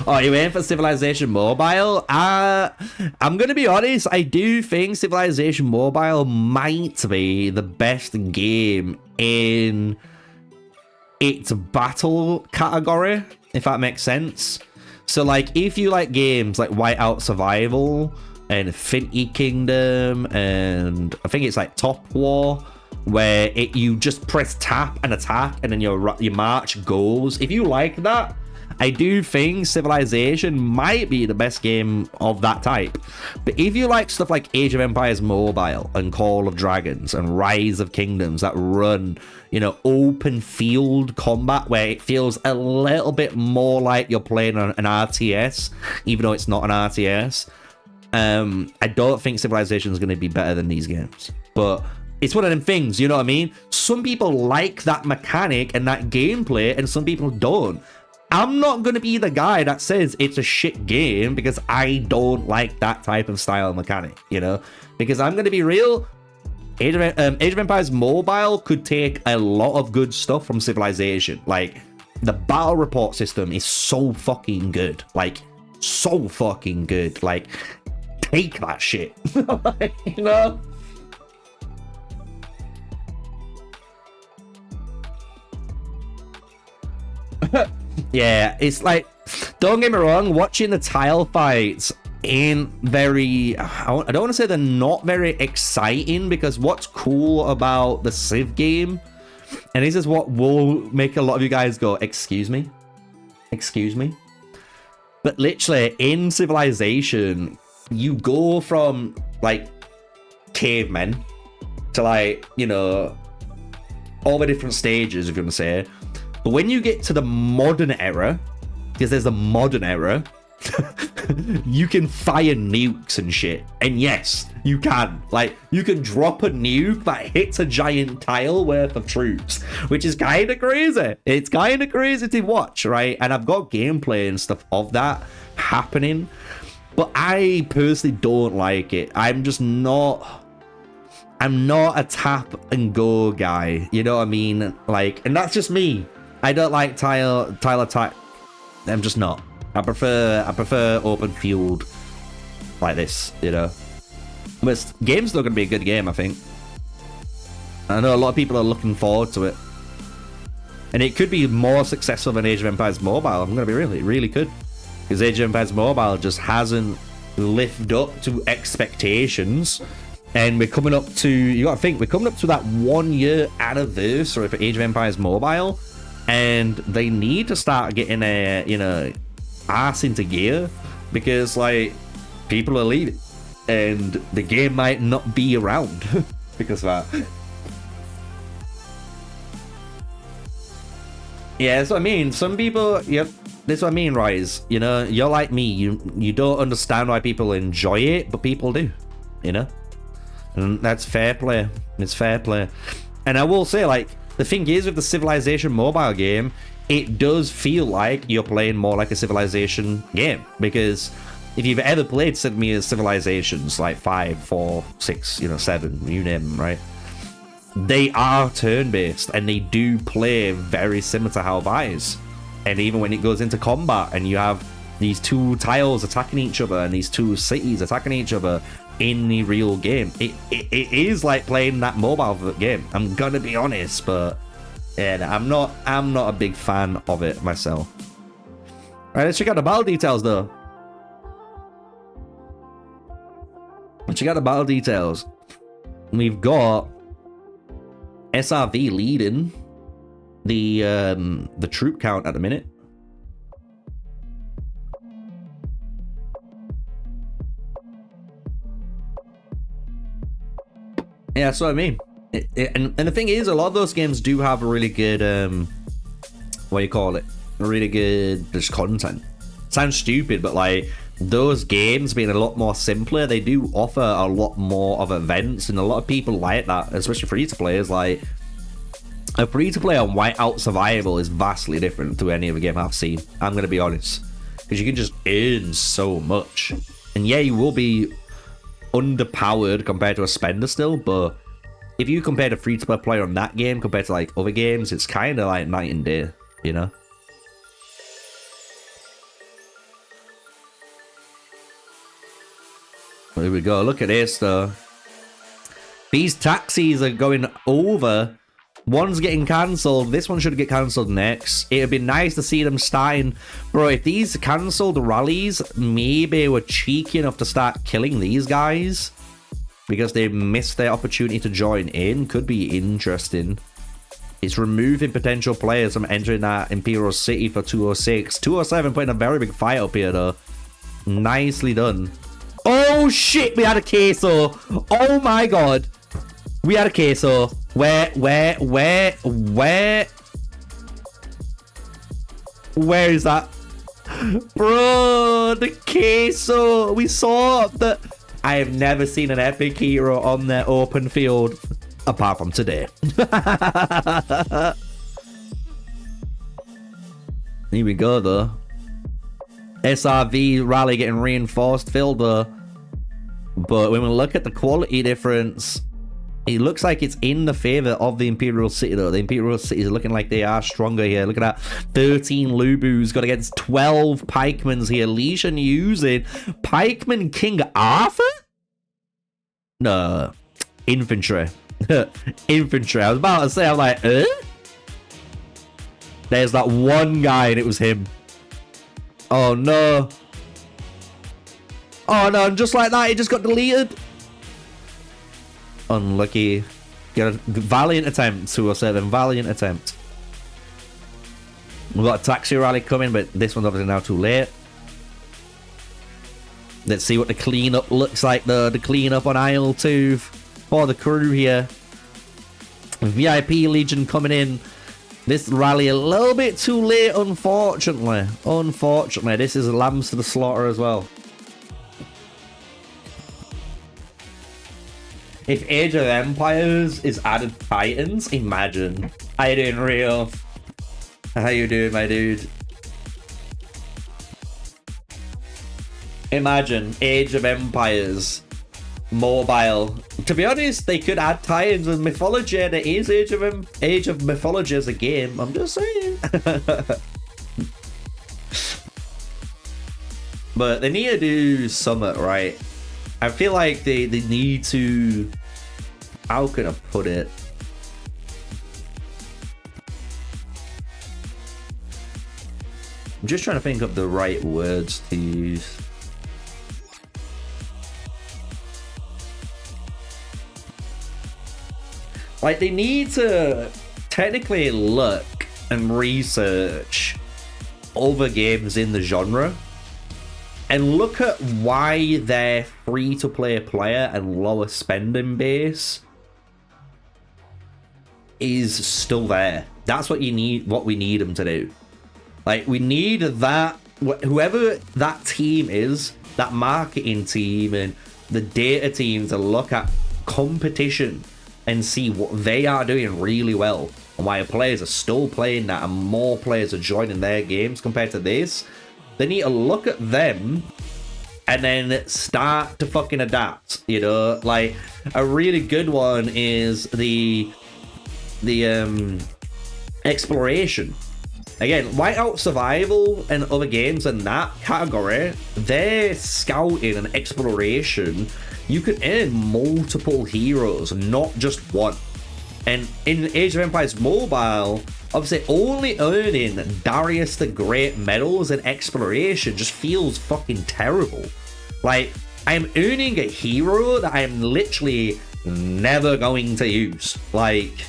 [SPEAKER 2] Oh, you're waiting for Civilization Mobile? I'm going to be honest. I do think Civilization Mobile might be the best game in its battle category, if that makes sense. So, like, if you like games like Whiteout Survival and Infinity Kingdom and I think it's like Top War, where you just press tap and attack and then your march goes. If you like that, I do think Civilization might be the best game of that type. But if you like stuff like Age of Empires Mobile and Call of Dragons and Rise of Kingdoms that run, you know, open field combat where it feels a little bit more like you're playing an RTS, even though it's not an RTS, I don't think Civilization is going to be better than these games, but it's one of them things, you know what I mean? Some people like that mechanic and that gameplay, and some people don't. I'm not going to be the guy that says it's a shit game because I don't like that type of style mechanic, you know? Because I'm going to be real, Age of Empires Mobile could take a lot of good stuff from Civilization. Like, the battle report system is so fucking good. Like, so fucking good. Like, take that shit. You know? Yeah, it's like, don't get me wrong, watching the tile fights ain't very, I don't want to say they're not very exciting, because what's cool about the Civ game, and this is what will make a lot of you guys go, excuse me, but literally in Civilization, you go from like cavemen to like, you know, all the different stages, if you want to say. But when you get to the modern era, because there's the modern era, you can fire nukes and shit. And yes, you can. Like, you can drop a nuke that hits a giant tile worth of troops, which is kind of crazy. It's kind of crazy to watch, right? And I've got gameplay and stuff of that happening, but I personally don't like it. I'm not a tap and go guy, you know what I mean? Like, and that's just me. I don't like tile attack. I'm just not. I prefer open field like this, you know. But game's still gonna be a good game, I think. I know a lot of people are looking forward to it, and it could be more successful than Age of Empires Mobile. I'm gonna be really could, because Age of Empires Mobile just hasn't lived up to expectations. And we're coming up to, you gotta think, we're coming up to that 1 year anniversary for Age of Empires Mobile, and they need to start getting a, you know, ass into gear, because like people are leaving and the game might not be around because of that. Yeah, that's what I mean. Some people, yep, that's what I mean, Rise. You know, you're like me. You don't understand why people enjoy it, but people do, you know? And that's fair play. It's fair play. And I will say, like, the thing is with the Civilization mobile game, it does feel like you're playing more like a Civilization game, because if you've ever played Civilizations like 5, 4, 6, you know, 7, you name them, right? They are turn-based, and they do play very similar to how Vice. And even when it goes into combat and you have these two tiles attacking each other and these two cities attacking each other in the real game, it is like playing that mobile game. I'm gonna be honest, but yeah, I'm not a big fan of it myself. Alright, let's check out the battle details though. Let's check out the battle details. We've got SRV leading the troop count at the minute. Yeah, that's what I mean. And the thing is, a lot of those games do have a really good, what do you call it? A really good, just content. Sounds stupid, but like, those games being a lot more simpler, they do offer a lot more of events, and a lot of people like that, especially free-to-players. Like, a free-to-play on Whiteout Survival is vastly different to any other game I've seen. I'm going to be honest. Because you can just earn so much. And yeah, you will be underpowered compared to a spender still, but if you compare the free-to-play player on that game compared to like other games, it's kind of like night and day, you know? Here we go. Look at this though. These taxis are going over. One's getting cancelled. This one should get cancelled next. It'd be nice to see them starting. Bro, if these cancelled rallies maybe were cheeky enough to start killing these guys because they missed their opportunity to join in, could be interesting. It's removing potential players from entering that Imperial City for 206. 207 putting a very big fight up here though. Nicely done. Oh shit, we had a queso. Oh my god. We had a queso. Where is that? Bro, the queso. We saw that. I have never seen an epic hero on their open field apart from today. Here we go, though. SRV rally getting reinforced, filled though. But when we look at the quality difference, it looks like it's in the favor of the Imperial City, though. The Imperial City is looking like they are stronger here. Look at that. 13 Lubus got against 12 Pikemans here. Legion using Pikeman King Arthur? No. Infantry. Infantry. I was about to say, I'm like, There's that one guy and it was him. Oh, no. Oh, no. And just like that, it just got deleted. Unlucky. Get a valiant attempt, 207. Valiant attempt. We've got a taxi rally coming, but this one's obviously now too late. Let's see what the cleanup looks like, though. The cleanup on aisle 2 for the crew here. VIP Legion coming in. This rally a little bit too late, unfortunately. Unfortunately, this is lambs to the slaughter as well. If Age of Empires is added Titans, imagine. How you doing, Rio? How you doing, my dude? Imagine Age of Empires mobile. To be honest, they could add Titans with Mythology, and it is Age of Mythology as a game. I'm just saying. But they need to do something, right? I feel like they need to... How can I put it? I'm just trying to think of the right words to use. Like, they need to technically look and research other games in the genre and look at why their free-to-play player and lower spending base is still there. That's what you need, what we need them to do. Like, we need that, whoever that team is, that marketing team and the data team, to look at competition and see what they are doing really well and why players are still playing that and more players are joining their games compared to this. They need to look at them and then start to fucking adapt, you know? Like, a really good one is the exploration. Again, Whiteout Survival and other games in that category, their scouting and exploration, you can earn multiple heroes, not just one. And in Age of Empires Mobile, obviously only earning Darius the Great medals and exploration just feels fucking terrible. Like, I'm earning a hero that I'm literally never going to use. Like,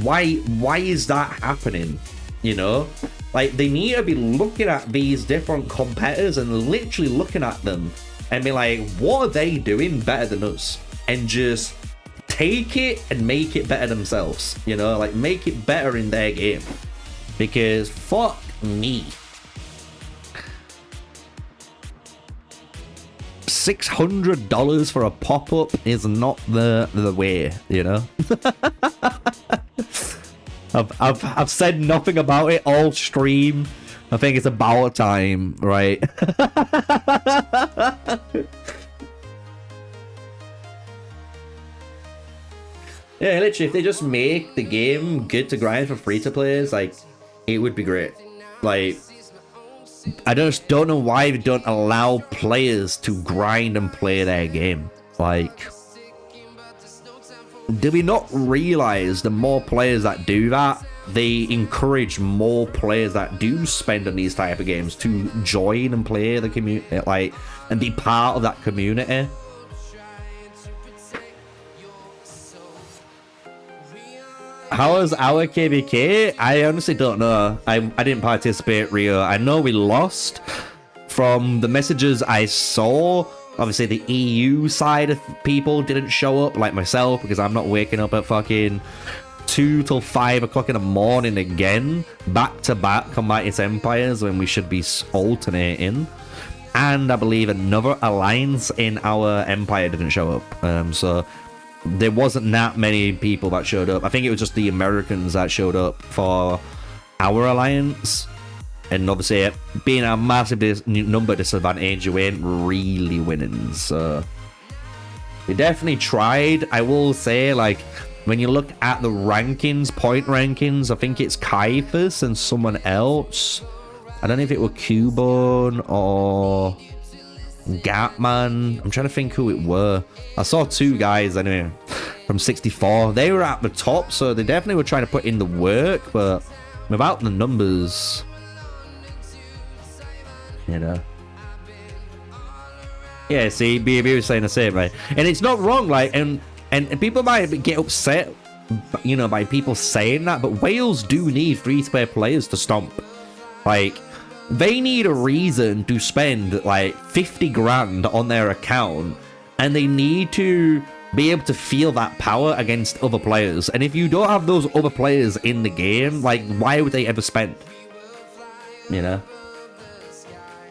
[SPEAKER 2] why is that happening? You know? Like, they need to be looking at these different competitors and literally looking at them and be like, what are they doing better than us? And just take it and make it better themselves, you know, like make it better in their game, because fuck me, $600 for a pop-up is not the way, you know. I've said nothing about it all stream. I think it's about time, right? Yeah, literally, if they just make the game good to grind for free-to-players, like, it would be great. Like, I just don't know why they don't allow players to grind and play their game. Like, do we not realize the more players that do that, they encourage more players that do spend on these type of games to join and play the community, like, and be part of that community? How was our KBK? I honestly don't know. I didn't participate, Rio. I know we lost. From the messages I saw, obviously the EU side of people didn't show up, like myself, because I'm not waking up at fucking 2 till 5 o'clock in the morning again, back to back on Mightiest Empires, when we should be alternating. And I believe another alliance in our empire didn't show up. So there wasn't that many people that showed up. I think it was just the Americans that showed up for our alliance. And obviously, being a massive number disadvantage, you ain't really winning. So we definitely tried. I will say, like, when you look at the rankings, point rankings, I think it's Caiaphas and someone else. I don't know if it were Cubone or Gatman. I'm trying to think who it were. I saw 2 guys anyway from 64. They were at the top, so they definitely were trying to put in the work, but without the numbers, you know. Yeah, see, BB was saying the same, right? And it's not wrong, like, and people might get upset, you know, by people saying that, but Wales do need free-to-play players to stomp. Like, they need a reason to spend like 50 grand on their account, and they need to be able to feel that power against other players. And if you don't have those other players in the game, like, why would they ever spend? You know?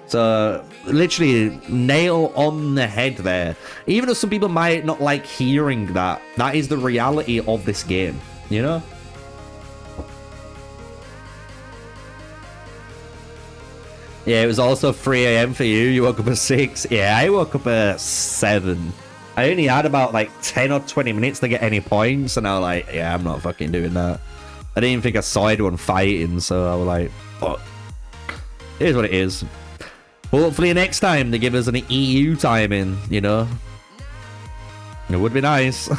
[SPEAKER 2] So literally nail on the head there. Even though some people might not like hearing that, that is the reality of this game, you know? Yeah, it was also 3 AM for you. You woke up at 6. Yeah, I woke up at 7. I only had about like 10 or 20 minutes to get any points, and I was like, yeah, I'm not fucking doing that. I didn't even think I saw anyone fighting, so I was like, fuck. It is what it is. Hopefully next time they give us an EU timing, you know? It would be nice.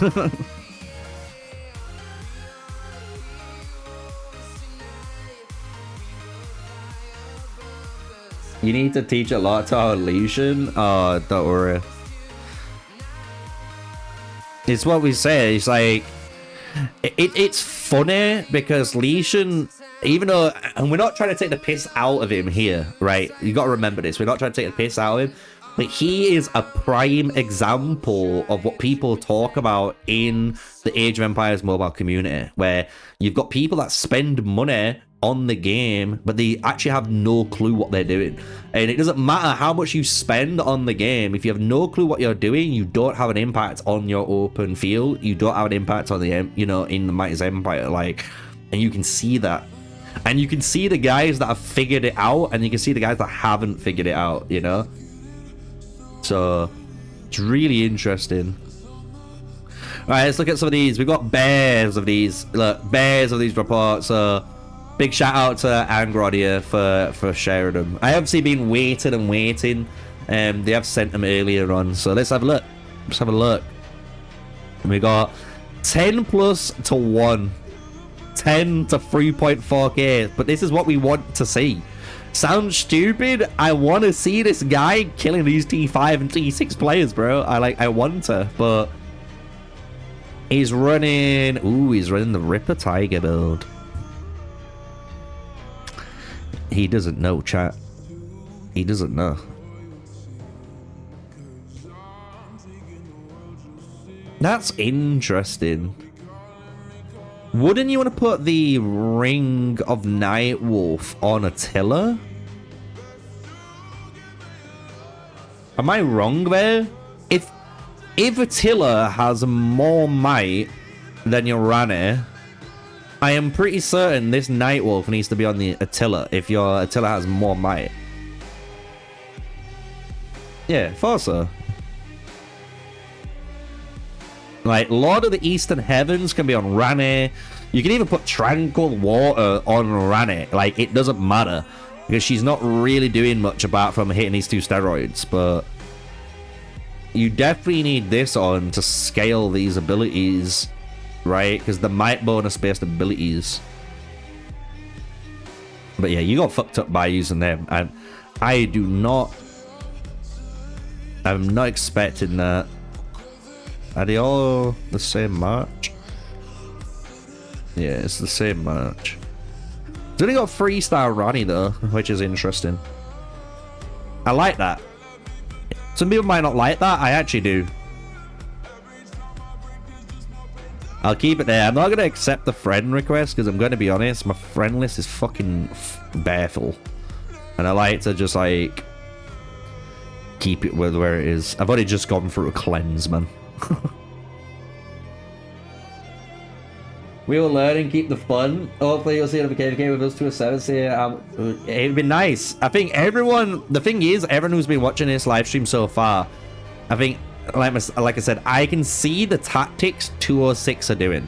[SPEAKER 2] You need to teach a lot to our Legion. Oh, don't worry. It's what we say. It's like, it's funny because Legion, even though, and we're not trying to take the piss out of him here, right? You got to remember this. We're not trying to take the piss out of him. But he is a prime example of what people talk about in the Age of Empires mobile community, where you've got people that spend money on the game, but they actually have no clue what they're doing. And it doesn't matter how much you spend on the game. If you have no clue what you're doing, you don't have an impact on your open field. You don't have an impact on the, you know, in the Mightiest Empire. Like, and you can see that. And you can see the guys that have figured it out, and you can see the guys that haven't figured it out, you know? So, it's really interesting. Alright, let's look at some of these. We've got bears of these. Look, bears of these reports. So, big shout out to Angrodia for sharing them. I have been waiting and waiting. They have sent them earlier on. So, let's have a look. Let's have a look. We got 10 plus to 1. 10 to 3.4k. But this is what we want to see. Sounds stupid. I want to see this guy killing these T5 and T6 players, bro. I want to, but he's running. Ooh, he's running the Ripper Tiger build. He doesn't know, chat. He doesn't know. That's interesting. Wouldn't you want to put the Ring of Nightwolf on Attila? Am I wrong there? If Attila has more might than your Rani, I am pretty certain this Nightwolf needs to be on the Attila if your Attila has more might. Yeah, thought so. Like, Lord of the Eastern Heavens can be on Rani. You can even put Tranquil Water on Rani. Like, it doesn't matter. Because she's not really doing much apart from hitting these 2 steroids. But you definitely need this on to scale these abilities. Right? Because the might bonus based abilities. But yeah, you got fucked up by using them. I do not... I'm not expecting that. Are they all the same march? Yeah, it's the same march. It's only got 3-star Ronnie though, which is interesting. I like that. Some people might not like that. I actually do. I'll keep it there. I'm not going to accept the friend request because I'm going to be honest, my friend list is fucking bareful. And I like to just like keep it with where it is. I've already just gone through a cleanse, man. We will learn and keep the fun. Hopefully you'll see it on the KVK with us 207. So, it'd be nice. I think everyone, the thing is, everyone who's been watching this live stream so far, I think, like I said, I can see the tactics 206 are doing.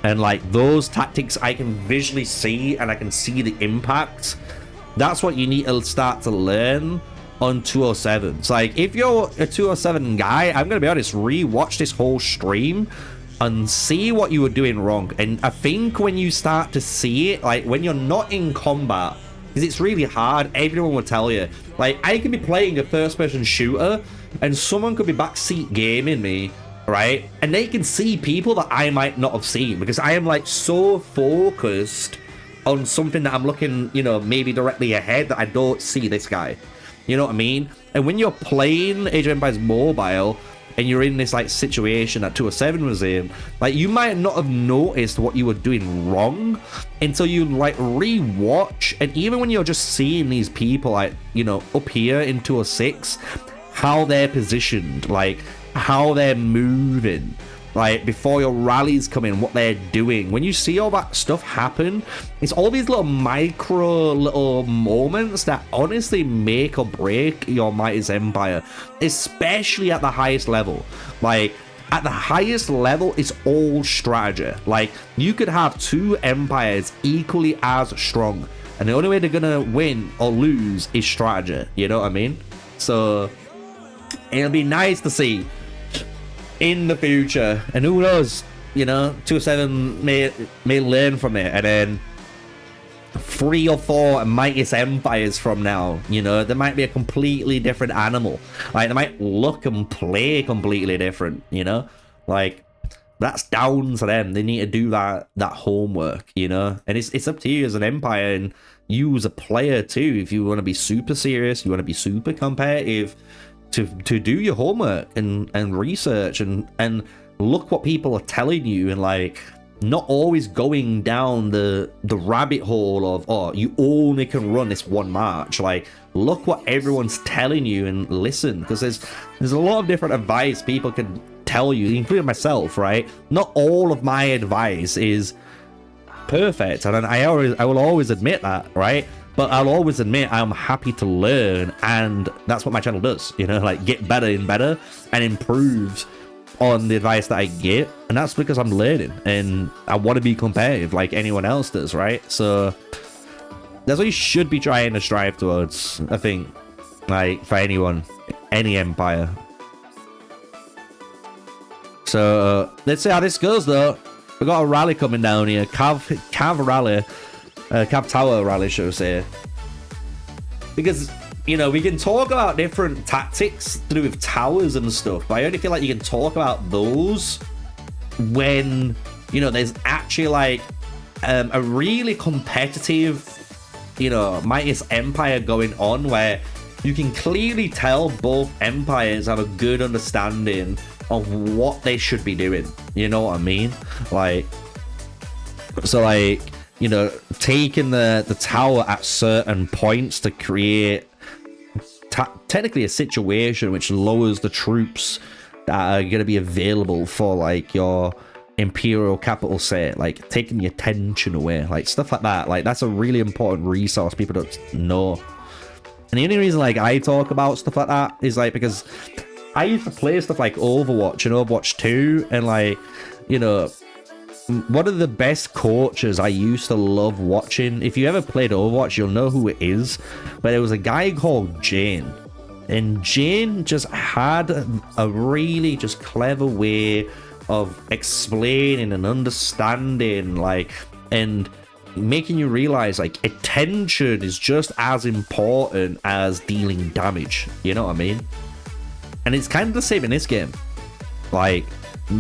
[SPEAKER 2] And like those tactics I can visually see and I can see the impact. That's what you need to start to learn on 207. So like if you're a 207 guy, I'm going to be honest, re-watch this whole stream and see what you were doing wrong. And I think when you start to see it, like when you're not in combat, because it's really hard, everyone will tell you. Like I could be playing a first-person shooter and someone could be backseat gaming me, right? And they can see people that I might not have seen because I am like so focused on something that I'm looking, you know, maybe directly ahead that I don't see this guy. You know what I mean? And when you're playing Age of Empires Mobile and you're in this like situation that 207 was in, like you might not have noticed what you were doing wrong until you like re-watch. And even when you're just seeing these people like, you know, up here in 206, how they're positioned, like how they're moving, like before your rallies come in, what they're doing. When you see all that stuff happen, it's all these little micro little moments that honestly make or break your Mightiest Empire, especially at the highest level. Like at the highest level, it's all strategy. Like you could have two empires equally as strong, and the only way they're gonna win or lose is strategy. You know what I mean? So it'll be nice to see in the future, and who knows, you know, 207 may learn from it, and then 3 or 4 Mightiest Empires from now, you know, there might be a completely different animal. Like they might look and play completely different, you know, like that's down to them. They need to do that homework, you know, and it's up to you as an empire and you as a player too. If you want to be super serious, you want to be super competitive, to do your homework and research and look what people are telling you, and like not always going down the rabbit hole of, oh, you only can run this one march. Like look what everyone's telling you and listen, because there's a lot of different advice people can tell you, including myself, right? Not all of my advice is perfect, and I will always admit that, right? But I'll always admit I'm happy to learn, and that's what my channel does, you know, like get better and better and improve on the advice that I get. And that's because I'm learning and I want to be competitive like anyone else does, right? So that's what you should be trying to strive towards, I think, like for anyone, any empire. So let's see how this goes though. We've got a rally coming down here, Cav rally. Cap Tower rally, should I say? Because, you know, we can talk about different tactics to do with towers and stuff, but I only feel like you can talk about those when, you know, there's actually like a really competitive, you know, Mightiest Empire going on where you can clearly tell both empires have a good understanding of what they should be doing. You know what I mean? Like, so like, you know, taking the tower at certain points to create technically a situation which lowers the troops that are going to be available for like your Imperial capital set, like taking your tension away, like stuff like that. Like that's a really important resource people don't know. And the only reason like I talk about stuff like that is like because I used to play stuff like Overwatch and Overwatch 2, and like, you know, one of the best coaches I used to love watching, if you ever played Overwatch, you'll know who it is, but it was a guy called Jane. And Jane just had a really just clever way of explaining and understanding, like, and making you realize, like, attention is just as important as dealing damage. You know what I mean? And it's kind of the same in this game. Like,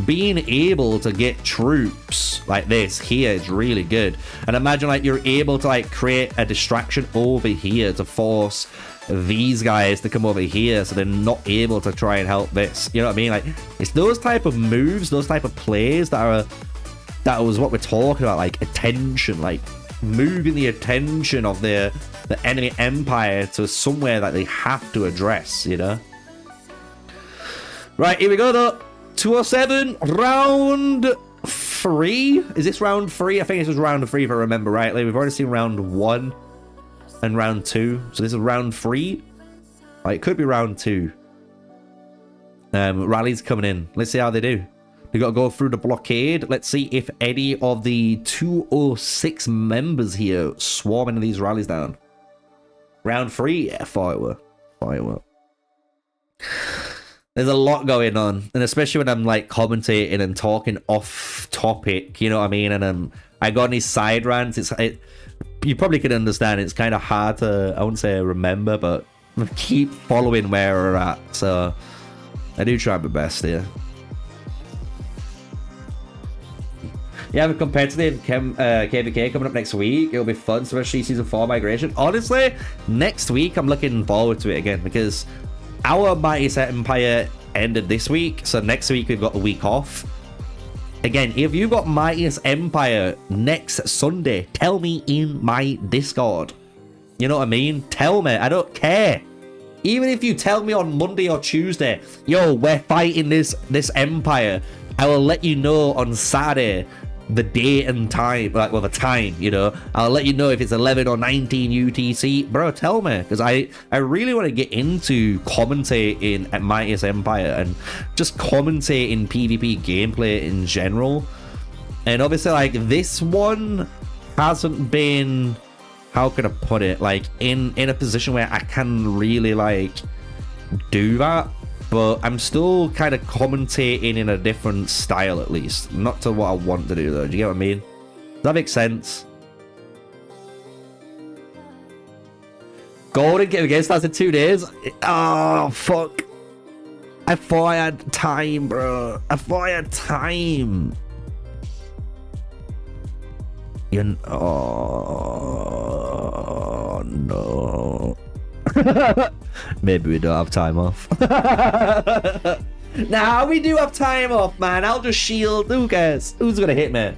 [SPEAKER 2] being able to get troops like this here is really good. And imagine like you're able to like create a distraction over here to force these guys to come over here, so they're not able to try and help this. You know what I mean? Like, it's those type of moves, those type of plays that was what we're talking about, like attention, like moving the attention of the enemy empire to somewhere that they have to address, you know? Right, here we go though. 207, round 3. Is this round 3? I think this was round 3 if I remember rightly. We've already seen round 1 and round 2. So this is round 3. Like, it could be round 2. Rallies coming in. Let's see how they do. We got to go through the blockade. Let's see if any of the 206 members here swarming these rallies down. Round 3? Yeah, thought it were. There's a lot going on, and especially when I'm like commentating and talking off topic, you know what I mean? And I got any side rants. You probably can understand. It's kind of hard to, I wouldn't say remember, but keep following where we're at. So I do try my best here. Yeah, I have a competitive KVK coming up next week. It'll be fun, especially Season 4 migration. Honestly, next week I'm looking forward to it again because our Mightiest Empire ended this week, so next week we've got a week off. Again, if you've got Mightiest Empire next Sunday, tell me in my Discord. You know what I mean? Tell me. I don't care. Even if you tell me on Monday or Tuesday, yo, we're fighting this empire, I will let you know on Saturday the date and time, like, well, the time, you know. I'll let you know if it's 11 or 19 UTC. Bro, tell me, because I really want to get into commentating at Mightiest Empire and just commentating PvP gameplay in general. And obviously, like, this one hasn't been, how can I put it, like, in a position where I can really, like, do that. But I'm still kind of commentating in a different style, at least. Not to what I want to do, though. Do you get what I mean? Does that make sense? Golden Game again starts in 2 days. Oh, fuck. I thought I had time, bro. I thought I had time. Oh, no. Maybe we don't have time off. Nah, we do have time off, man. I'll just shield. Who cares? Who's gonna hit me?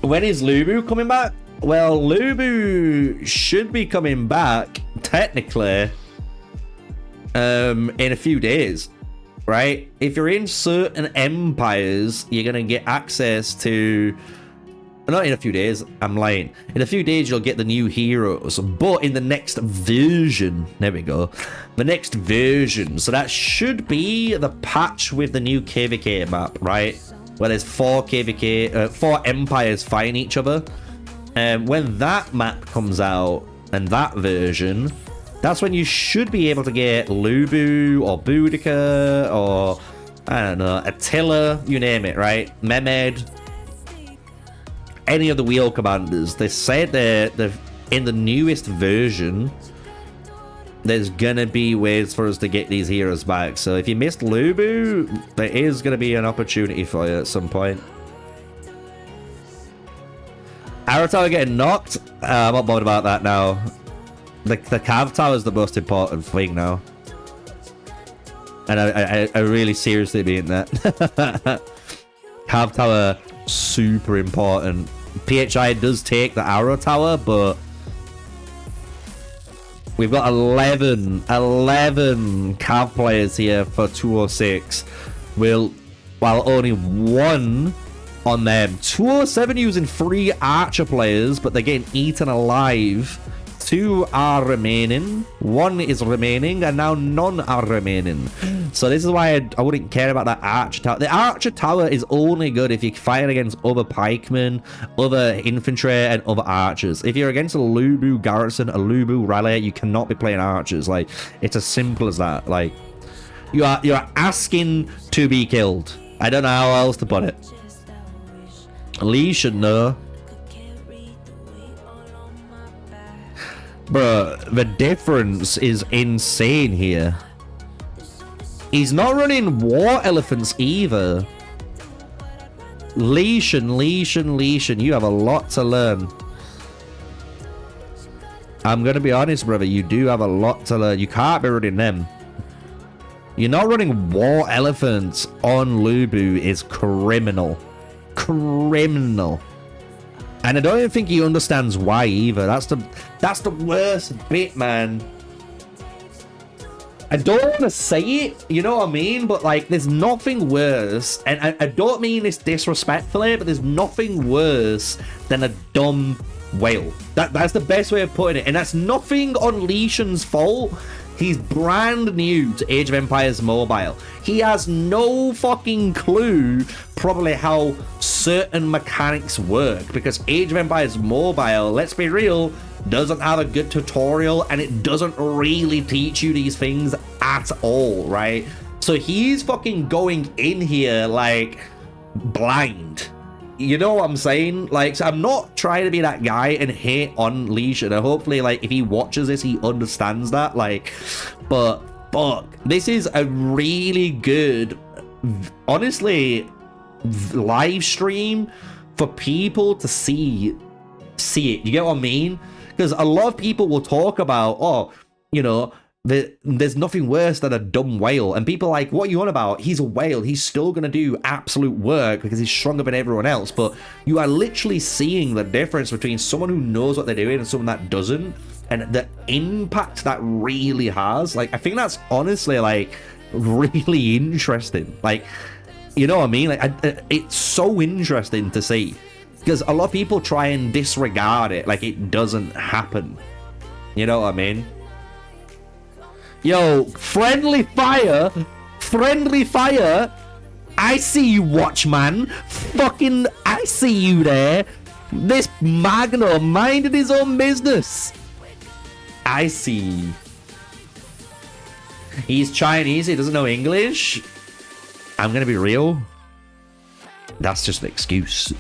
[SPEAKER 2] When is Lubu coming back? Well, Lubu should be coming back technically in a few days, right? If you're in certain empires, you're gonna get access to, not in a few days, I'm lying. In a few days, you'll get the new heroes, but in the next version, there we go, the next version. So that should be the patch with the new KVK map, right? Where there's 4 empires fighting each other. And when that map comes out and that version, that's when you should be able to get Lubu or Boudica or, I don't know, Attila, you name it, right? Mehmed. Any of the wheel commanders. They said they're in the newest version, there's gonna be ways for us to get these heroes back. So if you missed Lubu, there is gonna be an opportunity for you at some point. Arrow Tower getting knocked? I'm not bothered about that now. The Cav Tower is the most important thing now. And I really seriously mean that. Cav Tower, super important. PHI does take the Arrow Tower, but we've got 11 Cav players here for 206. While only 1 on them. 207 using 3 Archer players, but they're getting eaten alive. 2 are remaining, 1 is remaining, and now none are remaining. So this is why I wouldn't care about that Archer Tower. The Archer Tower is only good if you're fighting against other pikemen, other infantry, and other archers. If you're against a Lubu garrison, a Lubu rally, you cannot be playing archers. Like, it's as simple as that. Like, you're asking to be killed. I don't know how else to put it. Lee should know. Bro, the difference is insane here. He's not running war elephants either. Leishan, you have a lot to learn. I'm gonna be honest, brother. You do have a lot to learn. You can't be running them. You're not running war elephants on Lubu is criminal. Criminal. And I don't even think he understands why either. That's the worst bit, man. I don't want to say it, you know what I mean? But like, there's nothing worse, and I don't mean this disrespectfully, but there's nothing worse than a dumb whale. That's the best way of putting it, and that's nothing on Lesion's fault. He's brand new to Age of Empires Mobile. He has no fucking clue probably how certain mechanics work, because Age of Empires Mobile, let's be real, doesn't have a good tutorial, and it doesn't really teach you these things at all, right? So he's fucking going in here like blind. You know what I'm saying? Like, so I'm not trying to be that guy and hate on Lesion. And hopefully, like, if he watches this, he understands that. Like, but fuck, this is a really good, honestly, live stream for people to see it. You get what I mean? Because a lot of people will talk about, oh, you know, there's nothing worse than a dumb whale, and people are like, what are you on about? He's a whale, he's still gonna do absolute work because he's stronger than everyone else. But you are literally seeing the difference between someone who knows what they're doing and someone that doesn't, and the impact that really has. Like, I think that's honestly like really interesting. Like, you know what I mean? Like, it's so interesting to see, because a lot of people try and disregard it like it doesn't happen. You know what I mean? Yo, friendly fire, I see you, Watchman. Fucking, I see you there. This Magno minded his own business. I see. He's Chinese, he doesn't know English. I'm gonna be real. That's just an excuse.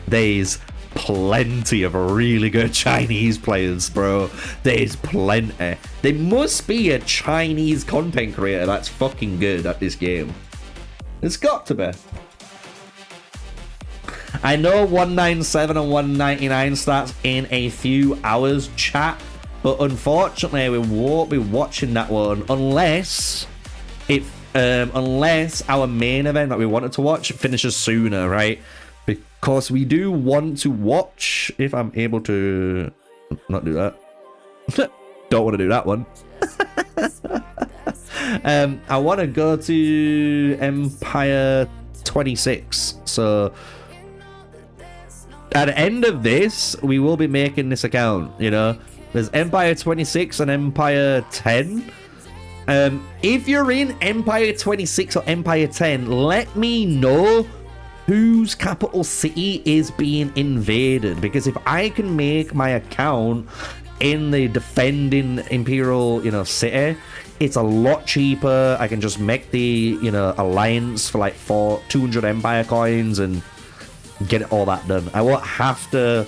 [SPEAKER 2] There's plenty of really good Chinese players, bro. There's plenty. There must be a Chinese content creator that's fucking good at this game. It's got to be. I know 197 and 199 starts in a few hours, chat, but unfortunately we won't be watching that one unless our main event that we wanted to watch finishes sooner, right? Because we do want to watch, if I'm able to not do that. Don't want to do that one. I want to go to Empire 26. So at the end of this, we will be making this account, you know. There's Empire 26 and Empire 10. If you're in Empire 26 or Empire 10, let me know whose capital city is being invaded, because if I can make my account in the defending Imperial, you know, city, it's a lot cheaper. I can just make the, you know, alliance for like 200 Empire coins and get all that done. I won't have to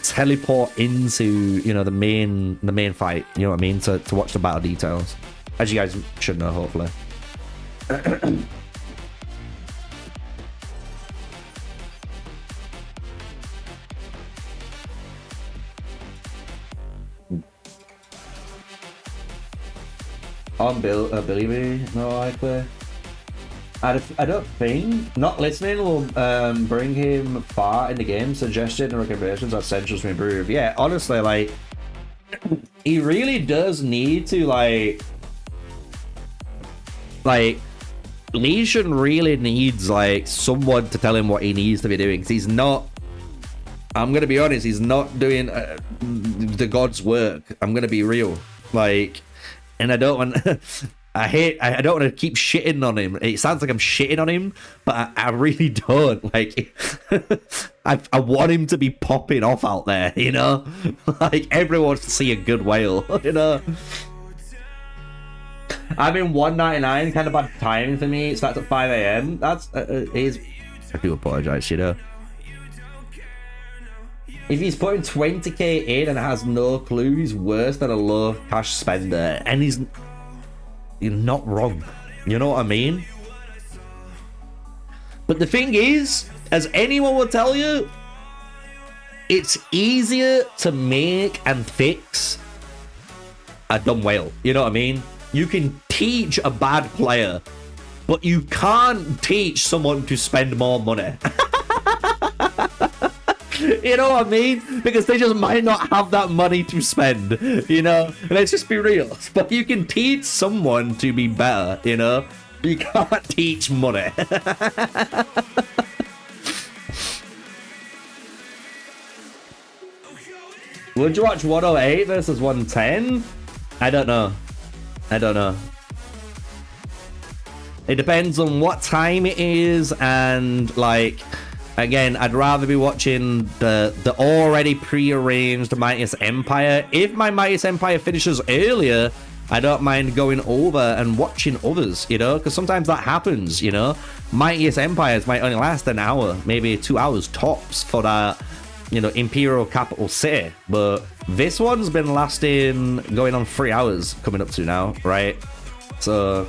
[SPEAKER 2] teleport into, you know, the main fight, you know what I mean, to watch the battle details, as you guys should know, hopefully. On Billy, no likely. I don't think not listening will bring him far in the game. Suggestions and recommendations are essentials to improve. Yeah, honestly, like, he really does need to like Lesion really needs like someone to tell him what he needs to be doing, because he's not, I'm gonna be honest, he's not doing the god's work. I'm gonna be real, like. And I don't want I don't want to keep shitting on him. It sounds like I'm shitting on him, but I really don't. Like, I want him to be popping off out there, you know? Like, everyone wants to see a good whale, you know? I'm in 199, kind of bad timing for me. It starts at 5 a.m. That's, I do apologize, you know? If he's putting 20k in and has no clue, he's worse than a low cash spender. And you're not wrong. You know what I mean? But the thing is, as anyone will tell you, it's easier to make and fix a dumb whale. You know what I mean? You can teach a bad player, but you can't teach someone to spend more money. You know what I mean? Because they just might not have that money to spend, you know? Let's just be real. But you can teach someone to be better, you know? You can't teach money. Would you watch 108 versus 110? I don't know. I don't know. It depends on what time it is, and like, again, I'd rather be watching the already pre-arranged Mightiest Empire. If my Mightiest Empire finishes earlier, I don't mind going over and watching others, you know, because sometimes that happens, you know. Mightiest Empires might only last an hour, maybe 2 hours tops for that, you know, Imperial Capital City. But this one's been lasting, going on 3 hours coming up to now, right? So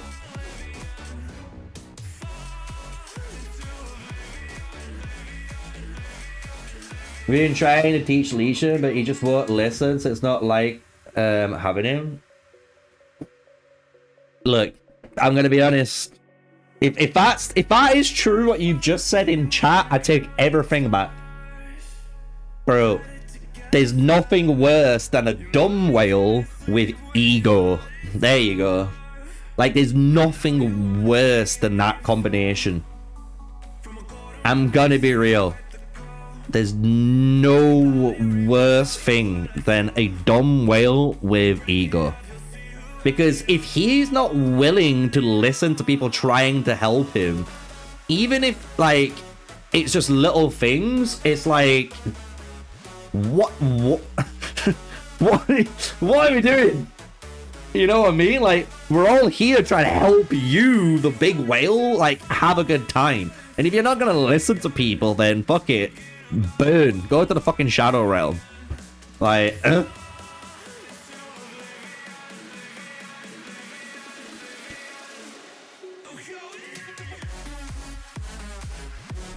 [SPEAKER 2] we've been trying to teach Leisha, but he just won't listen, so it's not like having him. Look, I'm gonna be honest. If that is true what you just said in chat, I take everything back. Bro, there's nothing worse than a dumb whale with ego. There you go. Like, there's nothing worse than that combination. I'm gonna be real. There's no worse thing than a dumb whale with ego. Because if he's not willing to listen to people trying to help him, even if, like, it's just little things, it's like, what what are we doing? You know what I mean? Like, we're all here trying to help you, the big whale, like, have a good time. And if you're not gonna listen to people, then fuck it. Burn. Go to the fucking Shadow Realm. Like,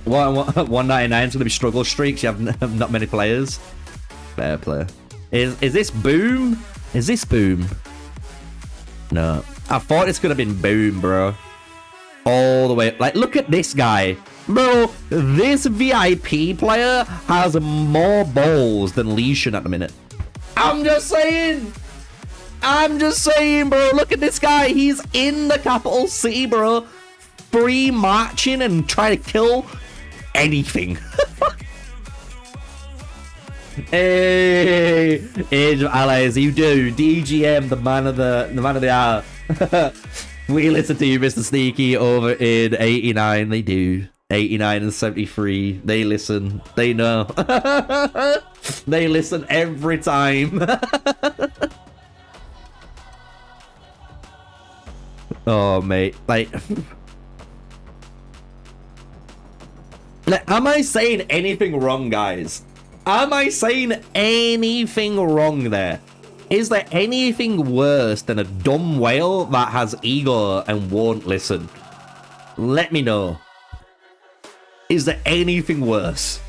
[SPEAKER 2] What 199 is gonna be struggle streaks. You have not many players. Fair play. Is this Boom? Is this Boom? No. I thought it's gonna been Boom, bro. All the way. Like, look at this guy. Bro, this VIP player has more balls than Leishan at the minute. I'm just saying. I'm just saying, bro. Look at this guy. He's in the capital city, bro. Free marching and trying to kill anything. Hey, Age of Allies, you do. DGM, the man of the hour. We listen to you, MrSneakyy, over in 89. They do. 89 and 73. They listen. They know. They listen every time. Oh, mate. Like, am I saying anything wrong, guys? Am I saying anything wrong there? Is there anything worse than a dumb whale that has ego and won't listen? Let me know. Is there anything worse?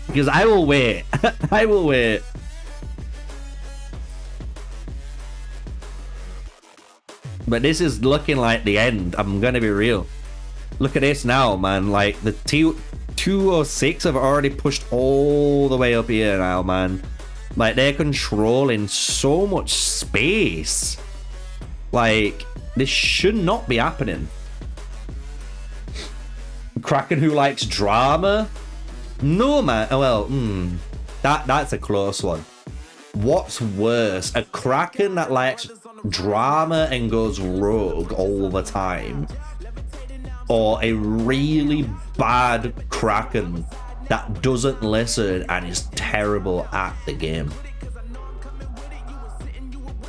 [SPEAKER 2] Because I will wait. I will wait. But this is looking like the end. I'm gonna be real. Look at this now, man. Like, the 206 have already pushed all the way up here now, man. Like, they're controlling so much space. Like, this should not be happening. Kraken who likes drama? No, man. Oh, well, that's a close one. What's worse? A Kraken that likes drama and goes rogue all the time, or a really bad Kraken that doesn't listen and is terrible at the game?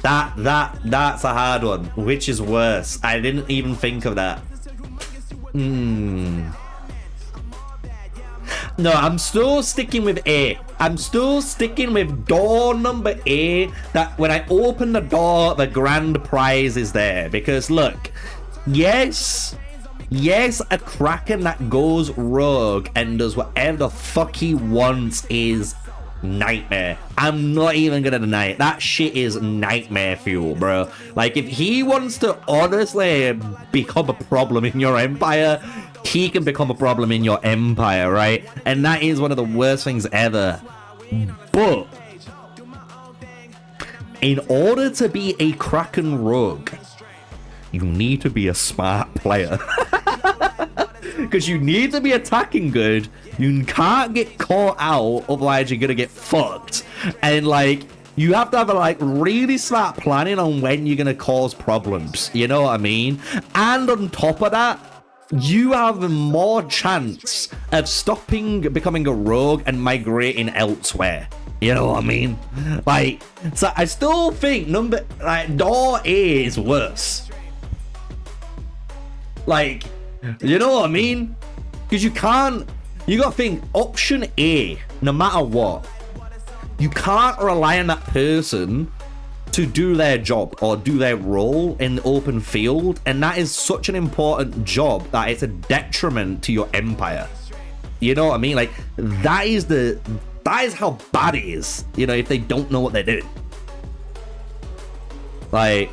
[SPEAKER 2] That's a hard one. Which is worse? I didn't even think of that. No, I'm still sticking with A. I'm still sticking with door number A, that when I open the door, the grand prize is there. Because look, yes, Yes, a Kraken that goes rogue and does whatever the fuck he wants is nightmare. I'm not even gonna deny it. That shit is nightmare fuel, bro. Like, if he wants to honestly become a problem in your empire, he can become a problem in your empire, right? And that is one of the worst things ever. But in order to be a Kraken rogue, you need to be a smart player. Because you need to be attacking good. You can't get caught out, otherwise you're gonna get fucked. And like, you have to have a like really smart planning on when you're gonna cause problems. You know what I mean? And on top of that, you have more chance of stopping becoming a rogue and migrating elsewhere. You know what I mean? Like, so I still think door A is worse. Like, you know what I mean? Because you gotta think, option A, no matter what, you can't rely on that person to do their job or do their role in the open field, and that is such an important job that it's a detriment to your empire. You know what I mean? Like, that is how bad it is, you know, if they don't know what they're doing. Like,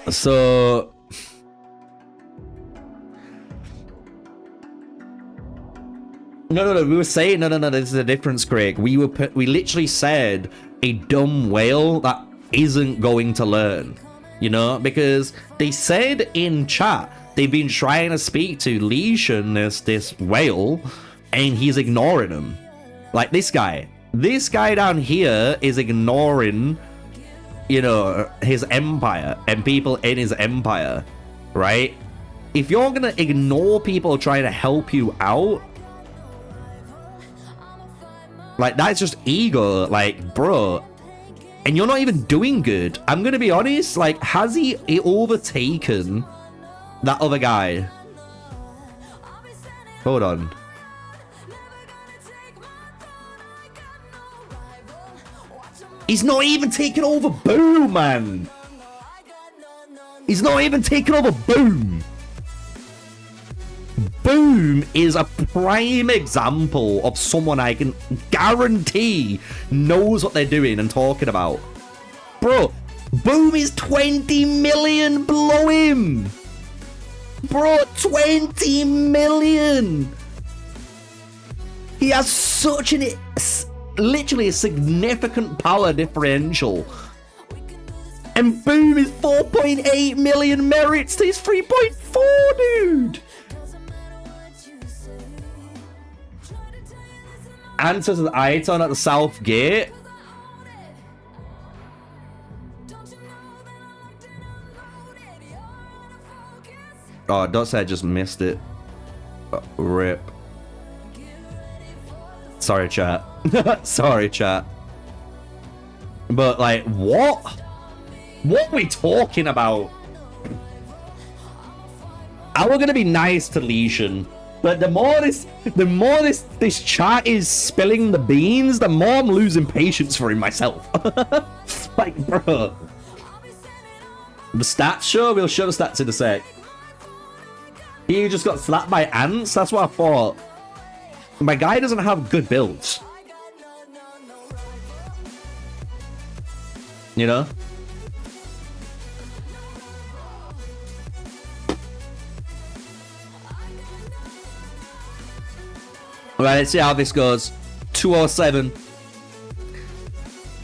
[SPEAKER 2] so No, we were saying, no, this is a difference, Craig. We literally said a dumb whale that isn't going to learn, you know, because they said in chat they've been trying to speak to Legion, this whale, and he's ignoring them. Like this guy down here is ignoring, you know, his empire and people in his empire, right? If you're gonna ignore people trying to help you out, like, that's just ego, like, bro. And you're not even doing good. I'm gonna be honest, like, has he overtaken that other guy? Hold on. He's not even taking over Boom, man. He's not even taking over Boom. Boom is a prime example of someone I can guarantee knows what they're doing and talking about. Bro, Boom is 20 million below him. Bro, 20 million. He has such an, literally a significant power differential. And Boom is 4.8 million merits to his 3.4, dude. Answer to the Iton at the south gate. Oh, don't say I just missed it. Rip. Sorry, chat. Sorry, chat. But, like, what? What are we talking about? I was gonna be nice to Legion, but the more this chat is spilling the beans, the more I'm losing patience for him myself. Like, bro. The stats show? We'll show the stats in a sec. He just got slapped by ants? That's what I thought. My guy doesn't have good builds. You know? Alright, let's see how this goes. 207.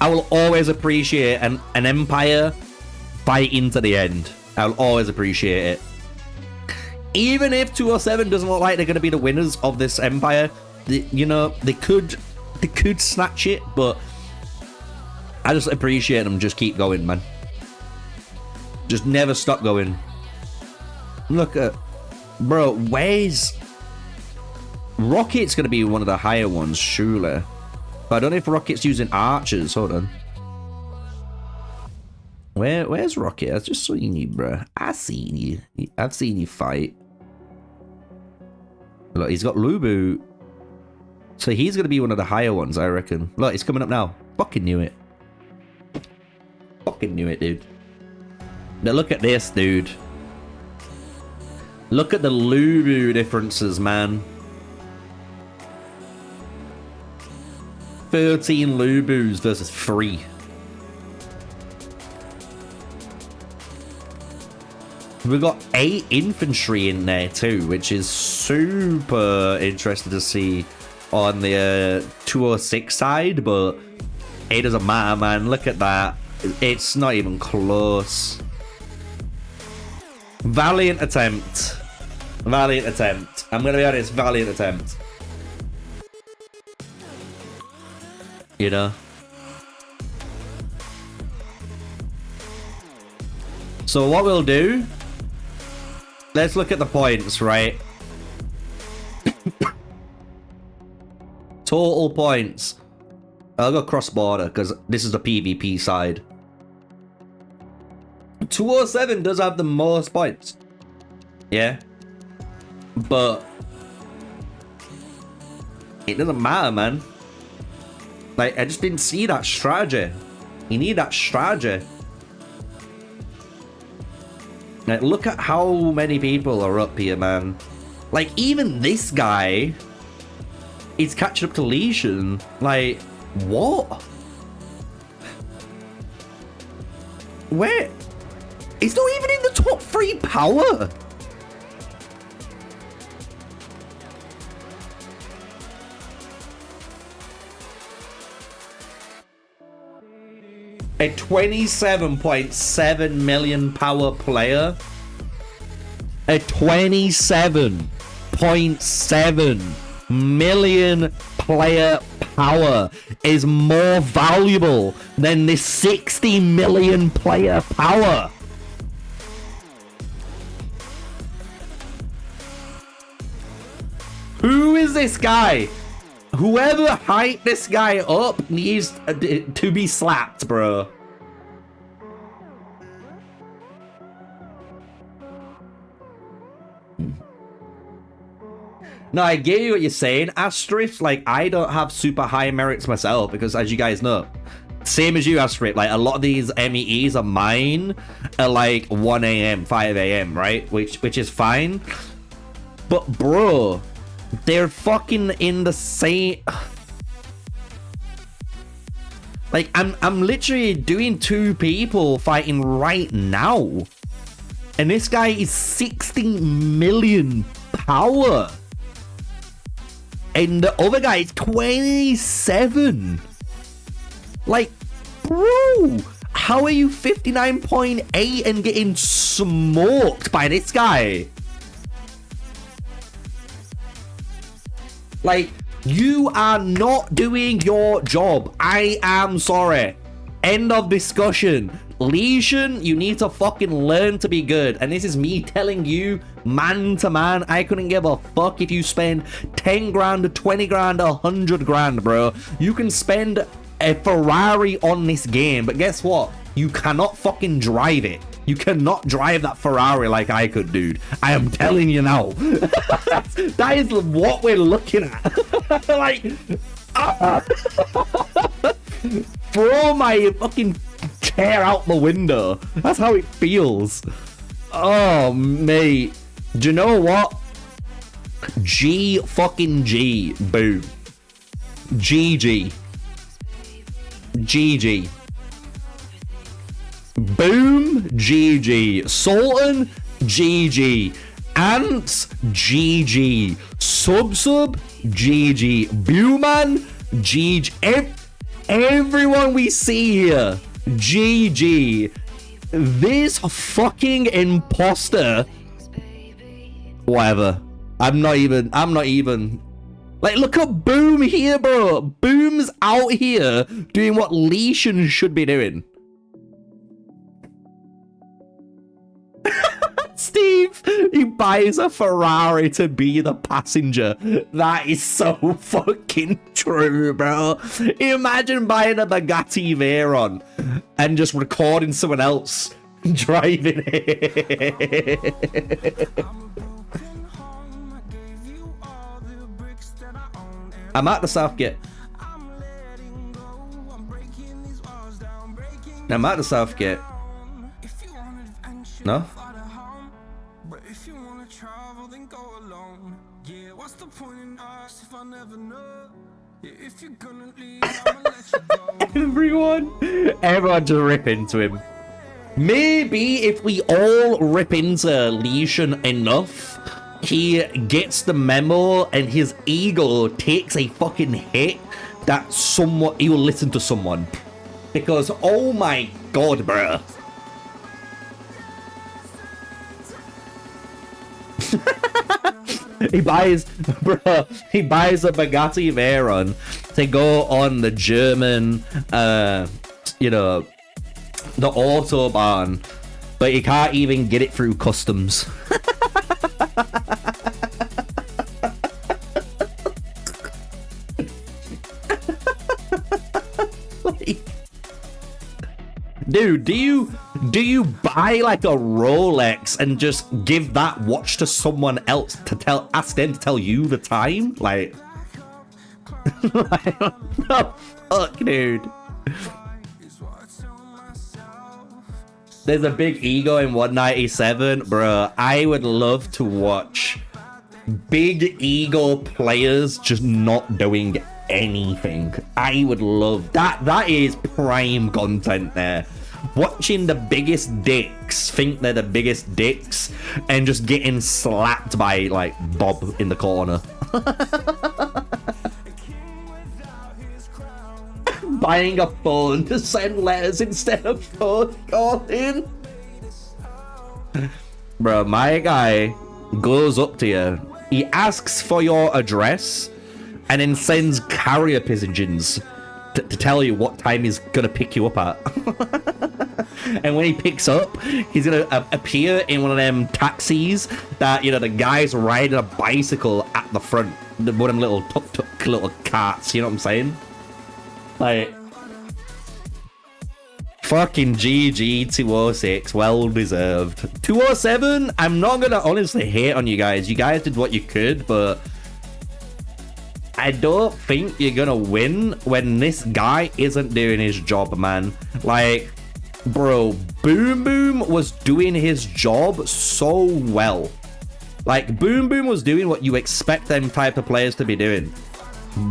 [SPEAKER 2] I will always appreciate an empire fighting to the end. I'll always appreciate it. Even if 207 doesn't look like they're going to be the winners of this empire, you know, they could snatch it, but I just appreciate them. Just keep going, man. Just never stop going. Look at, bro, where's Rocket's going to be one of the higher ones, surely. But I don't know if Rocket's using archers. Hold on. Where's Rocket? I just seen you, bro. I seen you. I've seen you fight. Look, he's got Lubu. So he's going to be one of the higher ones, I reckon. Look, he's coming up now. Fucking knew it. Fucking knew it, dude. Now look at this, dude. Look at the Lulu differences, man. 13 Lubus versus 3. We've got 8 infantry in there too, which is super interesting to see on the 206 side, but it doesn't matter, man. Look at that. It's not even close. Valiant attempt. Valiant attempt. I'm gonna be honest, valiant attempt. You know? So what we'll do, let's look at the points, right? Total points. I'll go cross-border because this is the PvP side. 207 does have the most points. Yeah. But it doesn't matter, man. Like, I just didn't see that strategy. You need that strategy. Like, look at how many people are up here, man. Like, even this guy is catching up to Legion. Like, what? Where? It's not even in the top 3 power. A 27.7 million power player. A 27.7 million player power is more valuable than this 60 million player power. Who is this guy? Whoever hyped this guy up needs to be slapped, bro. No, I get you what you're saying, Asterisk. Like, I don't have super high merits myself because, as you guys know, same as you, Asterisk, like, a lot of these MEEs of mine are like 1 a.m., 5 a.m., right? Which is fine. But, bro, they're fucking in the same... Like, I'm literally doing 2 people fighting right now. And this guy is 60 million power. And the other guy is 27. Like, bro, how are you 59.8 and getting smoked by this guy? Like, you are not doing your job. I am sorry. End of discussion. Legion, you need to fucking learn to be good. And this is me telling you, man to man, I couldn't give a fuck if you spend 10 grand, 20 grand, 100 grand, bro. You can spend a Ferrari on this game, but guess what? You cannot fucking drive it. You cannot drive that Ferrari like I could, dude. I am telling you now. That is what we're looking at. Like, throw my fucking chair out the window. That's how it feels. Oh, mate. Do you know what? G fucking G. Boom. GG. GG. Boom. GG. Sultan. GG. Ants. GG. Sub. GG. Buman. GG. Everyone we see here. GG. This fucking imposter. Whatever. I'm not even. Like, look at Boom here, bro. Boom's out here doing what Legion should be doing. Steve, he buys a Ferrari to be the passenger. That is so fucking true, bro. Imagine buying a Bugatti Veyron and just recording someone else driving it. I'm at the Southgate. I'm at the Southgate. No?
[SPEAKER 4] But if you wanna travel, then go alone. Yeah, what's the point in us if I never know? Yeah, if you're gonna leave, I'ma let you go.
[SPEAKER 2] Everyone just rip into him. Maybe if we all rip into Legion enough, he gets the memo and his ego takes a fucking hit that he will listen to someone. Because, oh my god, bruh. he buys a Bugatti Veyron to go on the German, you know, the Autobahn, but he can't even get it through customs. Dude, do you buy like a Rolex and just give that watch to someone else to ask them to tell you the time? Like, no, fuck, dude. There's a big ego in 197, bro. I would love to watch big ego players just not doing anything. I would love that. That is prime content there. Watching the biggest dicks think they're the biggest dicks and just getting slapped by like Bob in the corner. Buying a phone to send letters instead of phone calling. Bro, my guy goes up to you. He asks for your address and then sends carrier pigeons to tell you what time he's gonna pick you up at. And when he picks up, he's gonna appear in one of them taxis that, you know, the guy's riding a bicycle at the front. One of them little tuk-tuk little carts, you know what I'm saying? Like, fucking GG 206, well deserved. 207, I'm not gonna honestly hate on you guys. You guys did what you could, but I don't think you're gonna win when this guy isn't doing his job, man. Like, bro, Boom Boom was doing his job so well. Like, Boom Boom was doing what you expect them type of players to be doing.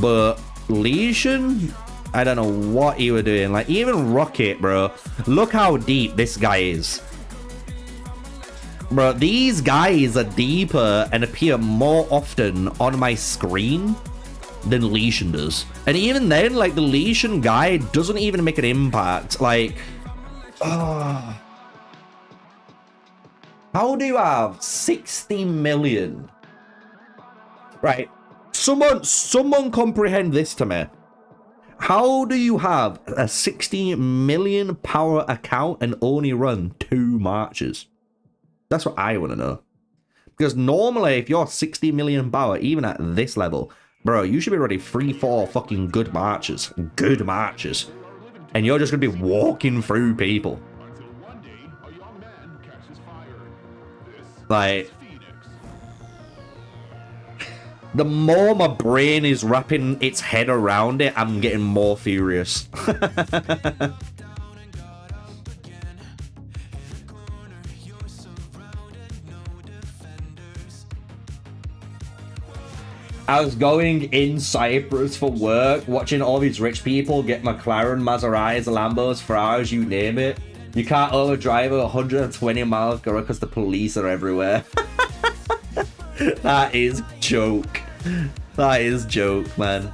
[SPEAKER 2] But Legion, I don't know what he was doing. Like, even Rocket, bro. Look how deep this guy is. Bro, these guys are deeper and appear more often on my screen than Legion does. And even then, like, the Legion guy doesn't even make an impact. Like, how do you have 60 million? Right. Someone comprehend this to me. How do you have a 60 million power account and only run 2 marches? That's what I want to know. Because normally, if you're 60 million power, even at this level, bro, you should be running 3-4 fucking good marches. Good marches. And you're just going to be walking through people. Like, the more my brain is wrapping its head around it, I'm getting more furious. I was going in Cyprus for work, watching all these rich people get McLaren, Maseratis, Lambos, Ferraris, you name it. You can't overdrive at 120 miles per hour because the police are everywhere. That is joke. That is joke, man.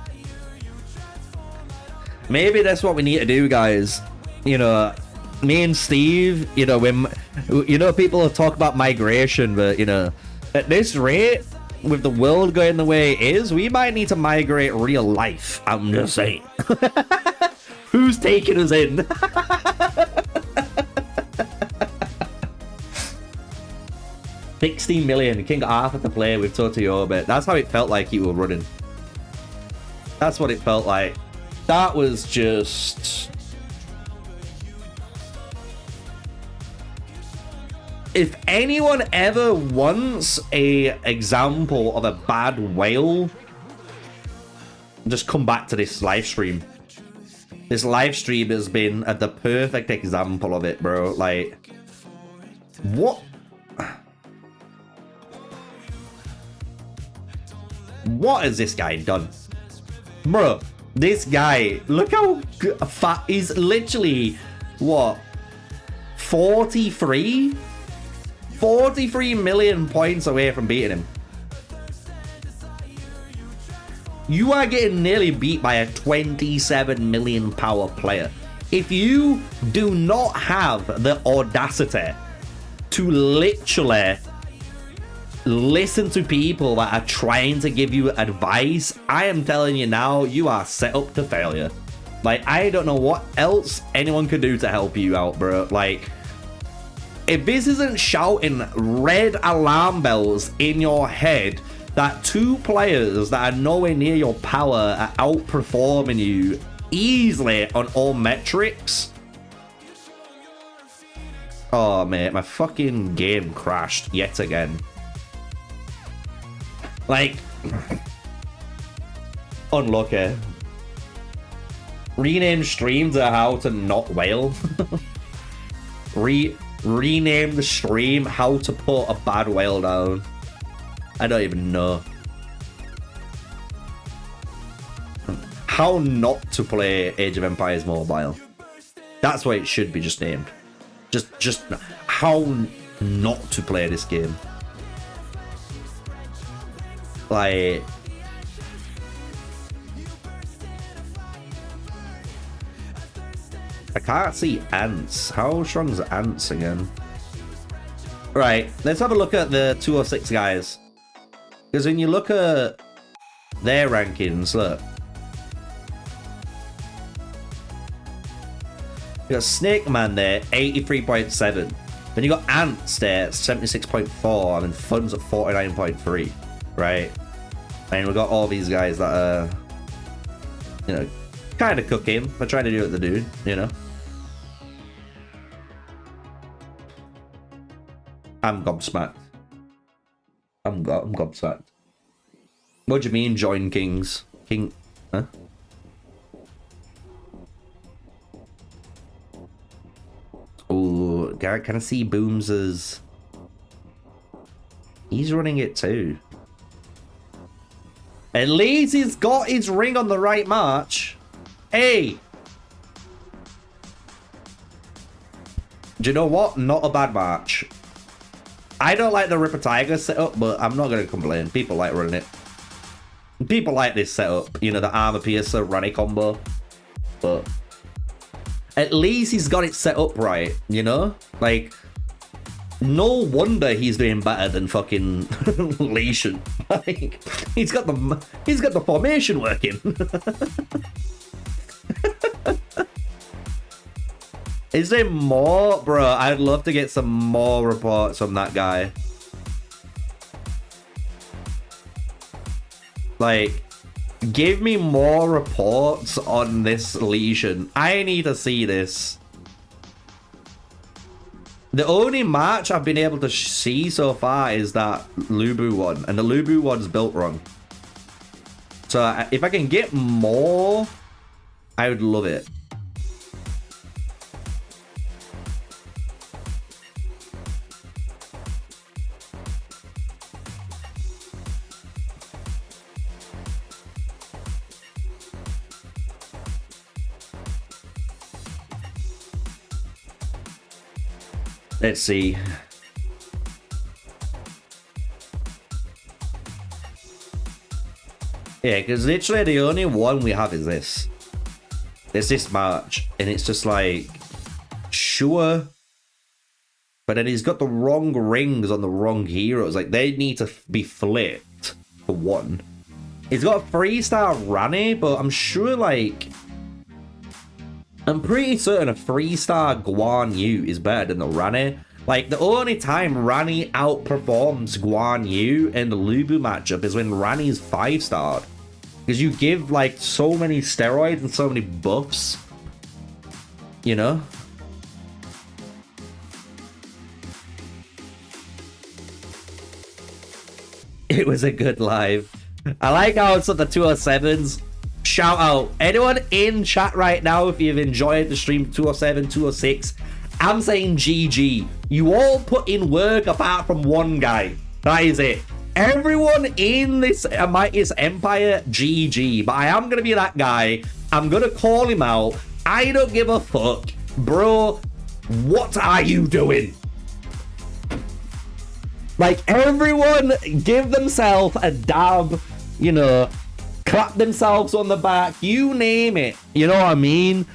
[SPEAKER 2] Maybe that's what we need to do, guys. You know, me and Steve, you know, when, you know, people talk about migration, but, you know, at this rate, with the world going the way it is, we might need to migrate real life. I'm just saying. Who's taking us in? $16 million, King Arthur to play with Total Orbit. That's how it felt like you were running. That's what it felt like. That was just... If anyone ever wants a example of a bad whale, just come back to this live stream. This live stream has been the perfect example of it, bro. Like, what? What has this guy done? Bro, this guy, look how fat. He's literally, what, 43 million points away from beating him. You are getting nearly beat by a 27 million power player. If you do not have the audacity to literally listen to people that are trying to give you advice, I am telling you now, you are set up to failure. Like, I don't know what else anyone could do to help you out, bro. Like, if this isn't shouting red alarm bells in your head that two players that are nowhere near your power are outperforming you easily on all metrics. Oh, mate, my fucking game crashed yet again. Like, unlucky. Rename stream to how to not whale. Rename the stream how to put a bad whale down. I don't even know. How not to play Age of Empires Mobile. That's what it should be just named. Just how not to play this game. Like, I can't see ants. How strong is ants again? Right, let's have a look at the 206 guys. Because when you look at their rankings, look. You got Snake Man there, 83.7. Then you got Ants there, 76.4, and then Fun's at 49.3. Right? And we've got all these guys that are, you know, kind of cooking. They're trying to do what they do, you know. I'm gobsmacked. I'm gobsmacked. What do you mean join kings? King, huh? Oh, can I see Booms's? He's running it too. At least he's got his ring on the right march. Hey! Do you know what? Not a bad march. I don't like the Ripper Tiger setup, but I'm not going to complain. People like running it. People like this setup. You know, the Armor Piercer, Runny combo. But at least he's got it set up right, you know? Like, no wonder he's doing better than fucking Legion. Like, he's got the formation working. Is there more? Bro, I'd love to get some more reports from that guy. Like, give me more reports on this Legion. I need to see this. The only match I've been able to see so far is that Lubu one, and the Lubu one's built wrong. So if I can get more, I would love it. Let's see. Yeah, because literally the only one we have is this. It's this March. And it's just like, sure. But then he's got the wrong rings on the wrong heroes. Like, they need to be flipped, for one. He's got a 3-star Rani, but I'm sure, like, I'm pretty certain a 3-star Guan Yu is better than the Rani. Like, the only time Rani outperforms Guan Yu in the Lubu matchup is when Rani's 5-starred. Because you give, like, so many steroids and so many buffs. You know? It was a good live. I like how it's at the 207s. Shout out. Anyone in chat right now, if you've enjoyed the stream 207, 206, I'm saying GG. You all put in work apart from one guy. That is it. everyone in this Mightiest Empire, GG. But I am gonna be that guy. I'm gonna call him out. I don't give a fuck. Bro, what are you doing? Like, everyone give themselves a dab, you know, clap themselves on the back, you name it. You know what I mean?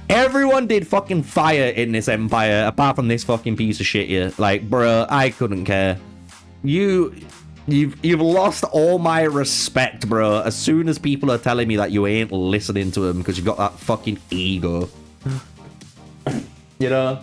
[SPEAKER 2] Everyone did fucking fire in this empire, apart from this fucking piece of shit here. Like, bro, I couldn't care. You've lost all my respect, bro. As soon as people are telling me that you ain't listening to them because you got that fucking ego. You know?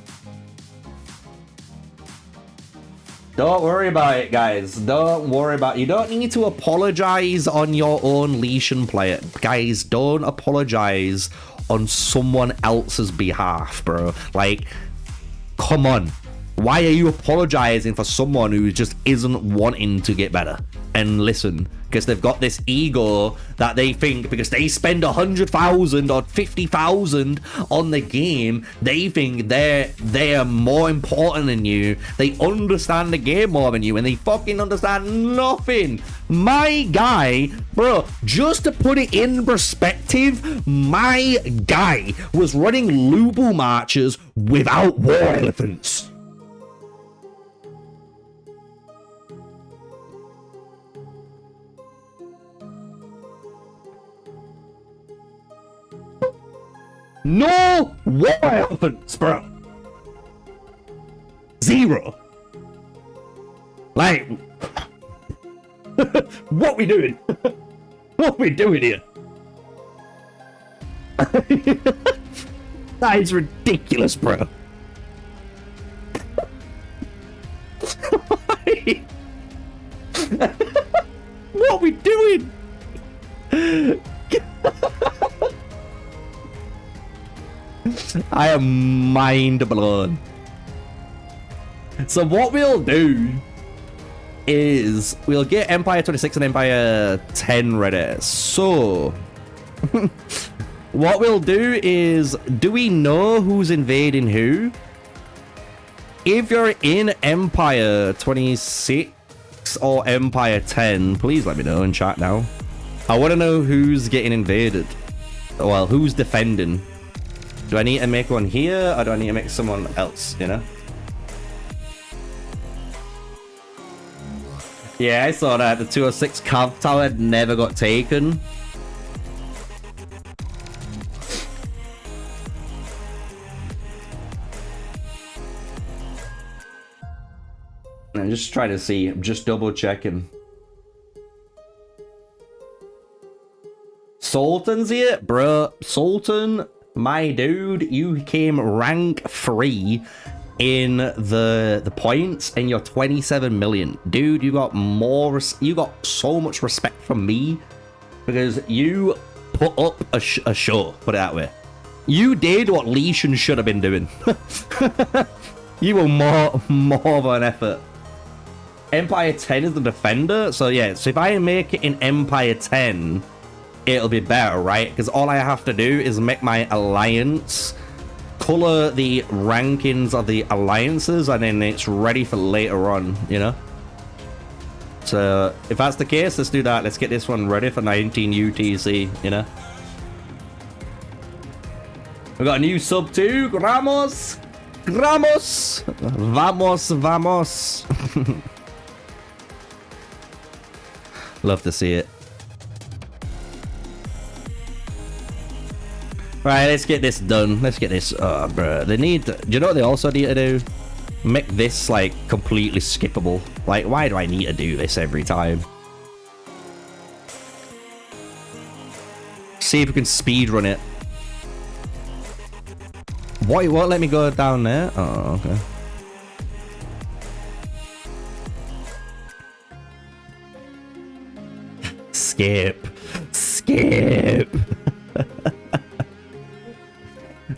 [SPEAKER 2] Don't worry about it, guys. Don't worry about it. You don't need to apologize on your own leash and play it. Guys, don't apologize on someone else's behalf, bro. Like, come on. Why are you apologizing for someone who just isn't wanting to get better? And listen, because they've got this ego that they think because they spend 100,000 or 50,000 on the game, they think they're more important than you. They understand the game more than you, and they fucking understand nothing. My guy, bro, just to put it in perspective, my guy was running Lubu marches without war elephants. No war elephants, bro. Zero. Like, what we doing? What we doing here? That is ridiculous, bro. What we doing? I am mind blown. So what we'll do is we'll get Empire 26 and Empire 10 ready. So what we'll do is, do we know who's invading who? If you're in Empire 26 or Empire 10, please let me know in chat now. I want to know who's getting invaded. Well, who's defending. Do I need to make one here, or do I need to make someone else, you know? Yeah, I saw that. The 206 Cav Tower never got taken. I'm just trying to see. I'm just double checking. Sultan's here? Bro, Sultan... My dude, you came rank 3 in the points, and you're 27 million. Dude, you got you got so much respect from me because you put up a show, put it that way. You did what Leishan should have been doing. You were more of an effort. Empire 10 is the defender, so yeah, so if I make it in Empire 10, it'll be better, right? Because all I have to do is make my alliance, color the rankings of the alliances, and then it's ready for later on, you know? So if that's the case, let's do that. Let's get this one ready for 19 UTC, you know? We got a new sub too. Gramos. Vamos. Love to see it. Right, let's get this done. Let's get this. Oh, bro. They need. Do you know what they also need to do? Make this like completely skippable. Like, why do I need to do this every time? See if we can speed run it. Why won't let me go down there? Oh, okay. Skip.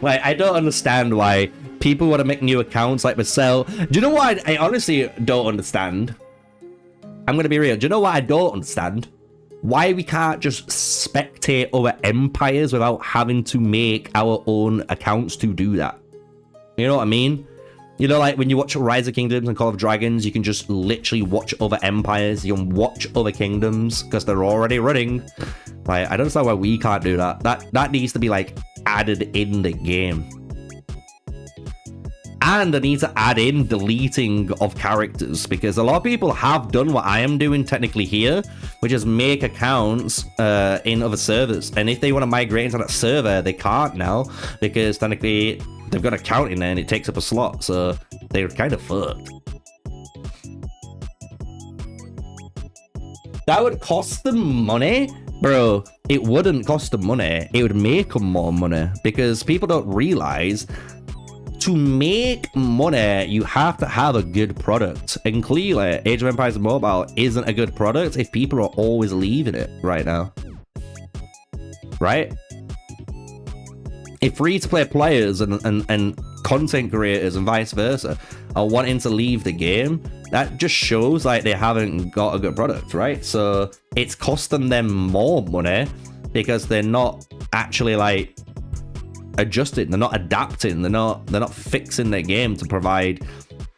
[SPEAKER 2] Like, I don't understand why people want to make new accounts like myself. Do you know what I honestly don't understand? I'm going to be real. Do you know what I don't understand? Why we can't just spectate other empires without having to make our own accounts to do that. You know what I mean? You know, like when you watch Rise of Kingdoms and Call of Dragons, you can just literally watch other empires. You can watch other kingdoms because they're already running. Like, I don't understand why we can't do that. That needs to be like added in the game. And I need to add in deleting of characters, because a lot of people have done what I am doing technically here, which is make accounts in other servers. And if they want to migrate into that server, they can't now, because technically they've got an account in there and it takes up a slot. So they're kind of fucked. That would cost them money? Bro, it wouldn't cost them money. It would make them more money, because people don't realize to make money, you have to have a good product. And clearly, Age of Empires Mobile isn't a good product if people are always leaving it right now. Right? If free-to-play players and content creators and vice versa are wanting to leave the game, that just shows like they haven't got a good product, right? So it's costing them more money because they're not actually like adjusting, they're not adapting, they're not fixing their game to provide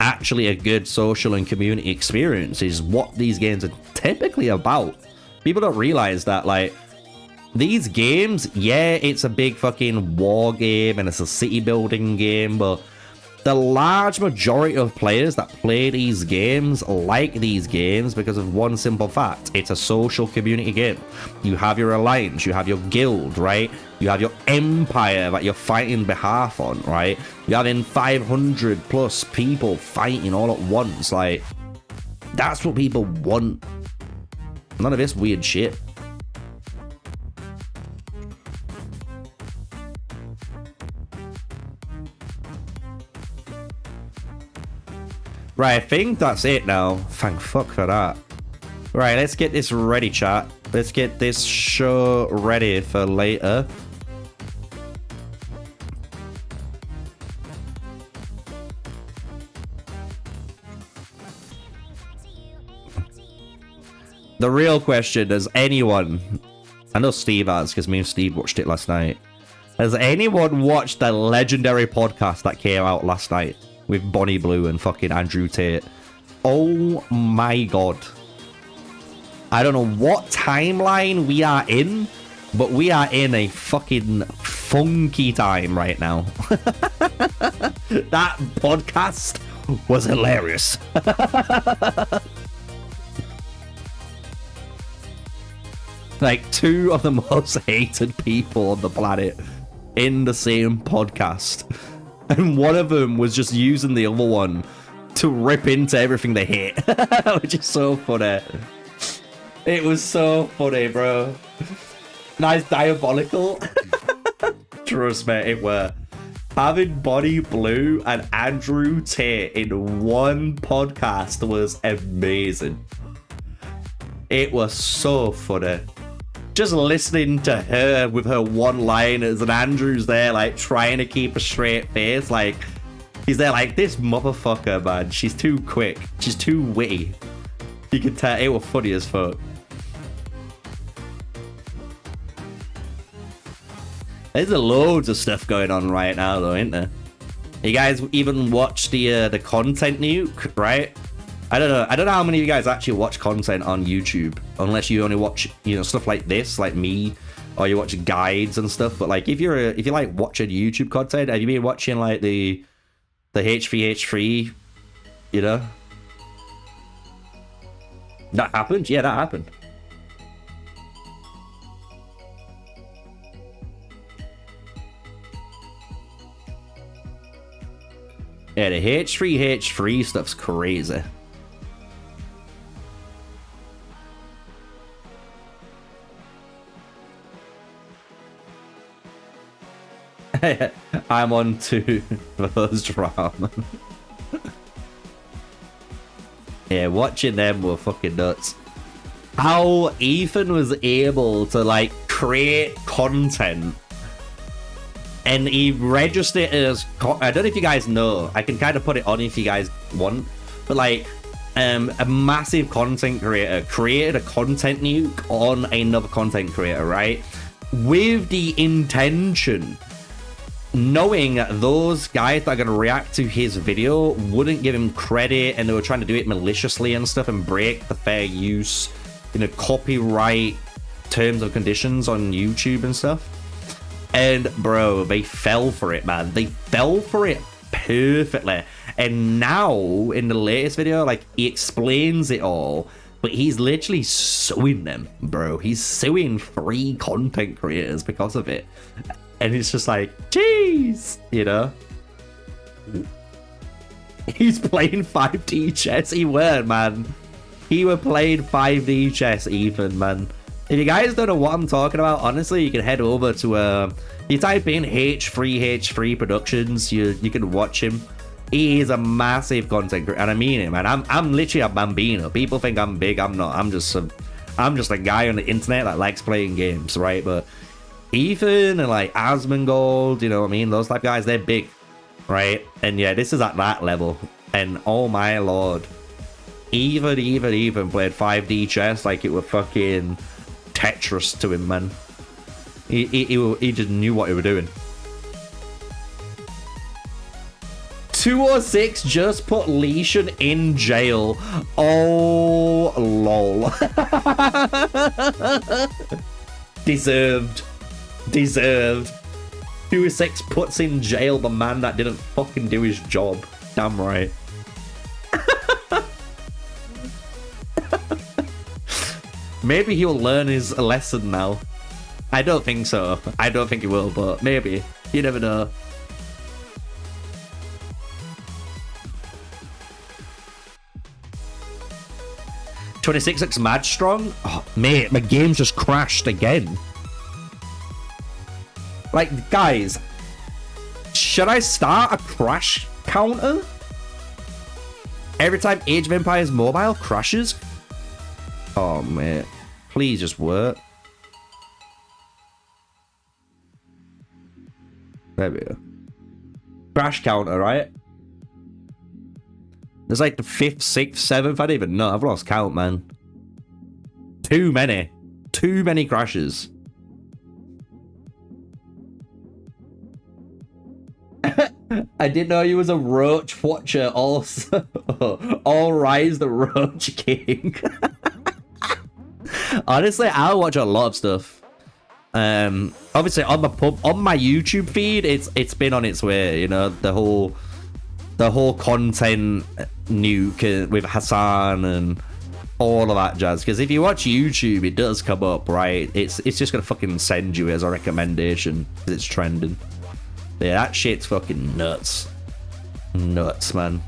[SPEAKER 2] actually a good social and community experience, is what these games are typically about. People don't realize that, like, these games, yeah, it's a big fucking war game and it's a city building game, but the large majority of players that play these games like these games because of one simple fact: it's a social community game. You have your alliance, you have your guild, right? You have your empire that you're fighting behalf on, right? You're having 500 plus people fighting all at once. Like, that's what people want. None of this weird shit. Right, I think that's it now. Thank fuck for that. Right, let's get this ready, chat. Let's get this show ready for later. The real question, does anyone... I know Steve has, because me and Steve watched it last night. Has anyone watched the legendary podcast that came out last night with Bonnie Blue and fucking Andrew Tate? Oh my god. I don't know what timeline we are in, but we are in a fucking funky time right now. That podcast was hilarious. Like, two of the most hated people on the planet in the same podcast. And one of them was just using the other one to rip into everything they hate. Which is so funny. It was so funny, bro. Nice, diabolical. Trust me, it were. Having Bonnie Blue and Andrew Tate in one podcast was amazing. It was so funny. Just listening to her with her one-liners, and Andrew's there like trying to keep a straight face. Like, he's there like, this motherfucker, man. She's too quick. She's too witty. You can tell it was funny as fuck. There's loads of stuff going on right now, though, ain't there? You guys even watch the content nuke, right? I don't know how many of you guys actually watch content on YouTube, unless you only watch, you know, stuff like this, like me, or you watch guides and stuff. But like, if you like watching YouTube content, have you been watching like the H3H3, you know? That happened? Yeah, that happened. Yeah, the H3H3 stuff's crazy. I'm on to those drama. Yeah, watching them were fucking nuts. How Ethan was able to like create content and he registered it as I don't know if you guys know, I can kind of put it on if you guys want, but like a massive content creator created a content nuke on another content creator, right? With the intention knowing those guys that are going to react to his video wouldn't give him credit, and they were trying to do it maliciously and stuff and break the fair use, you know, copyright terms and conditions on YouTube and stuff. And bro, they fell for it, man. They fell for it perfectly. And now in the latest video, like, he explains it all, but he's literally suing them, bro. He's suing 3 content creators because of it. And it's just like, jeez, you know? He's playing 5D chess. He were, man. He were playing 5D chess, Ethan, man. If you guys don't know what I'm talking about, honestly, you can head over to, you type in H3 Productions, you can watch him. He is a massive content creator, and I mean it, man. I'm literally a bambino. People think I'm big. I'm not. I'm just a guy on the internet that likes playing games, right? But Ethan and like Asmongold, you know what I mean? Those type of guys, they're big, right? And yeah, this is at that level. And oh my lord, even played 5D chess like it were fucking Tetris to him, man. He just knew what he was doing. 206 just put Leishan in jail. Oh, lol. Deserved. 206 puts in jail the man that didn't fucking do his job. Damn right. Maybe he'll learn his lesson now. I don't think so. I don't think he will, but maybe. You never know. "26 looks mad strong." Oh, mate, my game's just crashed again. Like, guys, should I start a crash counter? Every time Age of Empires Mobile crashes? Oh, mate. Please just work. There we go. Crash counter, right? There's like the 5th, 6th, 7th. I don't even know. I've lost count, man. Too many. Too many crashes. I didn't know you was a Roach watcher also. All rise the Roach King. Honestly, I'll watch a lot of stuff. Obviously on my YouTube feed, it's been on its way, you know, the whole content nuke with Hassan and all of that jazz. Because if you watch YouTube, it does come up, right? It's just gonna fucking send you as a recommendation because it's trending. Yeah, that shit's fucking nuts. Nuts, man.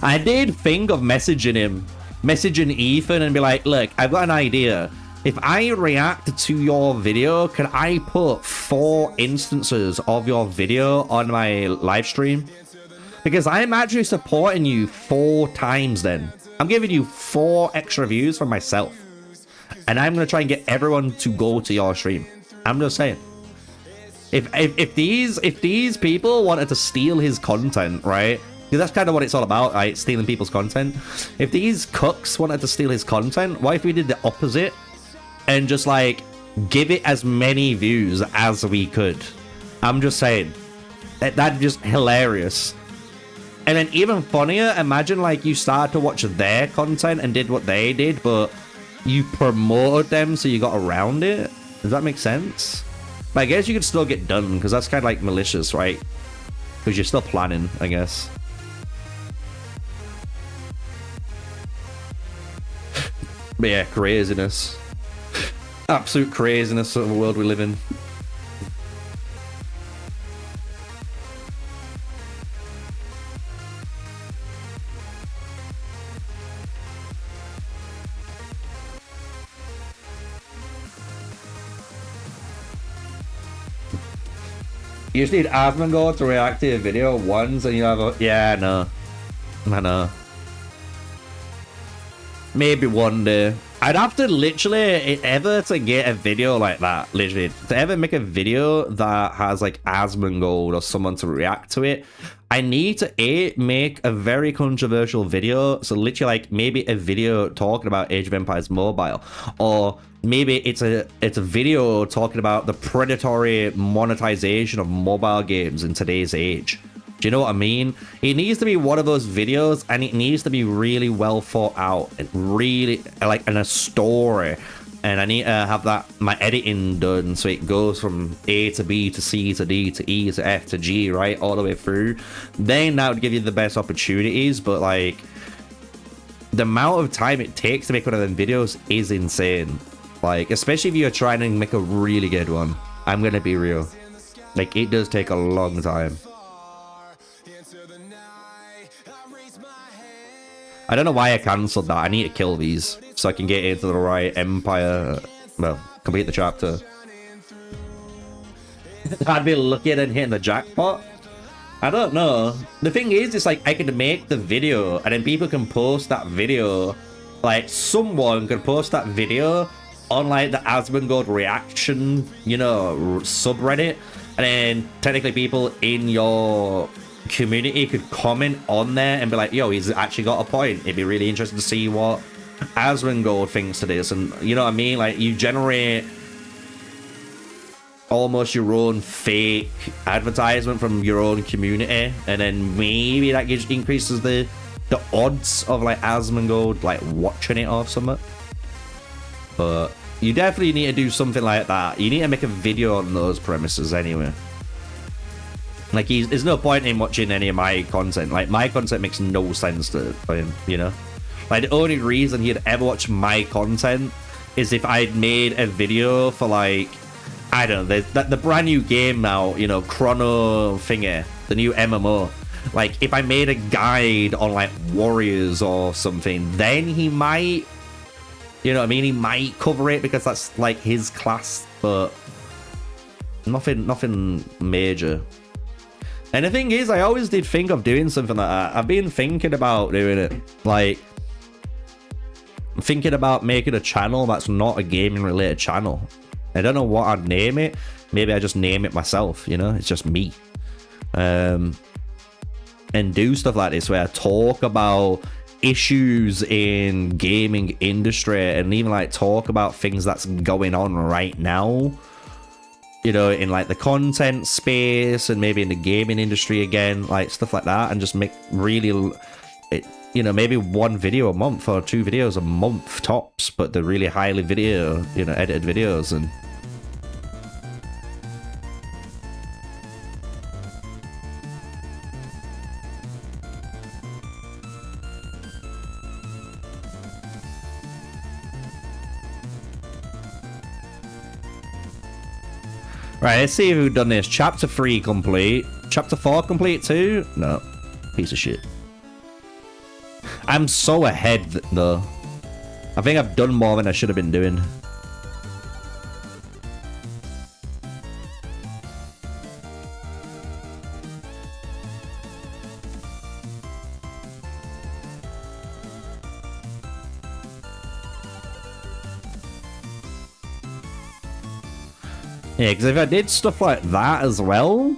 [SPEAKER 2] I did think of messaging Ethan and be like, look, I've got an idea. If I react to your video, can I put 4 instances of your video on my live stream? Because I'm actually supporting you 4 times then. I'm giving you 4 extra views for myself. And I'm going to try and get everyone to go to your stream. I'm just saying. If these people wanted to steal his content, right? Because that's kind of what it's all about, right? Stealing people's content. If these cucks wanted to steal his content, what if we did the opposite? And just like give it as many views as we could. I'm just saying. That'd just hilarious. And then even funnier, imagine like you started to watch their content and did what they did, but you promoted them so you got around it. Does that make sense? But I guess you could still get done because that's kind of like malicious, right? Because you're still planning, I guess. But yeah, craziness. Absolute craziness of the world we live in. You just need Asmongold to react to a video once and you have a... Yeah, no. I know. Maybe one day. I'd have to literally, ever to get a video like that, literally, to ever make a video that has like Asmongold or someone to react to it, I need to make a very controversial video. So literally like maybe a video talking about Age of Empires Mobile, or maybe it's a video talking about the predatory monetization of mobile games in today's age. Do you know what I mean? It needs to be one of those videos, and it needs to be really well thought out and really like in a story. And I need to have that my editing done so it goes from A to B to C to D to E to F to G, right, all the way through. Then that would give you the best opportunities. But like the amount of time it takes to make one of them videos is insane. Like especially if you're trying to make a really good one. I'm gonna be real. Like it does take a long time. I don't know why I cancelled that. I need to kill these so I can get into the right empire. Well, complete the chapter. I'd be looking and hitting the jackpot. I don't know. The thing is, it's like I can make the video and then people can post that video. Like someone could post that video on like the Asmongold reaction, you know, subreddit. And then technically people in your community could comment on there and be like, yo, he's actually got a point. It'd be really interesting to see what Asmongold thinks to this. And you know what I mean? Like you generate almost your own fake advertisement from your own community, and then maybe that increases the odds of like Asmongold like watching it or something. But you definitely need to do something like that. You need to make a video on those premises anyway. Like, there's no point in watching any of my content. Like, my content makes no sense to him, you know? Like, the only reason he'd ever watch my content is if I'd made a video for, like, I don't know, the brand new game now, you know, Chrono Thingy, the new MMO. Like, if I made a guide on, like, Warriors or something, then he might, you know what I mean? He might cover it because that's, like, his class, but nothing major. And the thing is, I always did think of doing something like that. I've been thinking about doing it. Like, thinking about making a channel that's not a gaming related channel. I don't know what I'd name it. Maybe I just name it myself, you know? It's just me. And do stuff like this where I talk about issues in gaming industry and even like talk about things that's going on right now. You know, in like the content space and maybe in the gaming industry again, like stuff like that, and just make really, you know, maybe one video a month or 2 videos a month tops, but they're really highly video, you know, edited videos. And right, let's see if we've done this. Chapter 3 complete. Chapter 4 complete too? No. Piece of shit. I'm so ahead, though. I think I've done more than I should have been doing. Yeah, because if I did stuff like that as well,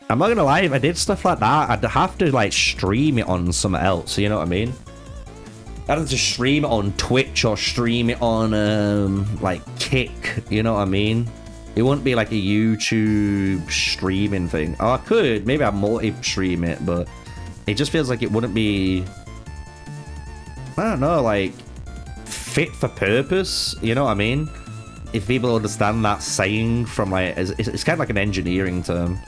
[SPEAKER 2] I'm not gonna lie, if I did stuff like that, I'd have to like stream it on something else, you know what I mean? I'd have to stream it on Twitch or stream it on like Kick, you know what I mean? It wouldn't be like a YouTube streaming thing. Oh, I could, maybe I'd multi-stream it, but it just feels like it wouldn't be, I don't know, like fit for purpose, you know what I mean? If people understand that saying from like, it's kind of like an engineering term.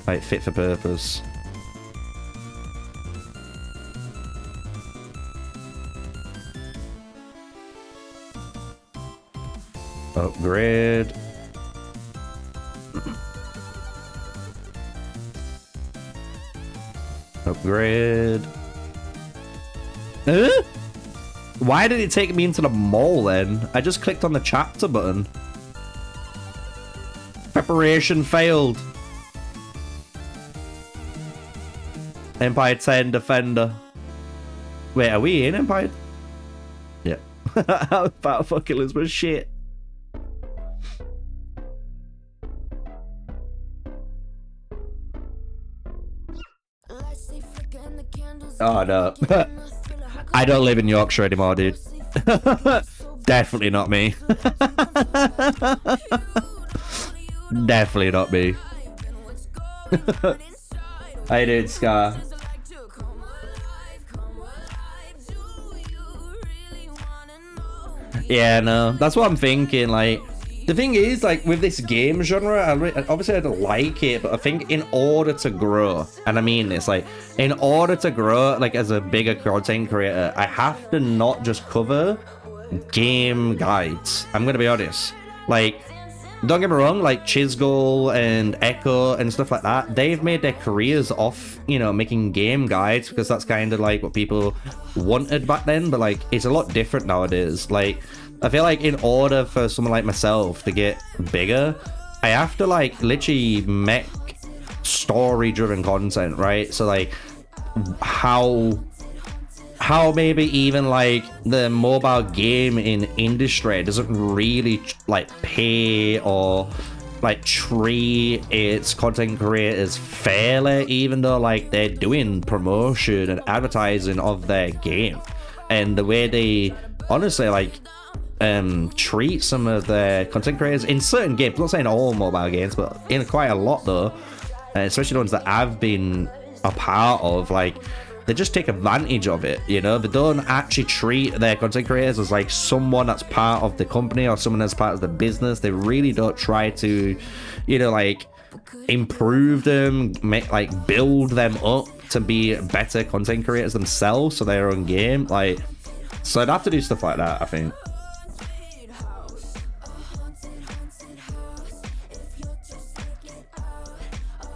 [SPEAKER 2] Like fit for purpose. Upgrade. Upgrade. Why did it take me into the mall then? I just clicked on the chapter button. Preparation failed. Empire 10 Defender. Wait, are we in Empire? Yeah. About fucking Elizabeth shit. Oh no. I don't live in Yorkshire anymore, dude. Definitely not me. Definitely not me. How you doing, Scar? Yeah, no, that's what I'm thinking. Like, the thing is, like, with this game genre, obviously I don't like it, but I think in order to grow, and I mean this, like, in order to grow, like, as a bigger content creator, I have to not just cover game guides. I'm gonna be honest. Like, don't get me wrong, like Chisgul and Echo and stuff like that, they've made their careers off, you know, making game guides, because that's kind of like what people wanted back then, but like it's a lot different nowadays. Like, I feel like in order for someone like myself to get bigger, I have to like literally make story driven content, right? So like how maybe even like the mobile gaming industry doesn't really like pay or like treat its content creators fairly, even though like they're doing promotion and advertising of their game, and the way they honestly like treat some of their content creators in certain games. I'm not saying all mobile games, but in quite a lot though, especially the ones that I've been a part of, like they just take advantage of it, you know? They don't actually treat their content creators as like someone that's part of the company or someone that's part of the business. They really don't try to, you know, like improve them, make like build them up to be better content creators themselves for their own game. Like, so I'd have to do stuff like that, I think.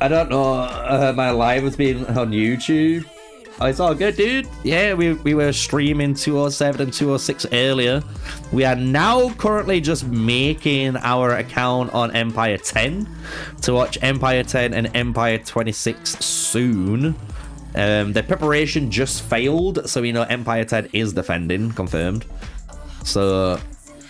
[SPEAKER 2] I don't know, my live has been on YouTube. Oh, it's all good, dude. Yeah, we were streaming 207 and 206 earlier. We are now currently just making our account on Empire 10 to watch Empire 10 and Empire 26 soon. The preparation just failed, so we know Empire 10 is defending, confirmed. So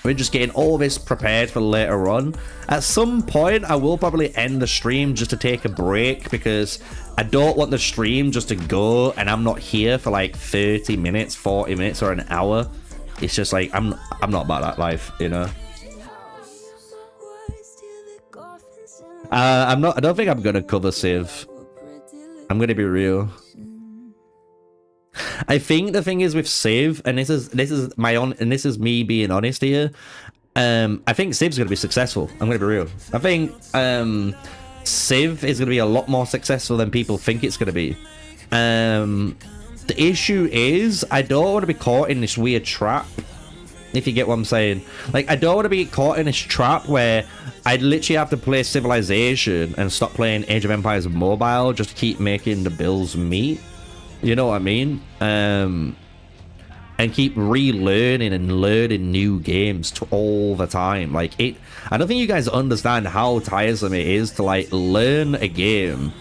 [SPEAKER 2] we're just getting all this prepared for later on. At some point, I will probably end the stream just to take a break, because I don't want the stream just to go and I'm not here for like 30 minutes, 40 minutes, or an hour. It's just like, I'm not about that life, you know? I don't think I'm gonna cover Civ. I'm gonna be real. I think the thing is with Civ, and this is me being honest here, I think Civ's gonna be successful. I'm gonna be real. I think Civ is gonna be a lot more successful than people think it's gonna be. The issue is I don't want to be caught in this weird trap, if you get what I'm saying. Like, I don't want to be caught in this trap where I'd literally have to play Civilization and stop playing Age of Empires mobile just to keep making the bills meet. You know what I mean? And keep relearning and learning new games all the time. Like, I don't think you guys understand how tiresome it is to like learn a game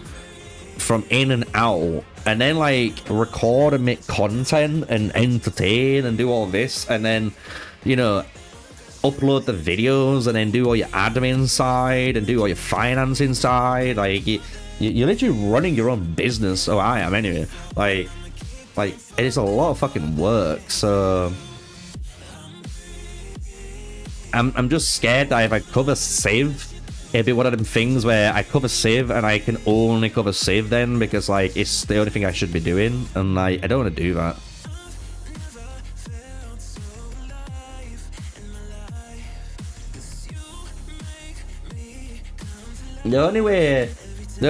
[SPEAKER 2] from in and out, and then like record and make content and entertain and do all this, and then, you know, upload the videos and then do all your admin side and do all your financing side. Like, you're literally running your own business. Oh, I am anyway. Like it's a lot of fucking work. So I'm just scared that if I cover Civ, it'd be one of them things where I cover Civ and I can only cover Civ then, because like it's the only thing I should be doing, and like I don't want to do that. The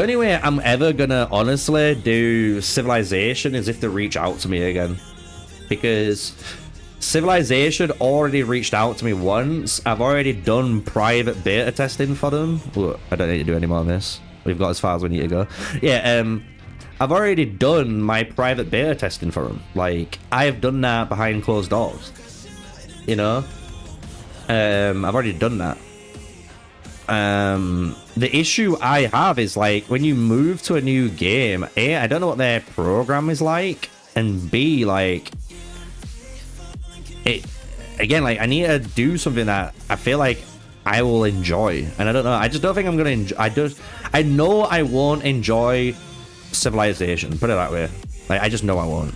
[SPEAKER 2] only way I'm ever gonna honestly do Civilization is if they reach out to me again, because Civilization already reached out to me once. I've already done private beta testing for them. Ooh, I don't need to do any more of this. We've got as far as we need to go. Yeah, I've already done my private beta testing for them. Like, I've done that behind closed doors. You know? I've already done that. The issue I have is like when you move to a new game, A, I don't know what their program is like, and B, like again, like I need to do something that I feel like I will enjoy, and I don't know. I just don't think I'm gonna enjoy. I know I won't enjoy Civilization. Put it that way. Like I just know I won't.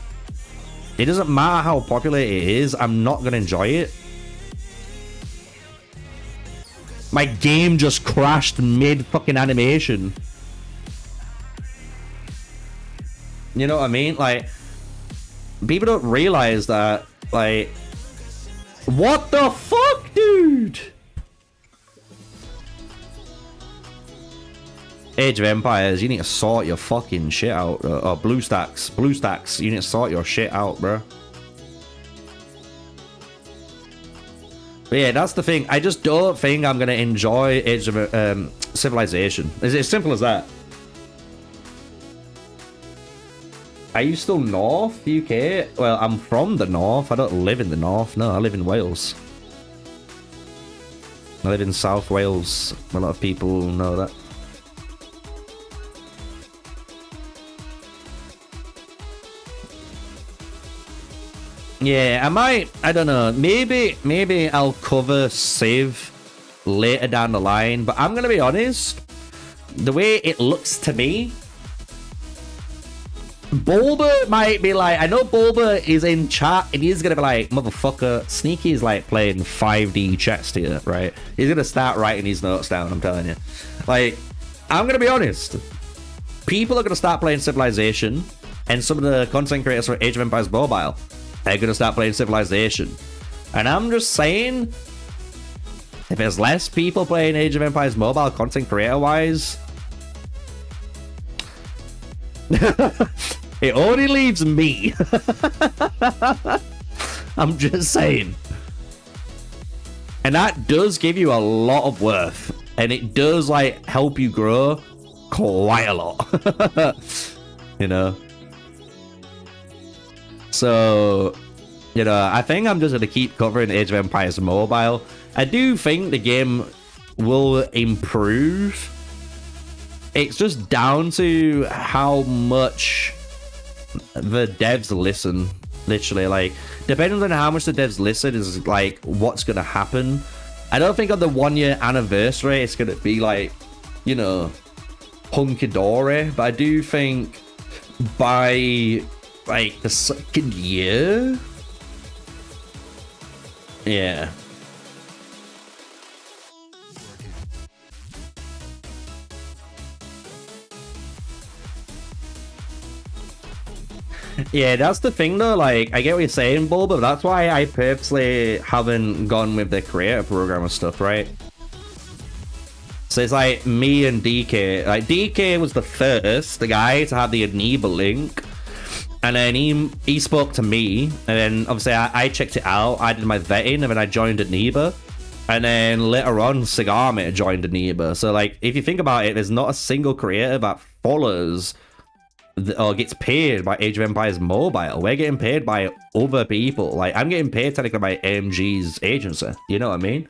[SPEAKER 2] It doesn't matter how popular it is. I'm not gonna enjoy it. My game just crashed mid fucking animation. You know what I mean? Like, people don't realize that, like, what the fuck, dude? Age of Empires, you need to sort your fucking shit out. Or BlueStacks, you need to sort your shit out, bro. But yeah, that's the thing. I just don't think I'm gonna enjoy Age of Civilization. It's as simple as that. Are you still North, UK? Well, I'm from the North. I don't live in the North. No, I live in Wales. I live in South Wales. A lot of people know that. Yeah, I don't know. Maybe I'll cover Civ later down the line. But I'm going to be honest. The way it looks to me, Bulba might be like, I know Bulba is in chat and he's gonna be like, motherfucker, Sneaky is like playing 5D chess here, right? He's gonna start writing his notes down, I'm telling you. Like, I'm gonna be honest. People are gonna start playing Civilization, and some of the content creators for Age of Empires Mobile are gonna start playing Civilization. And I'm just saying, if there's less people playing Age of Empires Mobile content creator wise, it only leaves me. I'm just saying. And that does give you a lot of worth. And it does, like, help you grow quite a lot. You know? So, you know, I think I'm just going to keep covering Age of Empires Mobile. I do think the game will improve. It's just down to how much the devs listen. Literally, like, depending on how much the devs listen is like what's gonna happen. I don't think on the 1 year anniversary it's gonna be like, you know, hunky-dory, but I do think by like the second year, yeah. Yeah, that's the thing though, like, I get what you're saying, Bull, but that's why I purposely haven't gone with the creator program and stuff, right? So it's like me and DK. Like, DK was the first, the guy to have the Eneba link, and then he spoke to me, and then obviously I checked it out, I did my vetting, and then I joined Eneba, and then later on, Cigarmate joined Eneba. So, like, if you think about it, there's not a single creator that follows or gets paid by Age of Empires Mobile. We're getting paid by other people. Like, I'm getting paid technically by AMG's agency. You know what I mean?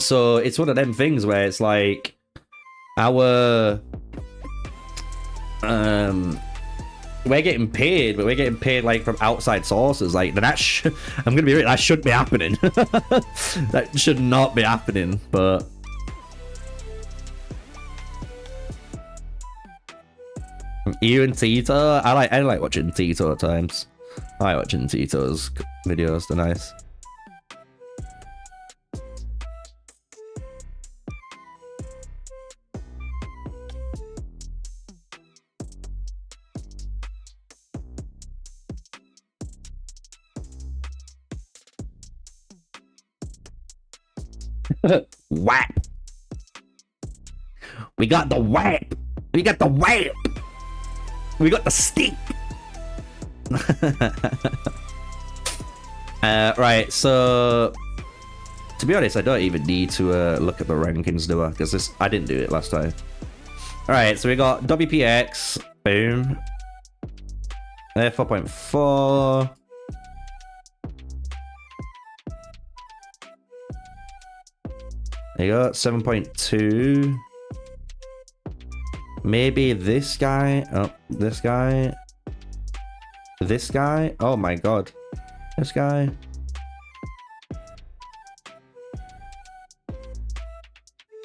[SPEAKER 2] So it's one of them things where it's like our we're getting paid, but we're getting paid like from outside sources. Like, that I'm gonna be real, that shouldn't be happening. That should not be happening, but you and Tito, I like watching Tito at times. I like watching Tito's videos, they're nice. Whap. We got the whap. We got the whap. We got the stick. Right, so to be honest, I don't even need to look at the rankings, do I? Because I didn't do it last time. Alright, so we got WPX. Boom. 4.4. There you go, 7.2. Maybe this guy. Oh, this guy. This guy. Oh my god. This guy.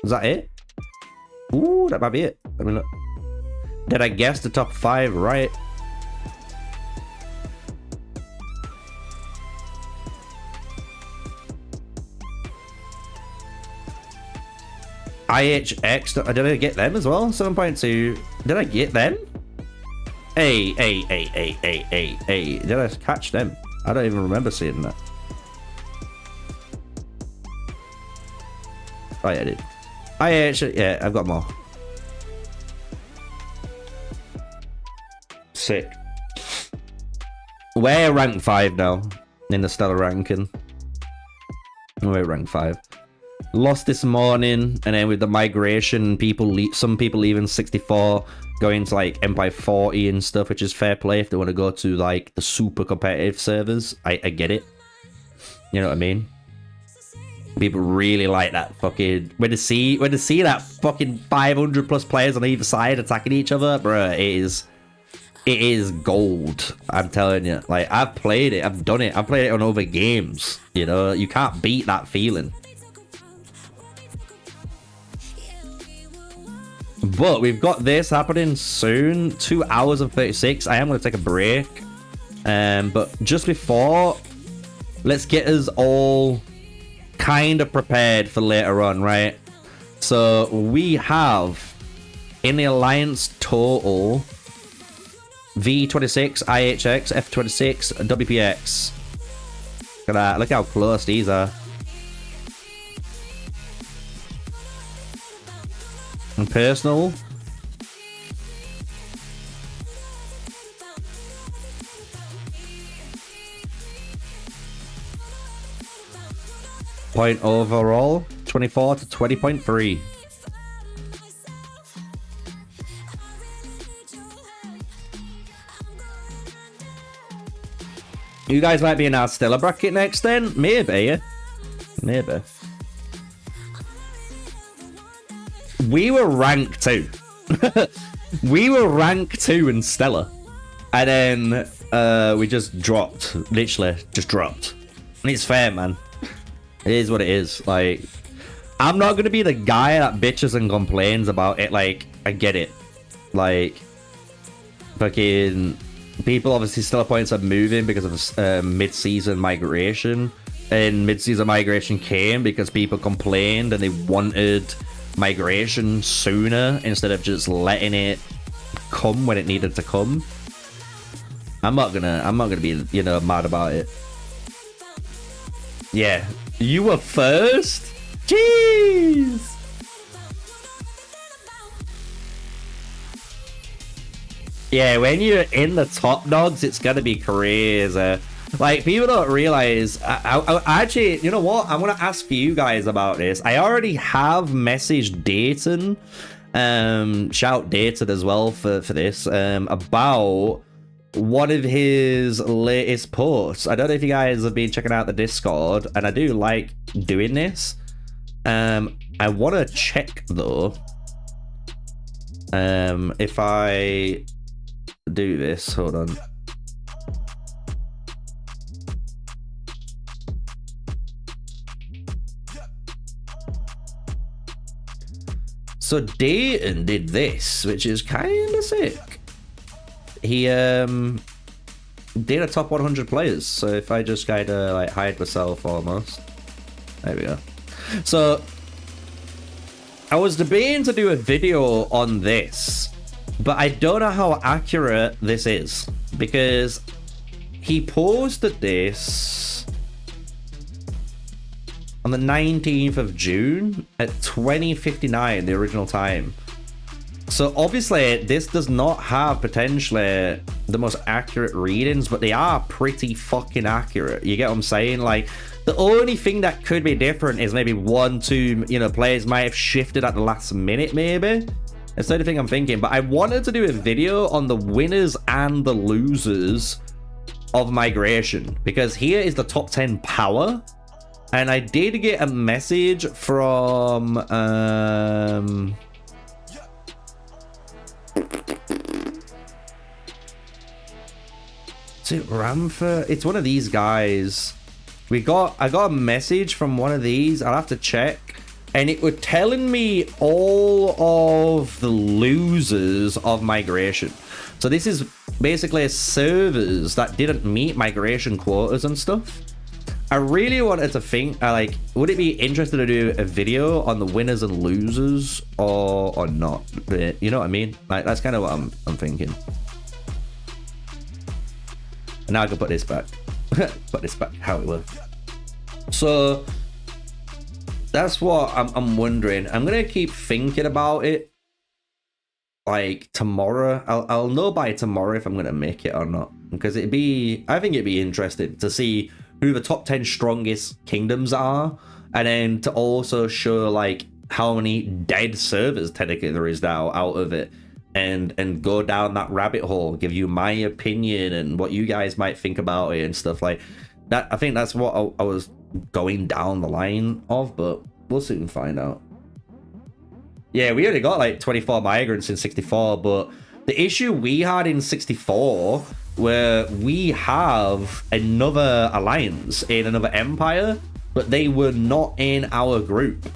[SPEAKER 2] Is that it? Ooh, that might be it. Let me look. Did I guess the top 5 right? IHX, did I get them as well? 7.2. Did I get them? Hey. Did I catch them? I don't even remember seeing that. Oh yeah, I did. IH, yeah, I've got more. Sick. We're rank 5 now in the stellar ranking. We're rank 5. Lost this morning, and then with the migration, some people leaving 64, going to like Empire 40 and stuff, which is fair play if they want to go to like the super competitive servers. I get it. You know what I mean? People really like that fucking when they see that fucking 500 plus players on either side attacking each other, bruh. It is gold. I'm telling you. Like, I've played it, I've done it, I've played it on other games. You know, you can't beat that feeling. But we've got this happening soon. 2 hours and 36. I am going to take a break. But just before, let's get us all kind of prepared for later on, right? So we have in the alliance total V26, IHX, F26, WPX. Look at that. Look how close these are. And personal. Point overall, 24 to 20.3. You guys might be in our stellar bracket next then? Maybe, yeah. Maybe. We were rank 2. We were rank 2 in stellar. And then we just dropped. Literally, just dropped. And it's fair, man. It is what it is. Like, I'm not going to be the guy that bitches and complains about it. Like, I get it. Like, fucking people obviously stellar points are moving because of mid-season migration. And mid-season migration came because people complained and they wanted migration sooner instead of just letting it come when it needed to come. I'm not gonna be, you know, mad about it. Yeah, you were first. Jeez. Yeah, when you're in the top dogs, it's gonna be crazy. Like, people don't realize. I actually, you know what? I'm gonna ask you guys about this. I already have messaged Dayton, shout Dayton as well for this, about one of his latest posts. I don't know if you guys have been checking out the Discord, and I do like doing this. I want to check though. If I do this, hold on. So Dayton did this, which is kind of sick. He did a top 100 players. So if I just kind of like hide myself almost, there we go. So I was debating to do a video on this, but I don't know how accurate this is because he posted this on the 19th of June at 20:59, the original time. So obviously this does not have potentially the most accurate readings, but they are pretty fucking accurate. You get what I'm saying? Like, the only thing that could be different is maybe 1-2, you know, players might have shifted at the last minute, maybe. That's the only thing I'm thinking. But I wanted to do a video on the winners and the losers of migration, because here is the top 10 power. And I did get a message from Is it Ramford? It's one of these guys. I got a message from one of these. I'll have to check. And it was telling me all of the losers of migration. So this is basically servers that didn't meet migration quotas and stuff. I really wanted to think, like, would it be interesting to do a video on the winners and losers or not? You know what I mean? Like, that's kind of what I'm thinking. And now I can put this back. Put this back how it was. So that's what I'm wondering. I'm gonna keep thinking about it. Like tomorrow, I'll know by tomorrow if I'm gonna make it or not. Because I think it'd be interesting to see who the top 10 strongest kingdoms are, and then to also show like how many dead servers technically there is now out of it, and go down that rabbit hole, give you my opinion and what you guys might think about it and stuff like that. I think that's what I was going down the line of, but we'll soon find out. Yeah, we only got like 24 migrants in 64, but the issue we had in 64 where we have another alliance in another empire, but they were not in our group.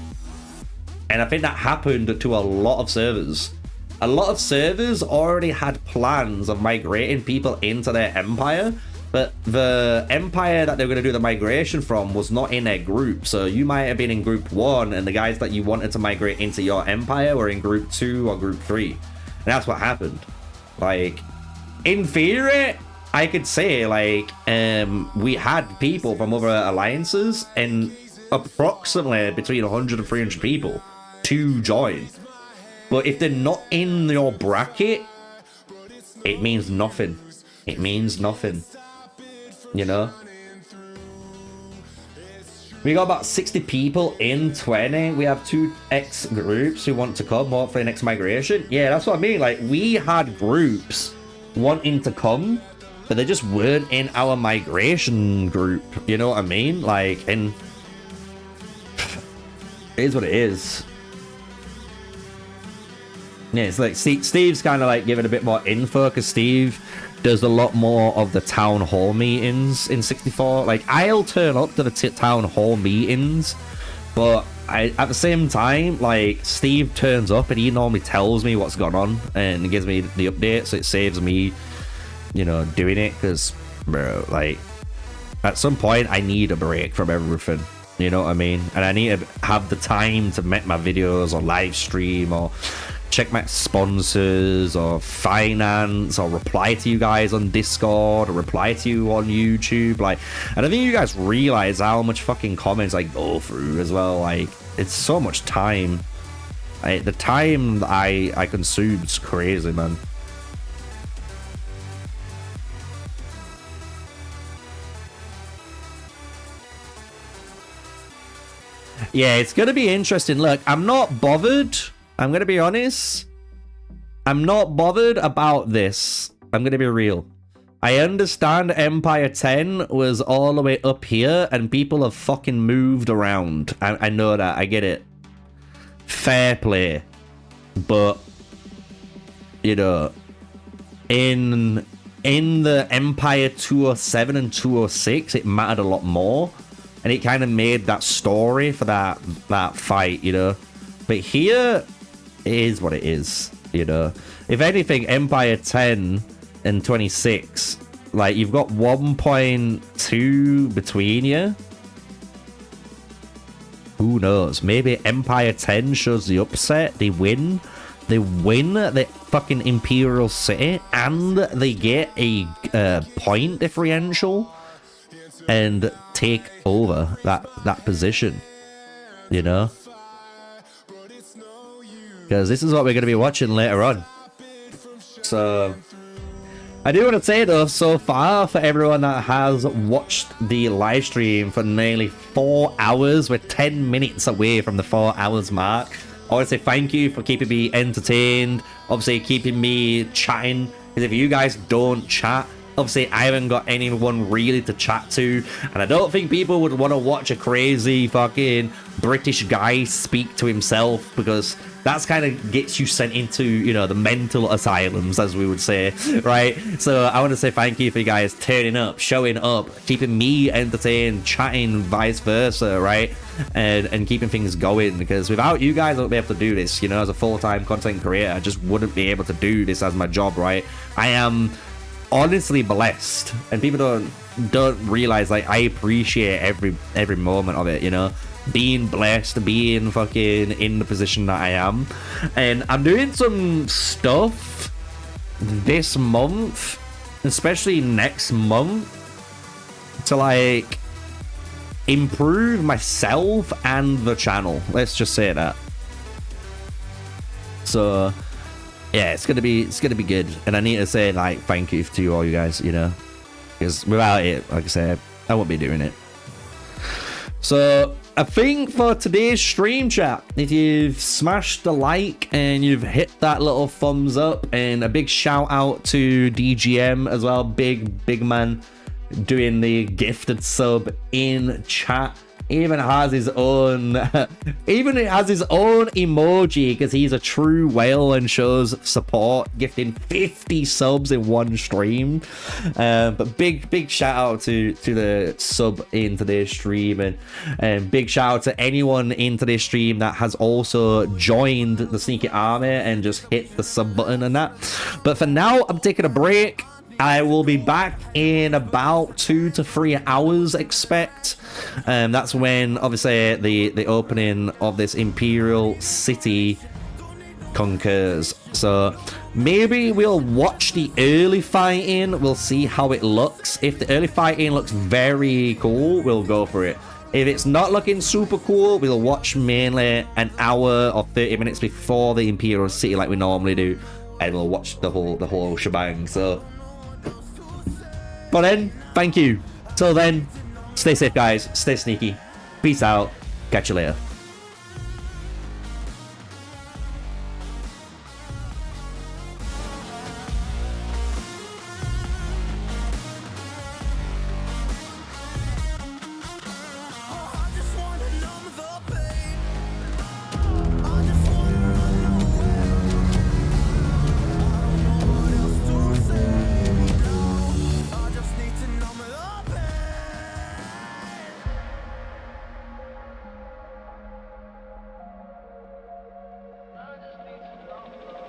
[SPEAKER 2] And I think that happened to a lot of servers. A lot of servers already had plans of migrating people into their empire, but the empire that they were going to do the migration from was not in their group. So you might have been in group 1, and the guys that you wanted to migrate into your empire were in group 2 or group 3. And that's what happened. Like, in theory, I could say, like, we had people from other alliances, and approximately between 100 and 300 people to join. But if they're not in your bracket, it means nothing. It means nothing. You know? We got about 60 people in 20. We have 2x groups who want to come for the next migration. Yeah, that's what I mean. Like, we had groups wanting to come, but they just weren't in our migration group. You know what I mean? Like, and it is what it is. Yeah, it's like Steve's kind of like giving a bit more info, because Steve does a lot more of the town hall meetings in 64. Like, I'll turn up to the town hall meetings, but at the same time, like, Steve turns up and he normally tells me what's going on and gives me the update, so it saves me, you know, doing it. Because, bro, like, at some point I need a break from everything. You know what I mean? And I need to have the time to make my videos or live stream or check my sponsors or finance or reply to you guys on Discord or reply to you on YouTube. Like, and I think you guys realize how much fucking comments I go through as well. Like, it's so much time. The time that I consume is crazy, man. Yeah, it's gonna be interesting. Look, I'm not bothered. I'm gonna be honest. I'm not bothered about this. I'm gonna be real. I understand Empire 10 was all the way up here and people have fucking moved around. I know that. I get it. Fair play. But, you know, in the Empire 207 and 206, it mattered a lot more. And it kind of made that story for that fight, you know. But here, it is what it is, you know. If anything, Empire 10 and 26, like, you've got 1.2 between you. Who knows? Maybe Empire 10 shows the upset. They win. They win the fucking Imperial City, and they get a point differential and take over that position, you know. Because this is what we're going to be watching later on. So I do want to say though, so far, for everyone that has watched the live stream for nearly 4 hours, we're 10 minutes away from the 4 hours mark. I want to say thank you for keeping me entertained, obviously keeping me chatting, because if you guys don't chat, obviously I haven't got anyone really to chat to, and I don't think people would want to watch a crazy fucking British guy speak to himself, because that's kind of gets you sent into, you know, the mental asylums, as we would say, right? So I want to say thank you for you guys turning up, showing up, keeping me entertained, chatting, vice versa, right? And keeping things going, because without you guys I wouldn't be able to do this, you know, as a full-time content creator. I just wouldn't be able to do this as my job, right? I am honestly blessed, and people don't realize, like, I appreciate every moment of it, you know, being blessed, being fucking in the position that I am. And I'm doing some stuff this month, especially next month, to like improve myself and the channel, let's just say that. So yeah, it's gonna be good, and I need to say, like, thank you to all you guys, you know, because without it, like I said, I won't be doing it. So I think for today's stream, chat, if you've smashed the like and you've hit that little thumbs up, and a big shout out to DGM as well, big man, doing the gifted sub in chat. Even has his own emoji, because he's a true whale and shows support, gifting 50 subs in one stream. But big shout out to the sub in today's stream, and big shout out to anyone in today's stream that has also joined the Sneaky Army and just hit the sub button and that. But for now, I'm taking a break. I will be back in about 2 to 3 hours, expect. That's when, obviously, the opening of this Imperial City concurs. So maybe we'll watch the early fighting. We'll see how it looks. If the early fighting looks very cool, we'll go for it. If it's not looking super cool, we'll watch mainly an hour or 30 minutes before the Imperial City, like we normally do, and we'll watch the whole shebang. So, but then, thank you. Till then, stay safe, guys. Stay sneaky. Peace out. Catch you later.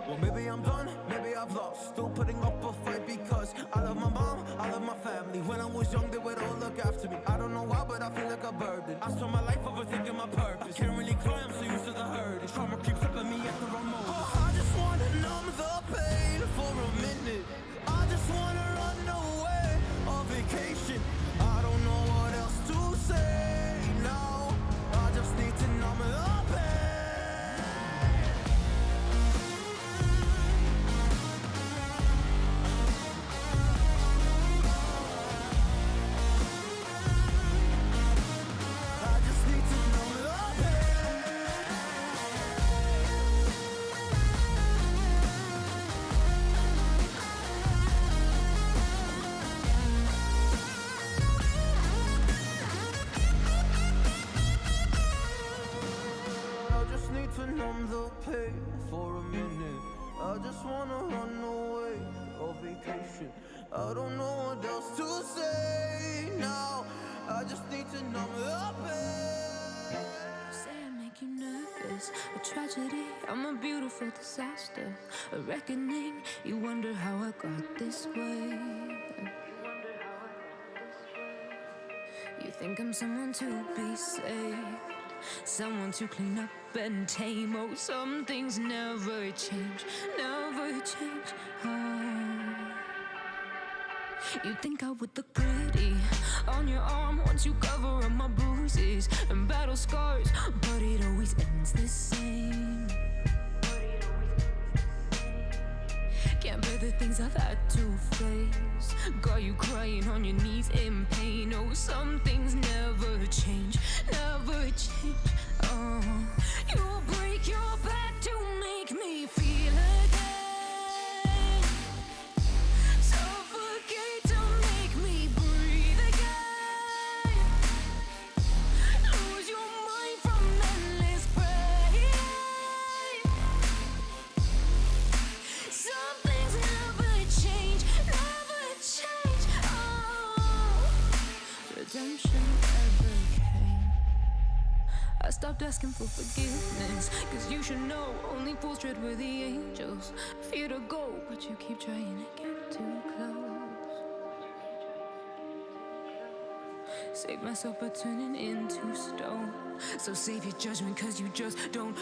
[SPEAKER 4] Well, maybe I'm done, maybe I've lost. Still putting up a fight because I love my mom, I love my family. When I was young, they would all look after me. I don't know why, but I feel like a burden. I spent my life overthinking my purpose. Can't really cry, I'm so used to the hurt. Trauma keeps up at me at the wrong moment. Oh, I just wanna numb the pain for a minute. I just wanna run away on vacation. I don't know what else to say now. I just need to numb the pain. To numb the pain for a minute. I just wanna run away on vacation. I don't know what else to say now. I just need to numb the pain.
[SPEAKER 1] Say I make you nervous, a tragedy, I'm a beautiful disaster, a reckoning. You wonder how I got this way. You think I'm someone to be saved, someone to clean up and tame. Oh, some things never change, never change. Oh. You think I would look pretty on your arm once you cover up my bruises and battle scars, but it always ends the same. Can't bear the things I've had to face. Got you crying on your knees in pain. Oh, some things never change, never change. Oh, you'll break your back to make me feel again. Suffocate to I stopped asking for forgiveness, cause you should know only fools tread where the angels fear to go, but you keep trying to get too close. Save myself by turning into stone. So save your judgment, cause you just don't